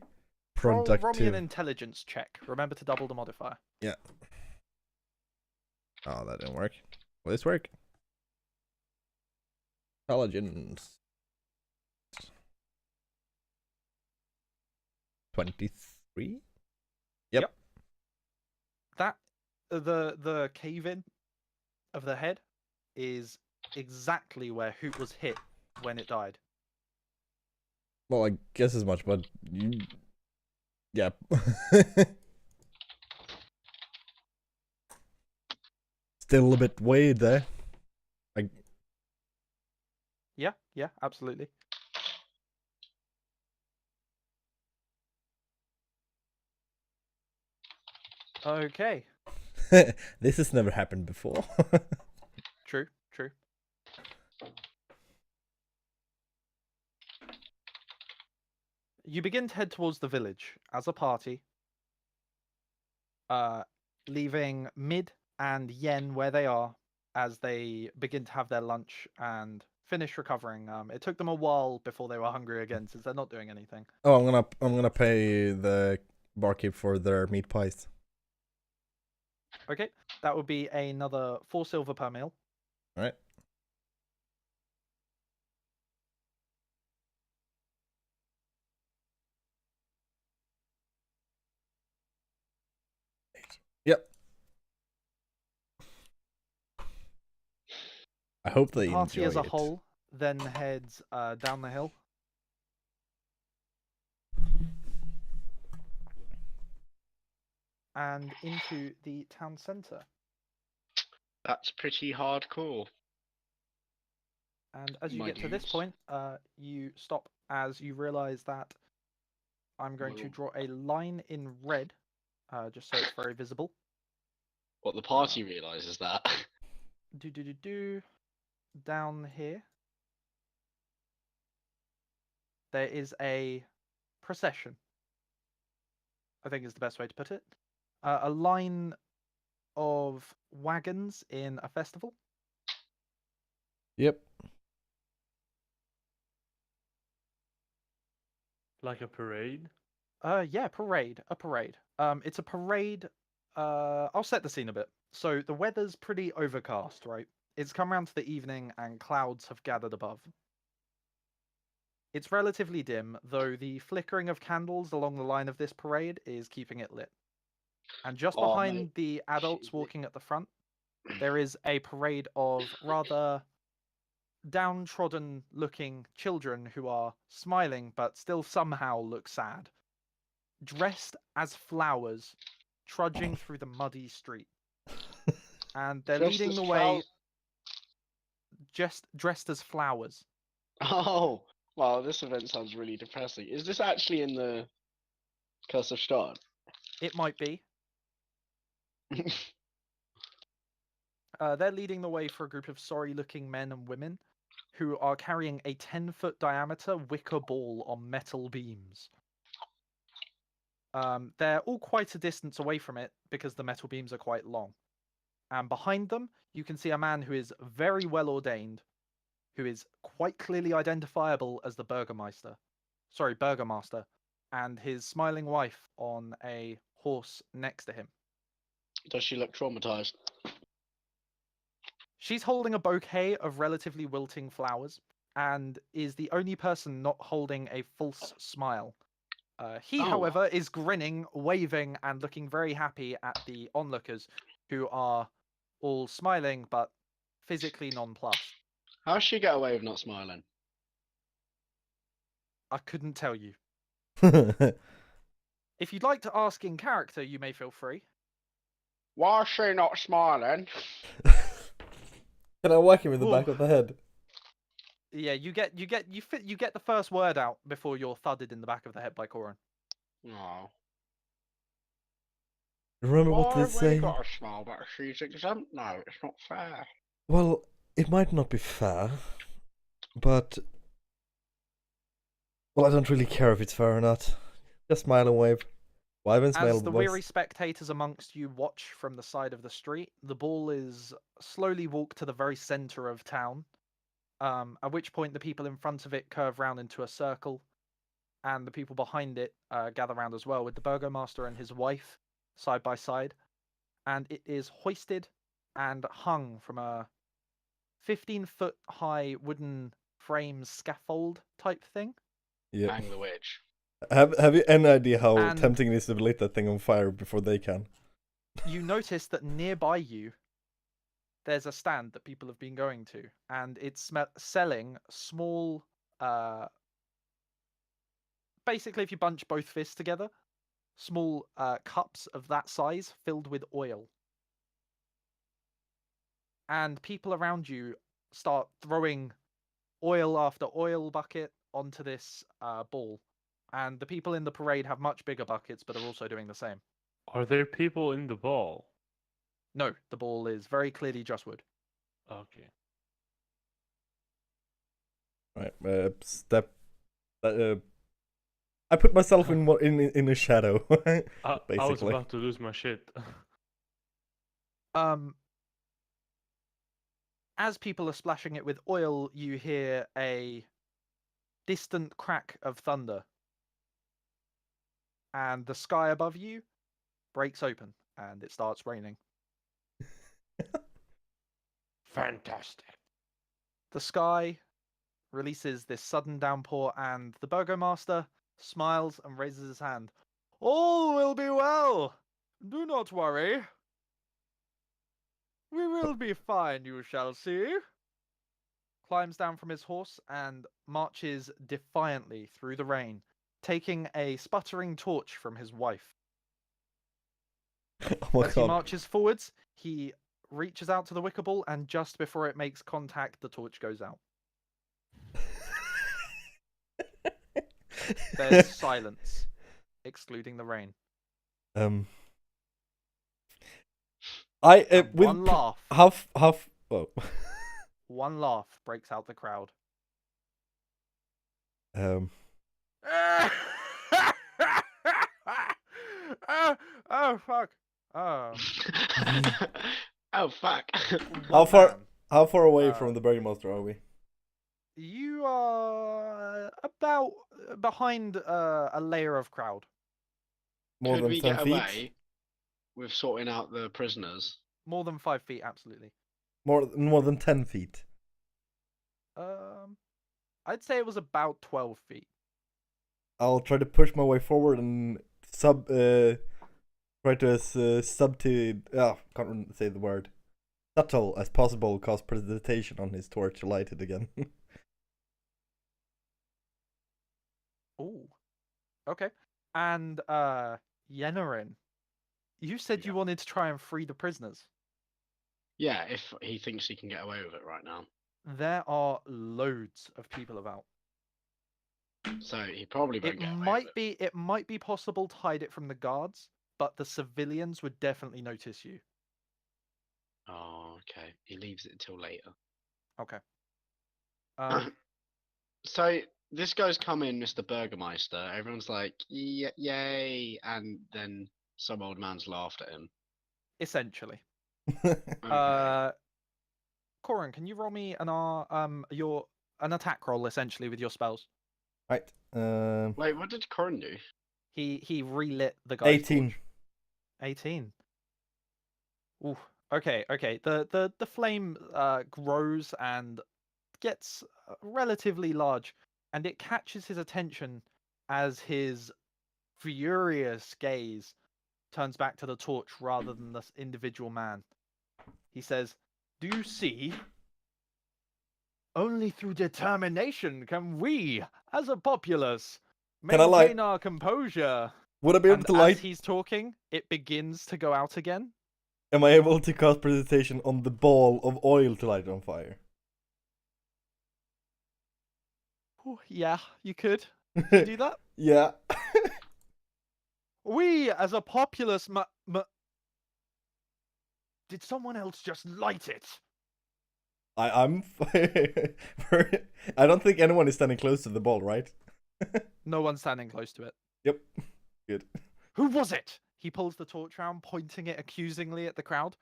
[SPEAKER 4] Roll me an
[SPEAKER 5] productive.
[SPEAKER 4] intelligence check. Remember to double the modifier.
[SPEAKER 5] Yeah. Oh, that didn't work. Will this work? Intelligence. 23. Yep.
[SPEAKER 4] That the cave in of the head is exactly where Hoot was hit when it died.
[SPEAKER 5] Well, I guess as much, but you. Yeah. Still a bit weird there.
[SPEAKER 4] Yeah, absolutely. Okay.
[SPEAKER 5] This has never happened before.
[SPEAKER 4] True. You begin to head towards the village as a party, leaving Mid and Yen where they are as they begin to have their lunch and finish recovering. It took them a while before they were hungry again since they're not doing anything.
[SPEAKER 5] Oh, I'm gonna pay the barkeep for their meat pies.
[SPEAKER 4] Okay, that would be another 4 silver per meal.
[SPEAKER 5] All right. Yep. I hope they
[SPEAKER 4] The party
[SPEAKER 5] enjoy
[SPEAKER 4] as a
[SPEAKER 5] it.
[SPEAKER 4] whole then heads down the hill. And into the town centre.
[SPEAKER 1] That's pretty hardcore.
[SPEAKER 4] And as you
[SPEAKER 1] My
[SPEAKER 4] get to this
[SPEAKER 1] dudes.
[SPEAKER 4] point, you stop as you realise that I'm going to
[SPEAKER 1] Well-
[SPEAKER 4] draw a line in red, just so it's very visible.
[SPEAKER 1] What the party realizes that.
[SPEAKER 4] Down here, there is a procession. I think is the best way to put it. A line of wagons in a festival.
[SPEAKER 5] Yep.
[SPEAKER 3] Like a parade.
[SPEAKER 4] Yeah, parade. A parade. It's a parade. I'll set the scene a bit. So the weather's pretty overcast, right? It's come around to the evening and clouds have gathered above. It's relatively dim, though the flickering of candles along the line of this parade is keeping it lit. And just
[SPEAKER 1] Oh,
[SPEAKER 4] behind
[SPEAKER 1] mate.
[SPEAKER 4] the adults
[SPEAKER 1] Excuse me.
[SPEAKER 4] walking at the front, there is a parade of rather downtrodden looking children who are smiling but still somehow look sad, dressed as flowers, trudging through the muddy street. And they're
[SPEAKER 1] Dressed
[SPEAKER 4] leading
[SPEAKER 1] as
[SPEAKER 4] the way
[SPEAKER 1] flowers?
[SPEAKER 4] just dressed as flowers.
[SPEAKER 1] Oh, wow, this event sounds really depressing. Is this actually in the Curse of STRAHD?
[SPEAKER 4] It might be. They're leading the way for a group of sorry looking men and women who are carrying a 10-foot diameter wicker ball on metal beams. They're all quite a distance away from it because the metal beams are quite long. And behind them, you can see a man who is very well ordained, who is quite clearly identifiable as the Burgermaster, and his smiling wife on a horse next to him.
[SPEAKER 1] Does she look traumatized?
[SPEAKER 4] She's holding a bouquet of relatively wilting flowers and is the only person not holding a false smile. He,
[SPEAKER 1] Oh.
[SPEAKER 4] however, is grinning, waving, and looking very happy at the onlookers, who are all smiling but physically nonplussed.
[SPEAKER 1] How does she get away with not smiling?
[SPEAKER 4] I couldn't tell you. If you'd like to ask in character, you may feel free.
[SPEAKER 1] Why is she not smiling?
[SPEAKER 5] Can I whack him in the
[SPEAKER 4] Ooh.
[SPEAKER 5] back of the head?
[SPEAKER 4] Yeah, you get the first word out before you're thudded in the back of the head by Corin.
[SPEAKER 1] Oh.
[SPEAKER 5] Remember what
[SPEAKER 1] Why
[SPEAKER 5] they
[SPEAKER 1] have we
[SPEAKER 5] say?
[SPEAKER 1] got a smile, but she's exempt now? It's not fair.
[SPEAKER 5] Well, it might not be fair, but Well, I don't really care if it's fair or not. Just smile and wave. Wave and smile,
[SPEAKER 4] As the
[SPEAKER 5] boys.
[SPEAKER 4] weary spectators amongst you watch from the side of the street, the ball is slowly walked to the very center of town, at which point the people in front of it curve round into a circle, and the people behind it gather round as well, with the burgomaster and his wife side by side, and it is hoisted and hung from a 15-foot high wooden frame scaffold type thing.
[SPEAKER 5] Yeah.
[SPEAKER 1] Bang the witch.
[SPEAKER 5] Have you any idea how
[SPEAKER 4] And-
[SPEAKER 5] tempting it is to light that thing on fire before they can?
[SPEAKER 4] You notice that nearby you, there's a stand that people have been going to, and it's selling small, basically if you bunch both fists together, small cups of that size filled with oil. And people around you start throwing oil after oil bucket onto this ball. And the people in the parade have much bigger buckets, but are also doing the same.
[SPEAKER 3] Are there people in the ball?
[SPEAKER 4] No, the ball is very clearly just wood.
[SPEAKER 3] Okay.
[SPEAKER 5] Right. Step. I put myself in a shadow.
[SPEAKER 3] I was
[SPEAKER 5] Basically.
[SPEAKER 3] about to lose my shit.
[SPEAKER 4] As people are splashing it with oil, you hear a distant crack of thunder. And the sky above you breaks open and it starts raining.
[SPEAKER 3] Fantastic.
[SPEAKER 4] The sky releases this sudden downpour, and the burgomaster smiles and raises his hand. All will be well. Do not worry. We will be fine, you shall see. Climbs down from his horse and marches defiantly through the rain, taking a sputtering torch from his wife.
[SPEAKER 5] Oh my
[SPEAKER 4] As he
[SPEAKER 5] god.
[SPEAKER 4] marches forwards, he reaches out to the wicker ball, and just before it makes contact, the torch goes out. There's silence, excluding the rain. And one laugh.
[SPEAKER 5] Oh.
[SPEAKER 4] One laugh breaks out the crowd.
[SPEAKER 5] Um.
[SPEAKER 4] Oh fuck! Oh.
[SPEAKER 1] Oh fuck.
[SPEAKER 5] How far?
[SPEAKER 4] Man.
[SPEAKER 5] How far away from the burgomaster are we?
[SPEAKER 4] You are about behind a layer of crowd.
[SPEAKER 5] More
[SPEAKER 1] Could
[SPEAKER 5] than
[SPEAKER 1] we
[SPEAKER 5] 10
[SPEAKER 1] get
[SPEAKER 5] feet?
[SPEAKER 1] away with sorting out the prisoners?
[SPEAKER 4] More than 5 feet, absolutely.
[SPEAKER 5] More than 10 feet.
[SPEAKER 4] I'd say it was about 12 feet.
[SPEAKER 5] I'll try to push my way forward and try to can't say the word. Subtle as possible, cause precipitation on his torch to light it again.
[SPEAKER 4] Ooh. Okay. And Yennerin, you said
[SPEAKER 1] Yeah.
[SPEAKER 4] you wanted to try and free the prisoners.
[SPEAKER 1] Yeah, if he thinks he can get away with it right now.
[SPEAKER 4] There are loads of people about.
[SPEAKER 1] So he probably won't
[SPEAKER 4] It
[SPEAKER 1] get away
[SPEAKER 4] might
[SPEAKER 1] with it.
[SPEAKER 4] be possible to hide it from the guards, but the civilians would definitely notice you.
[SPEAKER 1] Oh, okay. He leaves it until later.
[SPEAKER 4] Okay.
[SPEAKER 1] So this guy's come in, Mr. Burgermeister. Everyone's like, yay, and then some old man's laughed at him.
[SPEAKER 4] Essentially.
[SPEAKER 1] Okay.
[SPEAKER 4] Corin, can you roll me an attack roll essentially with your spells?
[SPEAKER 5] Right.
[SPEAKER 1] Wait, what did Corin do?
[SPEAKER 4] He relit the guy's
[SPEAKER 5] 18.
[SPEAKER 4] torch. 18. Ooh. Okay. The flame grows and gets relatively large, and it catches his attention as his furious gaze turns back to the torch rather than this individual man. He says, "Do you see? Only through determination can we, as a populace,
[SPEAKER 5] Can I light-
[SPEAKER 4] maintain our composure."
[SPEAKER 5] Would I be able
[SPEAKER 4] And
[SPEAKER 5] to
[SPEAKER 4] as
[SPEAKER 5] light?
[SPEAKER 4] he's talking, it begins to go out again.
[SPEAKER 5] Am I able to cast precipitation on the ball of oil to light it on fire?
[SPEAKER 4] Ooh, yeah, you could. Can you do that?
[SPEAKER 5] Yeah.
[SPEAKER 4] We, as a populace, did someone else just light it?
[SPEAKER 5] I'm. I don't think anyone is standing close to the ball, right?
[SPEAKER 4] No one standing close to it.
[SPEAKER 5] Yep. Good.
[SPEAKER 4] Who was it? He pulls the torch round, pointing it accusingly at the crowd.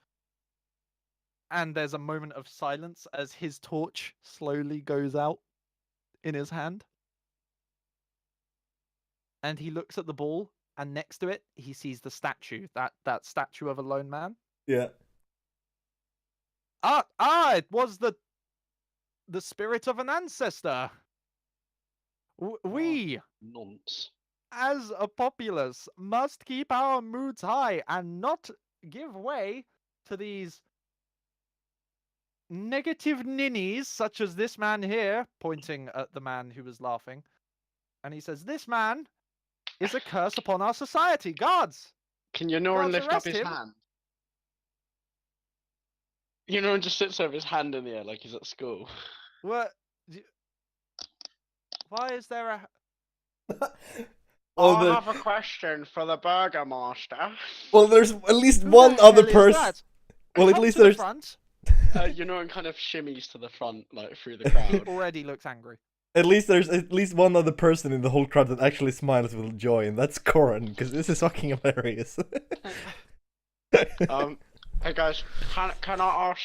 [SPEAKER 4] And there's a moment of silence as his torch slowly goes out in his hand. And he looks at the ball, and next to it, he sees the statue, that statue of a lone man.
[SPEAKER 5] Yeah.
[SPEAKER 4] It was the spirit of an ancestor. We,
[SPEAKER 1] Nonce.
[SPEAKER 4] as a populace, must keep our moods high and not give way to these negative ninnies, such as this man here, pointing at the man who was laughing. And he says, "This man is a curse upon our society. Guards!"
[SPEAKER 1] Can Yonoran
[SPEAKER 4] Guards,
[SPEAKER 1] lift up
[SPEAKER 4] arrest
[SPEAKER 1] his
[SPEAKER 4] him.
[SPEAKER 1] hand? Yonoran just sits there with his hand in the air like he's at school.
[SPEAKER 4] What? Why is there a...
[SPEAKER 5] Oh,
[SPEAKER 1] I
[SPEAKER 5] the...
[SPEAKER 1] have a question for the Burgomaster.
[SPEAKER 5] Well, there's at least
[SPEAKER 4] Who
[SPEAKER 5] one
[SPEAKER 4] the
[SPEAKER 5] other
[SPEAKER 4] hell is
[SPEAKER 5] person.
[SPEAKER 4] that?
[SPEAKER 5] Well, at
[SPEAKER 4] Come
[SPEAKER 5] least
[SPEAKER 4] to the
[SPEAKER 5] there's
[SPEAKER 4] front.
[SPEAKER 1] Yonoran kind of shimmies to the front, like through the crowd.
[SPEAKER 4] Already looks angry.
[SPEAKER 5] at least one other person in the whole crowd that actually smiles with joy, and that's Corin, because this is fucking hilarious.
[SPEAKER 1] Hey guys, can I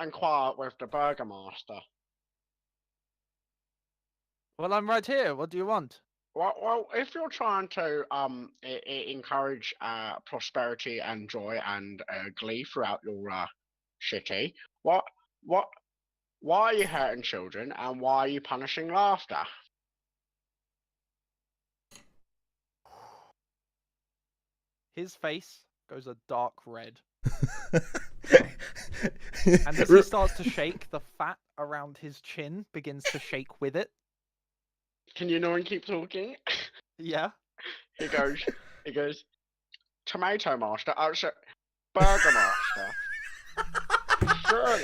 [SPEAKER 1] inquire with the Burgomaster?
[SPEAKER 4] Well, I'm right here. What do you want?
[SPEAKER 1] Well, if you're trying to encourage prosperity and joy and glee throughout your city, why are you hurting children and why are you punishing laughter?
[SPEAKER 4] His face goes a dark red. And as he starts to shake, the fat around his chin begins to shake with it.
[SPEAKER 1] Can you know and keep talking?
[SPEAKER 4] Yeah.
[SPEAKER 1] He goes, Tomato Master, Burger Master. Surely.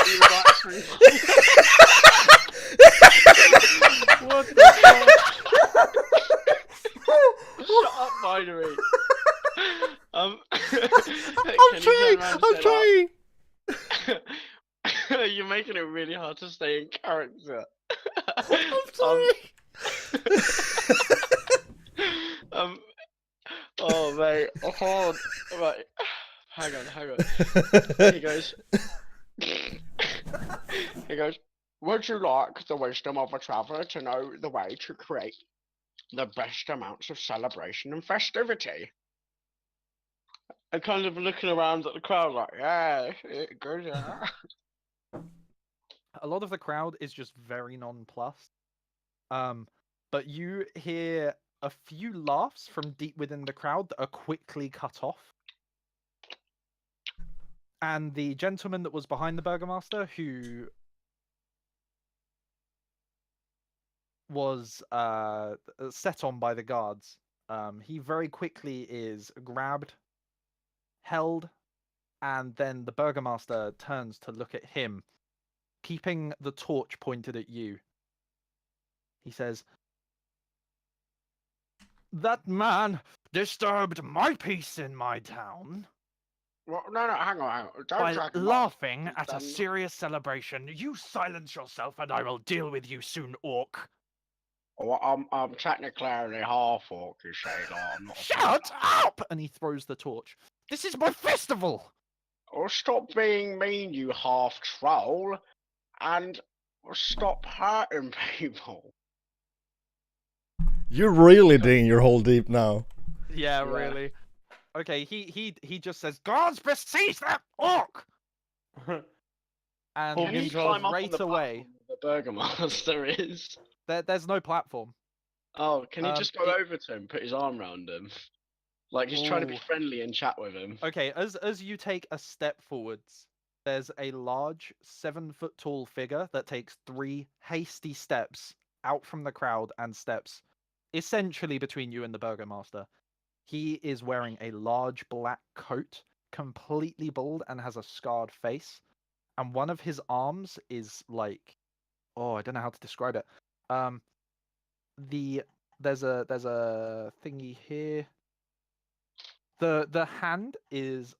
[SPEAKER 1] You would actually...
[SPEAKER 3] What the fuck?
[SPEAKER 1] Shut up, Binary.
[SPEAKER 5] I'm trying.
[SPEAKER 1] You're making it really hard to stay in character.
[SPEAKER 5] I'm sorry.
[SPEAKER 1] Oh mate, hold on. Right. Hang on. He goes, would you like the wisdom of a traveller to know the way to create the best amounts of celebration and festivity? And kind of looking around at the crowd like, yeah, good, yeah.
[SPEAKER 4] A lot of the crowd is just very nonplussed. But you hear a few laughs from deep within the crowd that are quickly cut off. And the gentleman that was behind the Burgomaster, who was set on by the guards, he very quickly is grabbed, held, and then the Burgomaster turns to look at him, keeping the torch pointed at you. He says, "That man disturbed my peace in my town
[SPEAKER 1] Well, no, hang on. Don't
[SPEAKER 4] by
[SPEAKER 1] drag him off.
[SPEAKER 4] laughing at a
[SPEAKER 1] Then-
[SPEAKER 4] serious celebration. You silence yourself and I will deal with you soon, orc."
[SPEAKER 1] Well, I'm technically only half orc, you say, like, I'm not.
[SPEAKER 4] "Shut up!" And he throws the torch. "This is my festival!"
[SPEAKER 1] Or stop being mean, you half troll, and stop hurting people.
[SPEAKER 5] You're really digging your hole deep now.
[SPEAKER 4] Yeah,
[SPEAKER 1] Yeah.
[SPEAKER 4] really. Okay, he just says, "Guards, besiege that orc!" And
[SPEAKER 3] Can
[SPEAKER 1] Can he
[SPEAKER 3] he
[SPEAKER 1] climb up
[SPEAKER 4] right
[SPEAKER 1] on the
[SPEAKER 4] away.
[SPEAKER 1] platform where the Burgomaster is?
[SPEAKER 4] There's no platform.
[SPEAKER 1] Oh, can he just go
[SPEAKER 4] it-
[SPEAKER 1] over to him, put his arm around him? Like he's trying to be
[SPEAKER 4] Ooh.
[SPEAKER 1] friendly and chat with him.
[SPEAKER 4] Okay, as you take a step forwards, there's a large 7-foot tall figure that takes 3 hasty steps out from the crowd and steps essentially between you and the Burgomaster. He is wearing a large black coat, completely bald, and has a scarred face. And one of his arms is like, oh, I don't know how to describe it. There's a thingy here. The hand is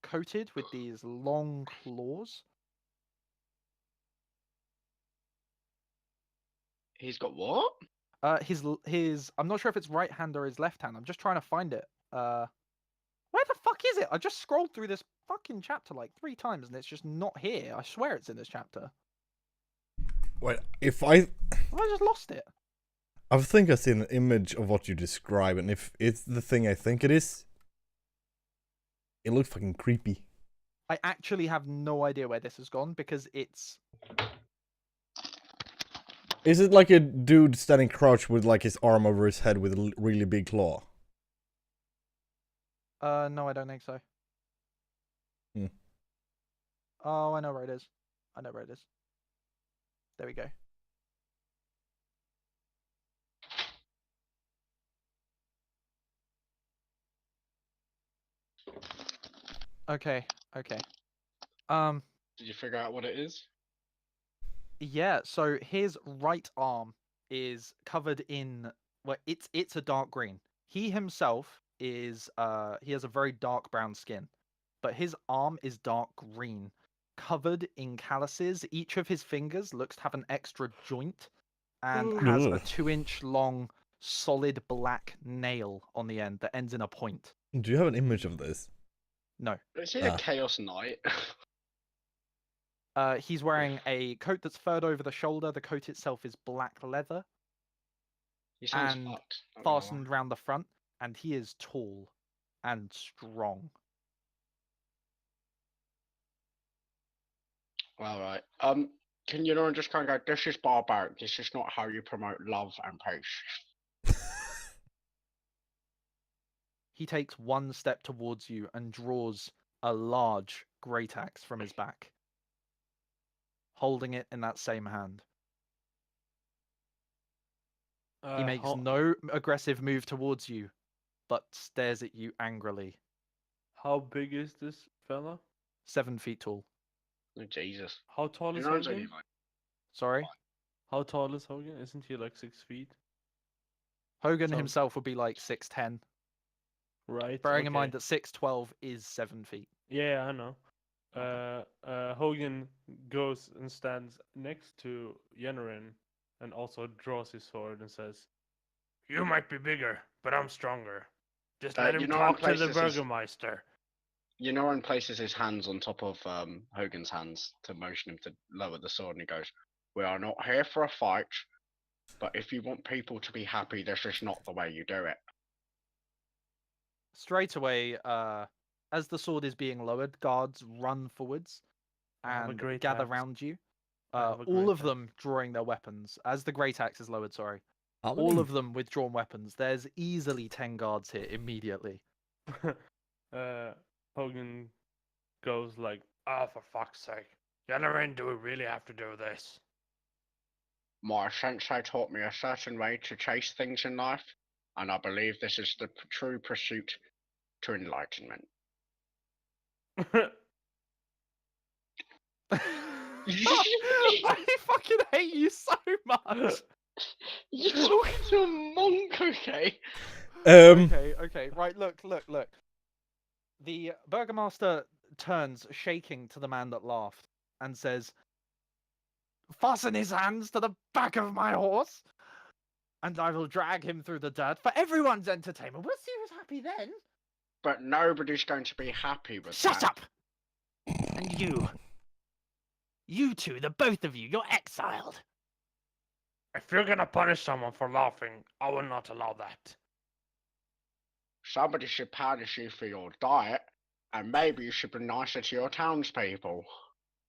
[SPEAKER 4] coated with these long claws.
[SPEAKER 1] He's got what?
[SPEAKER 4] His I'm not sure if it's right hand or his left hand. I'm just trying to find it. Where the fuck is it? I just scrolled through this fucking chapter like 3 times and it's just not here. I swear it's in this chapter.
[SPEAKER 5] Wait,
[SPEAKER 4] I just lost it.
[SPEAKER 5] I think I see an image of what you describe, and if it's the thing I think it is, it looks fucking creepy.
[SPEAKER 4] I actually have no idea where this has gone because it's.
[SPEAKER 5] Is it like a dude standing crouched with like his arm over his head with a really big claw?
[SPEAKER 4] No, I don't think so. Oh, I know where it is. I know where it is. There we go. Okay.
[SPEAKER 1] Did you figure out what it is?
[SPEAKER 4] Yeah, so his right arm is covered in it's a dark green. He himself is he has a very dark brown skin, but his arm is dark green, covered in calluses. Each of his fingers looks to have an extra joint and has a 2-inch long solid black nail on the end that ends in a point.
[SPEAKER 5] Do you have an image of this?
[SPEAKER 4] No.
[SPEAKER 1] Is he a Chaos Knight?
[SPEAKER 4] He's wearing a coat that's furred over the shoulder. The coat itself is black leather.
[SPEAKER 1] He sounds
[SPEAKER 4] and
[SPEAKER 1] fucked. not gonna lie.
[SPEAKER 4] fastened round the front, and he is tall and strong.
[SPEAKER 1] All right. Can you know just kind of go? This is barbaric. This is not how you promote love and peace.
[SPEAKER 4] He takes one step towards you and draws a large great axe from his back, holding it in that same hand. He makes no aggressive move towards you, but stares at you angrily.
[SPEAKER 3] How big is this fella?
[SPEAKER 4] 7 feet tall.
[SPEAKER 1] Oh, Jesus.
[SPEAKER 3] How tall
[SPEAKER 1] You
[SPEAKER 3] is
[SPEAKER 1] know it's only
[SPEAKER 3] Hogan?
[SPEAKER 1] like
[SPEAKER 4] Sorry?
[SPEAKER 3] How tall is Hogan? Isn't he like 6 feet?
[SPEAKER 4] Hogan
[SPEAKER 3] So-
[SPEAKER 4] himself would be like 6'10",
[SPEAKER 3] Right.
[SPEAKER 4] bearing in
[SPEAKER 3] okay.
[SPEAKER 4] mind that 6'12" is 7 feet.
[SPEAKER 3] Yeah, I know. Hogan goes and stands next to Yennerin and also draws his sword and says, "You might be bigger, but I'm stronger. Just let him
[SPEAKER 1] you know
[SPEAKER 3] talk
[SPEAKER 1] in
[SPEAKER 3] to the
[SPEAKER 1] places he's-
[SPEAKER 3] Burgermeister."
[SPEAKER 1] You know, and places his hands on top of Hogan's hands to motion him to lower the sword, and he goes, "We are not here for a fight, but if you want people to be happy, this is not the way you do it."
[SPEAKER 4] Straight away, as the sword is being lowered, guards run forwards
[SPEAKER 3] I have a
[SPEAKER 4] and
[SPEAKER 3] great
[SPEAKER 4] gather
[SPEAKER 3] axe.
[SPEAKER 4] round you.
[SPEAKER 3] I have a
[SPEAKER 4] All
[SPEAKER 3] great
[SPEAKER 4] of them drawing their weapons. As the great axe is lowered, sorry.
[SPEAKER 5] How
[SPEAKER 4] All
[SPEAKER 5] many-
[SPEAKER 4] of them with drawn weapons. There's easily 10 guards here immediately.
[SPEAKER 3] Hogan goes like, "Oh, for fuck's sake. Yennerin, do we really have to do this?"
[SPEAKER 1] My sensei taught me a certain way to chase things in life, and I believe this is the true pursuit to enlightenment.
[SPEAKER 4] I fucking hate you so much.
[SPEAKER 1] You're talking to a monk, okay?
[SPEAKER 4] Okay. Right, look. The Burgomaster turns, shaking to the man that laughed, and says, "Fasten his hands to the back of my horse, and I will drag him through the dirt for everyone's entertainment. We'll see who's happy then."
[SPEAKER 1] But nobody's going to be happy with
[SPEAKER 4] Shut
[SPEAKER 1] that.
[SPEAKER 4] up! And you. You two, the both of you, you're exiled.
[SPEAKER 3] If you're gonna punish someone for laughing, I will not allow that.
[SPEAKER 1] Somebody should punish you for your diet, and maybe you should be nicer to your townspeople.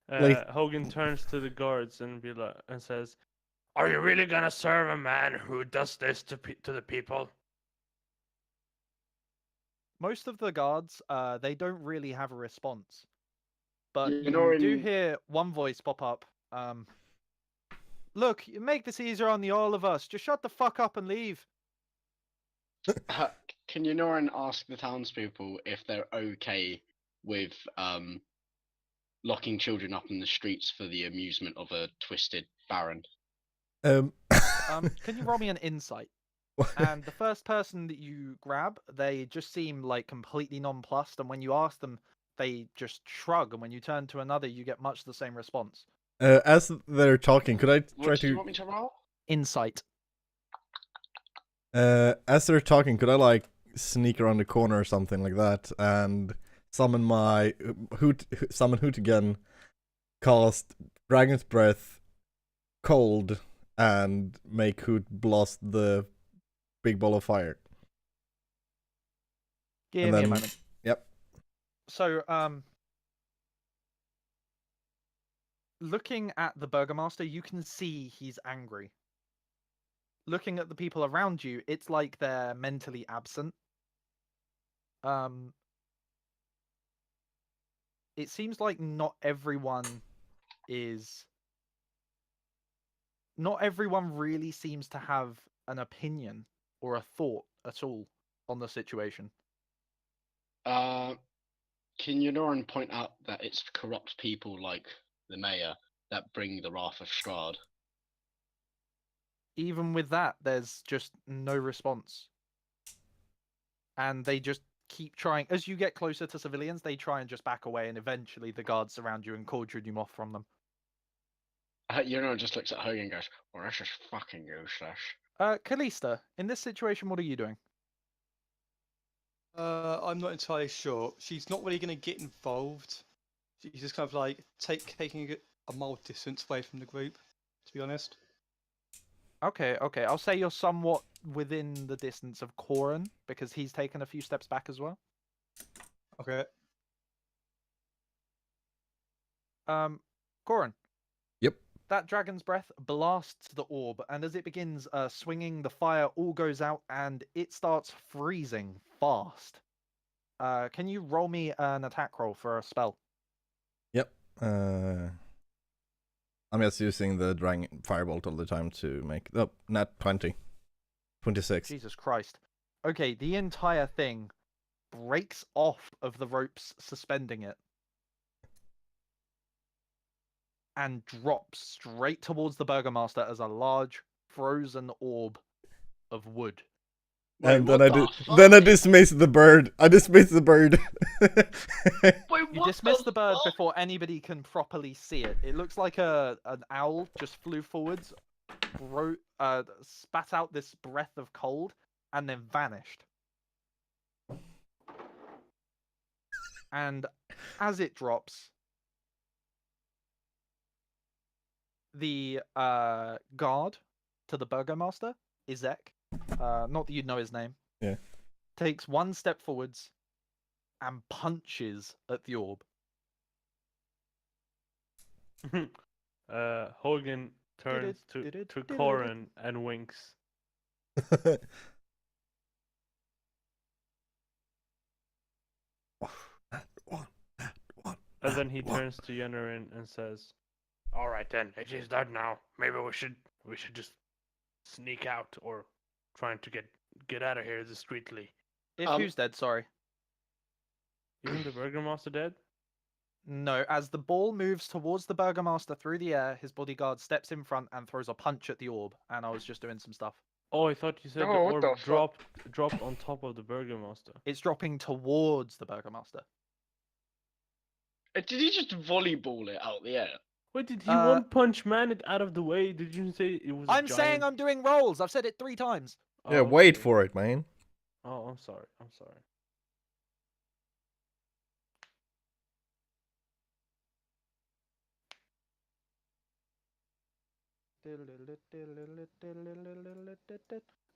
[SPEAKER 3] Hogan turns to the guards and says, "Are you really gonna serve a man who does this to the people?"
[SPEAKER 4] Most of the guards, they don't really have a response. But
[SPEAKER 1] You
[SPEAKER 4] you
[SPEAKER 1] know,
[SPEAKER 4] do
[SPEAKER 1] in-
[SPEAKER 4] hear one voice pop up. Look, you make this easier on the all of us. Just shut the fuck up and leave.
[SPEAKER 1] Can you know and ask the townspeople if they're okay with locking children up in the streets for the amusement of a twisted baron?
[SPEAKER 4] Can you roll me an insight? And the first person that you grab, they just seem like completely nonplussed. And when you ask them, they just shrug. And when you turn to another, you get much the same response.
[SPEAKER 5] As they're talking, could I try
[SPEAKER 1] What do you
[SPEAKER 5] to?
[SPEAKER 1] want me to roll?
[SPEAKER 4] Insight.
[SPEAKER 5] As they're talking, could I like sneak around the corner or something like that and summon my summon Hoot again, cast Dragon's Breath, Cold, and make Hoot blast the big ball of fire.
[SPEAKER 4] Give
[SPEAKER 5] And
[SPEAKER 4] me a
[SPEAKER 5] then-
[SPEAKER 4] moment.
[SPEAKER 5] Yep.
[SPEAKER 4] So, looking at the Burgomaster, you can see he's angry. Looking at the people around you, it's like they're mentally absent. It seems like not everyone really seems to have an opinion or a thought at all on the situation.
[SPEAKER 1] Can Unoran point out that it's corrupt people like the mayor that bring the wrath of Strahd?
[SPEAKER 4] Even with that, there's just no response. And they just keep trying. As you get closer to civilians, they try and just back away, and eventually the guards surround you and cordon you off from them.
[SPEAKER 1] Unoran just looks at Hogan and goes, well, that's just fucking useless.
[SPEAKER 4] Kalista, in this situation, what are you doing?
[SPEAKER 6] I'm not entirely sure. She's not really going to get involved. She's just kind of like taking a mild distance away from the group, to be honest.
[SPEAKER 4] Okay. I'll say you're somewhat within the distance of Corin, because he's taken a few steps back as well.
[SPEAKER 6] Okay.
[SPEAKER 4] Corin.
[SPEAKER 5] Yep.
[SPEAKER 4] That Dragon's Breath blasts the orb, and as it begins swinging, the fire all goes out, and it starts freezing fast. Can you roll me an attack roll for a spell?
[SPEAKER 5] Yep. I'm just using the Dragon Firebolt all the time to make... Oh, nat 20. 26.
[SPEAKER 4] Jesus Christ. Okay, the entire thing breaks off of the ropes suspending it and drops straight towards the Burgomaster as a large frozen orb of wood.
[SPEAKER 5] And
[SPEAKER 1] Wait,
[SPEAKER 5] then
[SPEAKER 1] what
[SPEAKER 5] I
[SPEAKER 1] the fuck?
[SPEAKER 5] dismiss the bird. I dismiss the bird.
[SPEAKER 1] Wait,
[SPEAKER 4] You
[SPEAKER 1] what
[SPEAKER 4] dismiss the bird
[SPEAKER 1] fuck?
[SPEAKER 4] before anybody can properly see it. It looks like an owl just flew forwards, spat out this breath of cold, and then vanished. And as it drops, the guard to the Burgomaster, Izek, not that you'd know his name,
[SPEAKER 5] Yeah.
[SPEAKER 4] takes one step forwards and punches at the orb.
[SPEAKER 3] Hogan turns to Corin and winks. And then he turns to Yennerin and says, "All right then, it is done now. Maybe we should just sneak out or trying to get out of here discreetly."
[SPEAKER 4] If
[SPEAKER 1] Um,
[SPEAKER 4] who's dead, sorry.
[SPEAKER 3] Isn't the Burgomaster dead?
[SPEAKER 4] No, as the ball moves towards the Burgomaster through the air, his bodyguard steps in front and throws a punch at the orb, and I was just doing some stuff.
[SPEAKER 3] Oh, I thought you said
[SPEAKER 1] Oh,
[SPEAKER 3] the
[SPEAKER 1] what
[SPEAKER 3] orb
[SPEAKER 1] the fuck?
[SPEAKER 3] dropped on top of the Burgomaster.
[SPEAKER 4] It's dropping towards the Burgomaster.
[SPEAKER 1] Did he just volleyball it out the air?
[SPEAKER 3] Wait, did he
[SPEAKER 4] Uh,
[SPEAKER 3] one punch man it out of the way? Did you say it was?
[SPEAKER 4] I'm
[SPEAKER 3] a
[SPEAKER 4] saying
[SPEAKER 3] giant...
[SPEAKER 4] I'm doing rolls. I've said it 3 times.
[SPEAKER 5] Yeah,
[SPEAKER 3] Oh,
[SPEAKER 5] wait
[SPEAKER 3] okay.
[SPEAKER 5] for it, man.
[SPEAKER 3] Oh, I'm sorry. I'm sorry.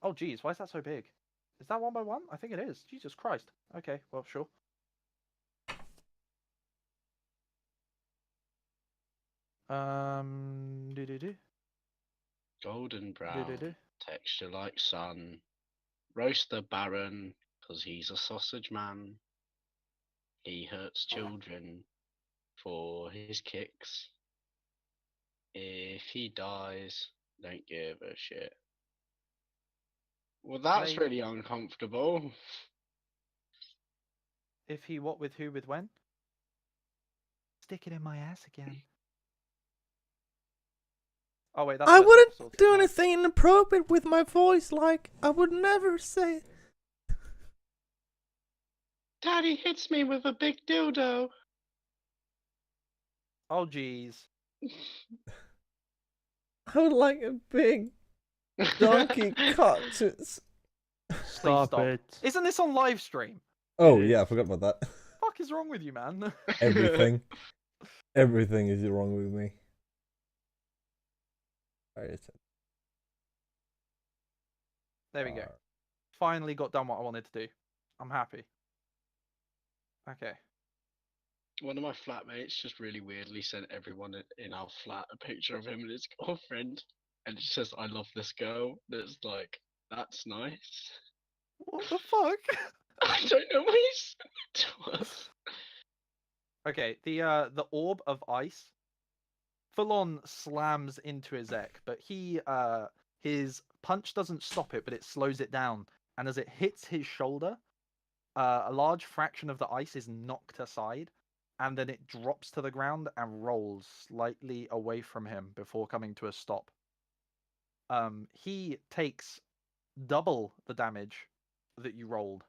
[SPEAKER 4] Oh, geez, why is that so big? Is that 1 by 1? I think it is. Jesus Christ. Okay, well, sure. Do-do-do.
[SPEAKER 1] Golden brown,
[SPEAKER 4] Do-do-do.
[SPEAKER 1] texture like sun. Roast the Baron, 'cause he's a sausage man. He hurts children for his kicks. If he dies, don't give a shit. Well, that's
[SPEAKER 4] Play-
[SPEAKER 1] really uncomfortable.
[SPEAKER 4] If he what with who with when? Stick it in my ass again. Oh wait, that's
[SPEAKER 5] I
[SPEAKER 4] West
[SPEAKER 5] wouldn't
[SPEAKER 4] episode.
[SPEAKER 5] do anything inappropriate with my voice, like, I would never say...
[SPEAKER 1] Daddy hits me with a big dildo.
[SPEAKER 4] Oh jeez.
[SPEAKER 5] I would like a big Donkey cactus.
[SPEAKER 3] Stop
[SPEAKER 4] stop.
[SPEAKER 3] it.
[SPEAKER 4] Isn't this on live stream?
[SPEAKER 5] Oh
[SPEAKER 3] It
[SPEAKER 5] yeah, I
[SPEAKER 3] is.
[SPEAKER 5] forgot about that.
[SPEAKER 4] Fuck is wrong with you, man?
[SPEAKER 5] Everything. Everything is wrong with me. Alright.
[SPEAKER 4] There we go. Finally got done what I wanted to do. I'm happy. Okay.
[SPEAKER 1] One of my flatmates just really weirdly sent everyone in our flat a picture of him and his girlfriend, and it says, "I love this girl." And it's like, that's nice.
[SPEAKER 4] What the fuck?
[SPEAKER 1] I don't know what he sent it to us.
[SPEAKER 4] Okay, the orb of ice full on slams into his Ek, but his punch doesn't stop it, but it slows it down. And as it hits his shoulder, a large fraction of the ice is knocked aside, and then it drops to the ground and rolls slightly away from him before coming to a stop. He takes double the damage that you rolled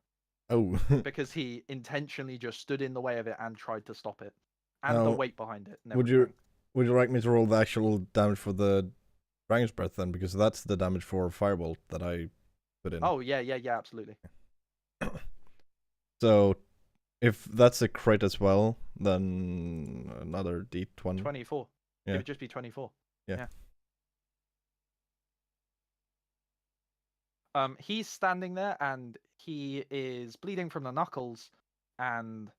[SPEAKER 5] Oh.
[SPEAKER 4] because he intentionally just stood in the way of it and tried to stop it, and the
[SPEAKER 5] Now,
[SPEAKER 4] weight behind it. And
[SPEAKER 5] would you
[SPEAKER 4] everything.
[SPEAKER 5] would you like me to roll the actual damage for the Dragon's Breath then? Because that's the damage for Firebolt that I put in.
[SPEAKER 4] Oh yeah, absolutely.
[SPEAKER 5] So, if that's a crit as well, then another D20.
[SPEAKER 4] 24.
[SPEAKER 5] Yeah.
[SPEAKER 4] It would just be 24.
[SPEAKER 5] Yeah.
[SPEAKER 4] He's standing there and he is bleeding from the knuckles and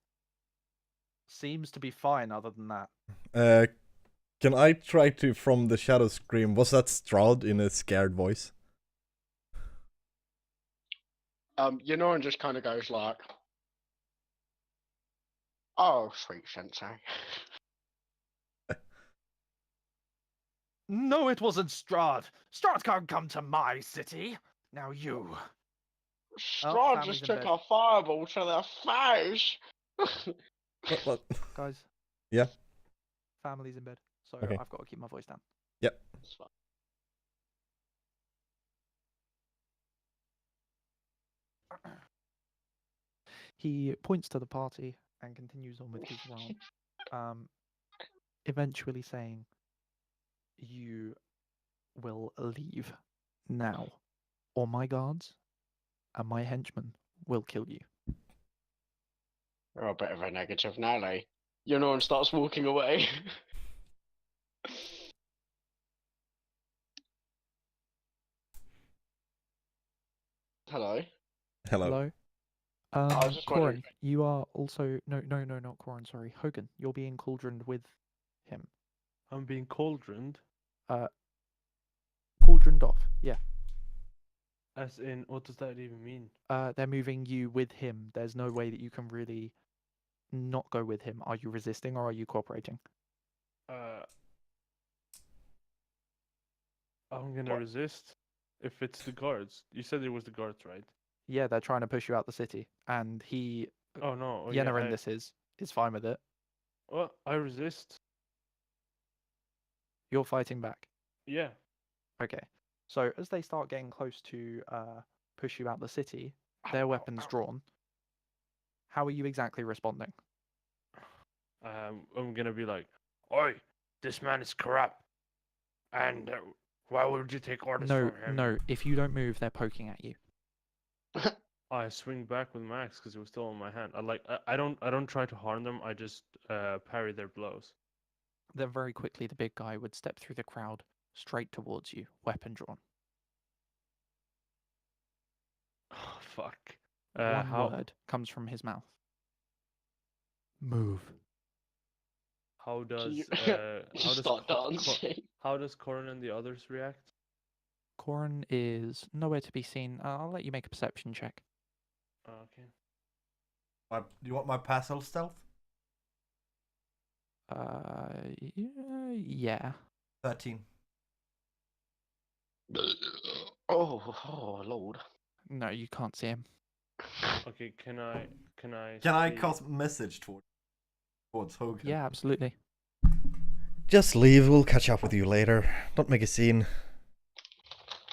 [SPEAKER 4] seems to be fine other than that.
[SPEAKER 5] Can I try to, from the shadow scream, was that STRAHD in a scared voice?
[SPEAKER 1] And just kind of goes like, "Oh, sweet sensei."
[SPEAKER 4] No, it wasn't STRAHD. STRAHD can't come to my city. Now you.
[SPEAKER 1] STRAHD
[SPEAKER 4] family's
[SPEAKER 1] just
[SPEAKER 4] in
[SPEAKER 1] took
[SPEAKER 4] bed.
[SPEAKER 1] our fireball to their face.
[SPEAKER 5] What?
[SPEAKER 4] Guys.
[SPEAKER 5] Yeah?
[SPEAKER 4] Family's in bed. So
[SPEAKER 5] Okay.
[SPEAKER 4] I've got to keep my voice down.
[SPEAKER 5] Yep.
[SPEAKER 1] It's fine.
[SPEAKER 4] He points to the party and continues on with his round. Eventually saying, "You will leave now, or my guards and my henchmen will kill you."
[SPEAKER 1] You're a bit of a negative Nelly. And starts walking away. Hello.
[SPEAKER 5] Hello.
[SPEAKER 1] I was just wondering.
[SPEAKER 4] Corin, you are also no, not Corin. Sorry, Hogan. You're being cauldroned with him.
[SPEAKER 3] I'm being cauldroned.
[SPEAKER 4] Cauldroned off. Yeah.
[SPEAKER 3] As in, what does that even mean?
[SPEAKER 4] They're moving you with him. There's no way that you can really not go with him. Are you resisting or are you cooperating?
[SPEAKER 3] I'm gonna resist. If it's the guards. You said it was the guards, right?
[SPEAKER 4] Yeah, they're trying to push you out the city, and he,
[SPEAKER 3] Oh no. Oh,
[SPEAKER 4] Yenna,
[SPEAKER 3] yeah,
[SPEAKER 4] in this is fine with it.
[SPEAKER 3] Well, I resist.
[SPEAKER 4] You're fighting back.
[SPEAKER 3] Yeah.
[SPEAKER 4] Okay. So as they start getting close to push you out the city, their weapons drawn. How are you exactly responding?
[SPEAKER 3] I'm gonna be like, "Oi, this man is corrupt, and why would you take orders
[SPEAKER 4] No,
[SPEAKER 3] from him?"
[SPEAKER 4] no. If you don't move, they're poking at you.
[SPEAKER 3] I swing back with my axe because it was still in my hand. I don't try to harm them. I just parry their blows.
[SPEAKER 4] Then very quickly, the big guy would step through the crowd straight towards you, weapon drawn.
[SPEAKER 3] Oh, fuck.
[SPEAKER 4] One
[SPEAKER 3] How
[SPEAKER 4] word comes from his mouth. Move.
[SPEAKER 3] how does
[SPEAKER 1] You
[SPEAKER 3] how does
[SPEAKER 1] start dancing.
[SPEAKER 3] how does Corin and the others react?
[SPEAKER 4] Corin is nowhere to be seen. I'll let you make a perception check.
[SPEAKER 3] Okay.
[SPEAKER 5] Do you want my passive stealth?
[SPEAKER 4] Yeah.
[SPEAKER 5] 13.
[SPEAKER 1] Oh, Lord.
[SPEAKER 4] No, you can't see him.
[SPEAKER 3] Okay. Can I
[SPEAKER 5] Can I
[SPEAKER 3] see-
[SPEAKER 5] cast message towards Hogan?
[SPEAKER 4] Yeah, absolutely.
[SPEAKER 5] Just leave, we'll catch up with you later. Don't make a scene.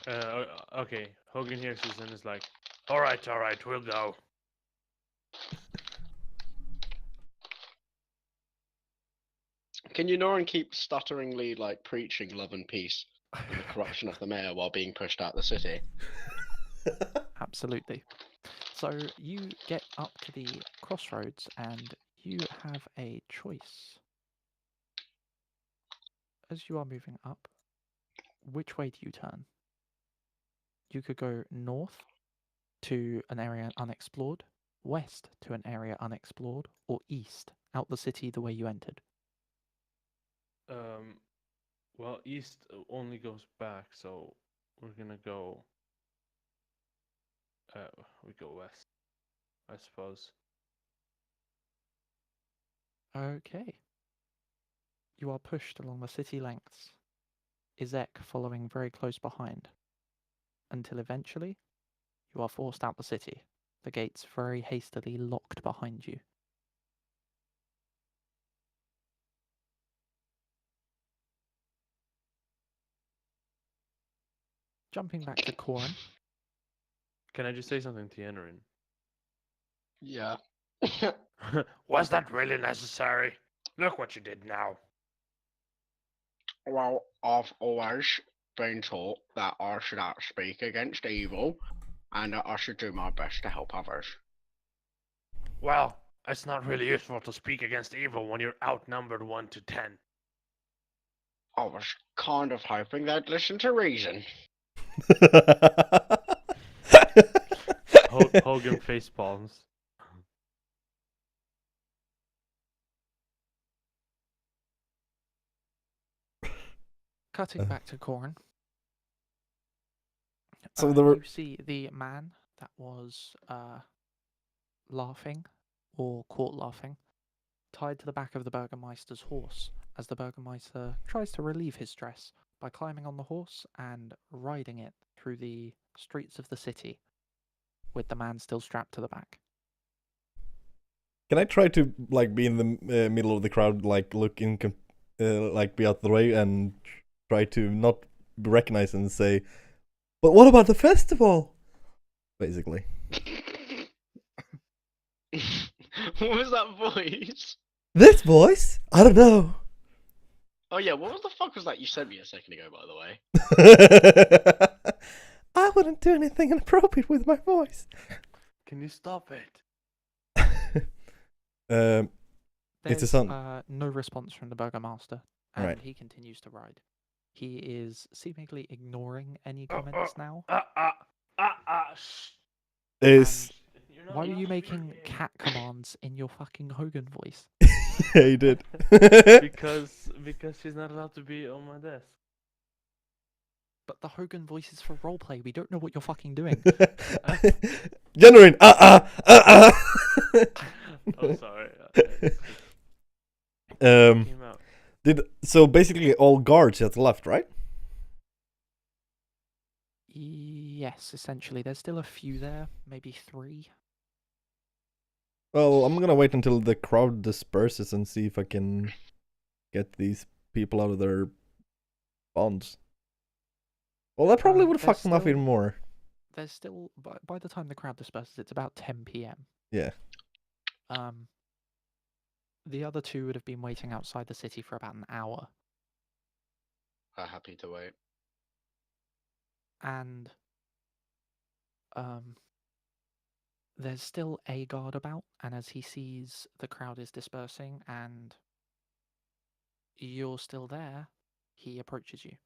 [SPEAKER 3] Okay. Hogan hears this and is like, all right, we'll go.
[SPEAKER 1] Can you, Noran, keep stutteringly preaching love and peace and the corruption of the mayor while being pushed out of the city.
[SPEAKER 2] Absolutely. So you get up to the crossroads and you have a choice. As you are moving up, which way do you turn? You could go north to an area unexplored, west to an area unexplored, or east out the city the way you entered.
[SPEAKER 3] Well, east only goes back, so we're gonna go. We go west, I suppose.
[SPEAKER 2] Okay. You are pushed along the city lengths, Izek following very close behind, until eventually you are forced out the city, the gates very hastily locked behind you. Jumping back to Corin.
[SPEAKER 3] Can I just say something to Yenrin?
[SPEAKER 1] Yeah.
[SPEAKER 7] Was that really necessary? Look what you did now.
[SPEAKER 1] Well, I've always been taught that I should not speak against evil, and that I should do my best to help others.
[SPEAKER 7] Well, it's not really useful to speak against evil when you're outnumbered 1 to 10.
[SPEAKER 1] I was kind of hoping they'd listen to reason.
[SPEAKER 3] Hogan face palms.
[SPEAKER 2] Cutting back to Corin.
[SPEAKER 5] So there were...
[SPEAKER 2] You see the man that was laughing, or caught laughing, tied to the back of the Burgermeister's horse, as the Burgermeister tries to relieve his stress by climbing on the horse and riding it through the streets of the city, with the man still strapped to the back.
[SPEAKER 5] Can I try to like be in the middle of the crowd, like look in, like be out the way and try to not be recognized and say, "But what about the festival?" Basically.
[SPEAKER 1] What was that voice?
[SPEAKER 5] This voice? I don't know.
[SPEAKER 1] Oh yeah, what the fuck was that you sent me a second ago, by the way?
[SPEAKER 5] I wouldn't do anything inappropriate with my voice.
[SPEAKER 3] Can you stop it?
[SPEAKER 2] There's
[SPEAKER 5] It's a son.
[SPEAKER 2] no response from the Burgermaster, and
[SPEAKER 5] Right.
[SPEAKER 2] he continues to ride. He is seemingly ignoring any comments now.
[SPEAKER 7] Shh.
[SPEAKER 5] Is
[SPEAKER 2] Why are you making cat commands in your fucking Hogan voice?
[SPEAKER 5] yeah, he did.
[SPEAKER 3] because she's not allowed to be on my desk.
[SPEAKER 2] But the Hogan voice is for roleplay. We don't know what you're fucking doing.
[SPEAKER 5] Genuine.
[SPEAKER 3] Oh, sorry. Came out.
[SPEAKER 5] So basically all guards at the left, right?
[SPEAKER 2] Yes, essentially. There's still a few there, maybe 3.
[SPEAKER 5] Well, I'm gonna wait until the crowd disperses and see if I can get these people out of their bonds. Well, that probably would fuck them up even more.
[SPEAKER 2] There's still, by the time the crowd disperses, it's about 10 p.m.
[SPEAKER 5] Yeah.
[SPEAKER 2] The other 2 would have been waiting outside the city for about an hour.
[SPEAKER 1] I'm happy to wait.
[SPEAKER 2] And there's still a guard about, and as he sees the crowd is dispersing and you're still there, he approaches you.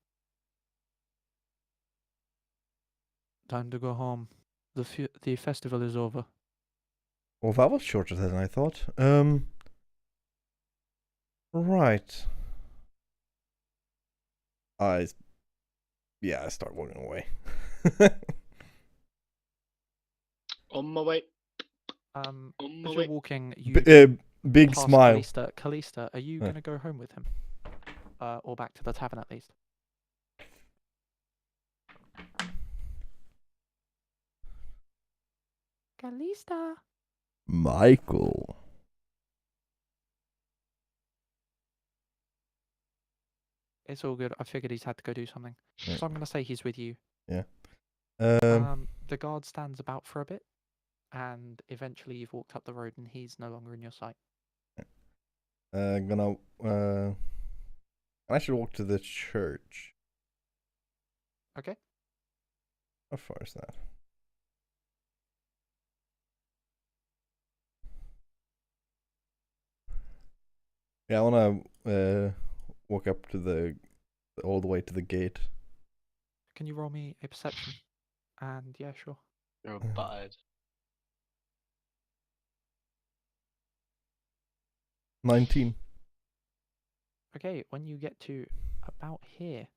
[SPEAKER 2] Time to go home. The festival is over.
[SPEAKER 5] Well, that was shorter than I thought. Right. I start walking away.
[SPEAKER 1] On my way.
[SPEAKER 2] As
[SPEAKER 1] On my
[SPEAKER 2] you're
[SPEAKER 1] way.
[SPEAKER 2] walking, you
[SPEAKER 5] Big
[SPEAKER 2] pass
[SPEAKER 5] smile.
[SPEAKER 2] Callista. Callista, are you
[SPEAKER 5] Huh.
[SPEAKER 2] going to go home with him? Or back to the tavern at least? Callista.
[SPEAKER 5] Michael.
[SPEAKER 2] It's all good. I figured he's had to go do something.
[SPEAKER 5] Right.
[SPEAKER 2] So I'm going to say he's with you.
[SPEAKER 5] Yeah.
[SPEAKER 2] The guard stands about for a bit, and eventually you've walked up the road and he's no longer in your sight.
[SPEAKER 5] I should walk to the church.
[SPEAKER 2] Okay.
[SPEAKER 5] How far is that? Yeah, I wanna walk up to the all the way to the gate.
[SPEAKER 2] Can you roll me a perception? And yeah, sure.
[SPEAKER 1] You're
[SPEAKER 5] Mhm.
[SPEAKER 1] butthead.
[SPEAKER 5] 19.
[SPEAKER 2] Okay, when you get to about here,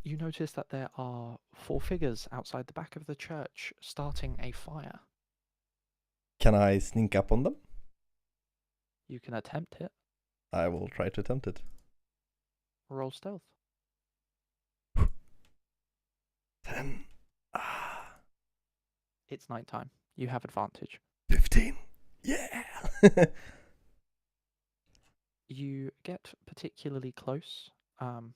[SPEAKER 2] you notice that there are 4 figures outside the back of the church starting a fire.
[SPEAKER 5] Can I sneak up on them?
[SPEAKER 2] You can attempt it.
[SPEAKER 5] I will try to attempt it.
[SPEAKER 2] Roll stealth.
[SPEAKER 5] 10.
[SPEAKER 2] It's nighttime. You have advantage.
[SPEAKER 5] 15. Yeah.
[SPEAKER 2] You get particularly close.
[SPEAKER 5] Oh,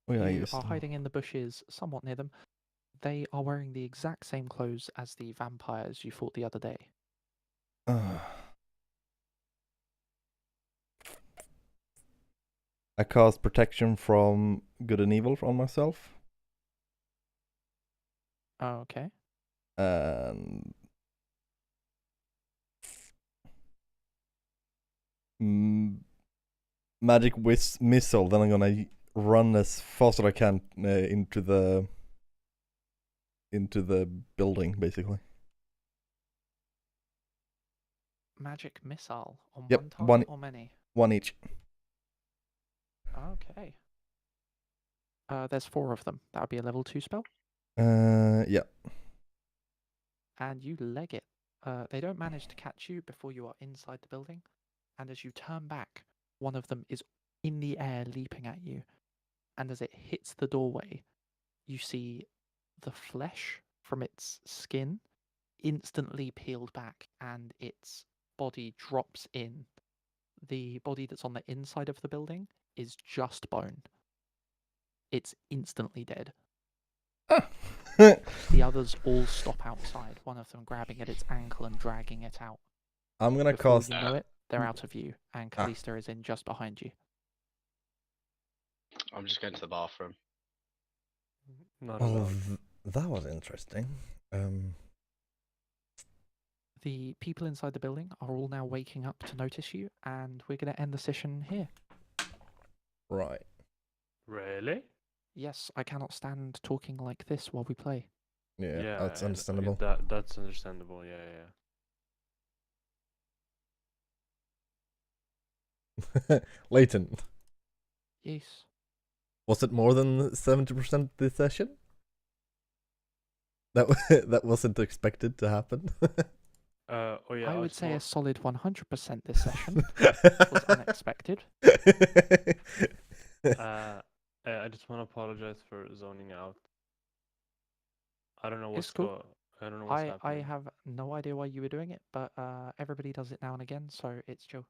[SPEAKER 5] yeah,
[SPEAKER 2] You
[SPEAKER 5] just
[SPEAKER 2] are hiding in the bushes somewhat near them. They are wearing the exact same clothes as the vampires you fought the other day.
[SPEAKER 5] I cast protection from good and evil on myself.
[SPEAKER 2] Okay.
[SPEAKER 5] And magic missile. Then I'm gonna run as fast as I can into the building, basically.
[SPEAKER 2] Magic missile on
[SPEAKER 5] Yep,
[SPEAKER 2] one target
[SPEAKER 5] one-
[SPEAKER 2] or many?
[SPEAKER 5] One each.
[SPEAKER 2] Okay. There's 4 of them. That would be a level 2 spell.
[SPEAKER 5] Yeah.
[SPEAKER 2] And you leg it. They don't manage to catch you before you are inside the building. And as you turn back, one of them is in the air leaping at you. And as it hits the doorway, you see the flesh from its skin instantly peeled back and its body drops in. The body that's on the inside of the building is just bone. It's instantly dead.
[SPEAKER 5] Ah.
[SPEAKER 2] The others all stop outside, one of them grabbing at its ankle and dragging it out.
[SPEAKER 5] I'm gonna
[SPEAKER 2] Before
[SPEAKER 5] cast.
[SPEAKER 2] you know it, they're out of view, and
[SPEAKER 5] Ah.
[SPEAKER 2] Callista is in just behind you.
[SPEAKER 1] I'm just going to the bathroom.
[SPEAKER 3] Not
[SPEAKER 5] Oh,
[SPEAKER 3] allowed.
[SPEAKER 5] that was interesting.
[SPEAKER 2] The people inside the building are all now waking up to notice you, and we're going to end the session here.
[SPEAKER 5] Right.
[SPEAKER 7] Really?
[SPEAKER 2] Yes, I cannot stand talking like this while we play.
[SPEAKER 5] Yeah, that's
[SPEAKER 7] and,
[SPEAKER 5] understandable.
[SPEAKER 7] That's understandable. Yeah.
[SPEAKER 5] Leighton,
[SPEAKER 2] Yes.
[SPEAKER 5] was it more than 70% this session? That that wasn't expected to happen.
[SPEAKER 7] Oh yeah.
[SPEAKER 2] I would
[SPEAKER 7] it's
[SPEAKER 2] say
[SPEAKER 7] more-
[SPEAKER 2] a solid 100% this session was unexpected.
[SPEAKER 3] I just want to apologize for zoning out. I don't know
[SPEAKER 2] It's
[SPEAKER 3] what's
[SPEAKER 2] cool.
[SPEAKER 3] I don't know what's
[SPEAKER 2] I
[SPEAKER 3] happening.
[SPEAKER 2] have no idea why you were doing it, but everybody does it now and again, so it's chill.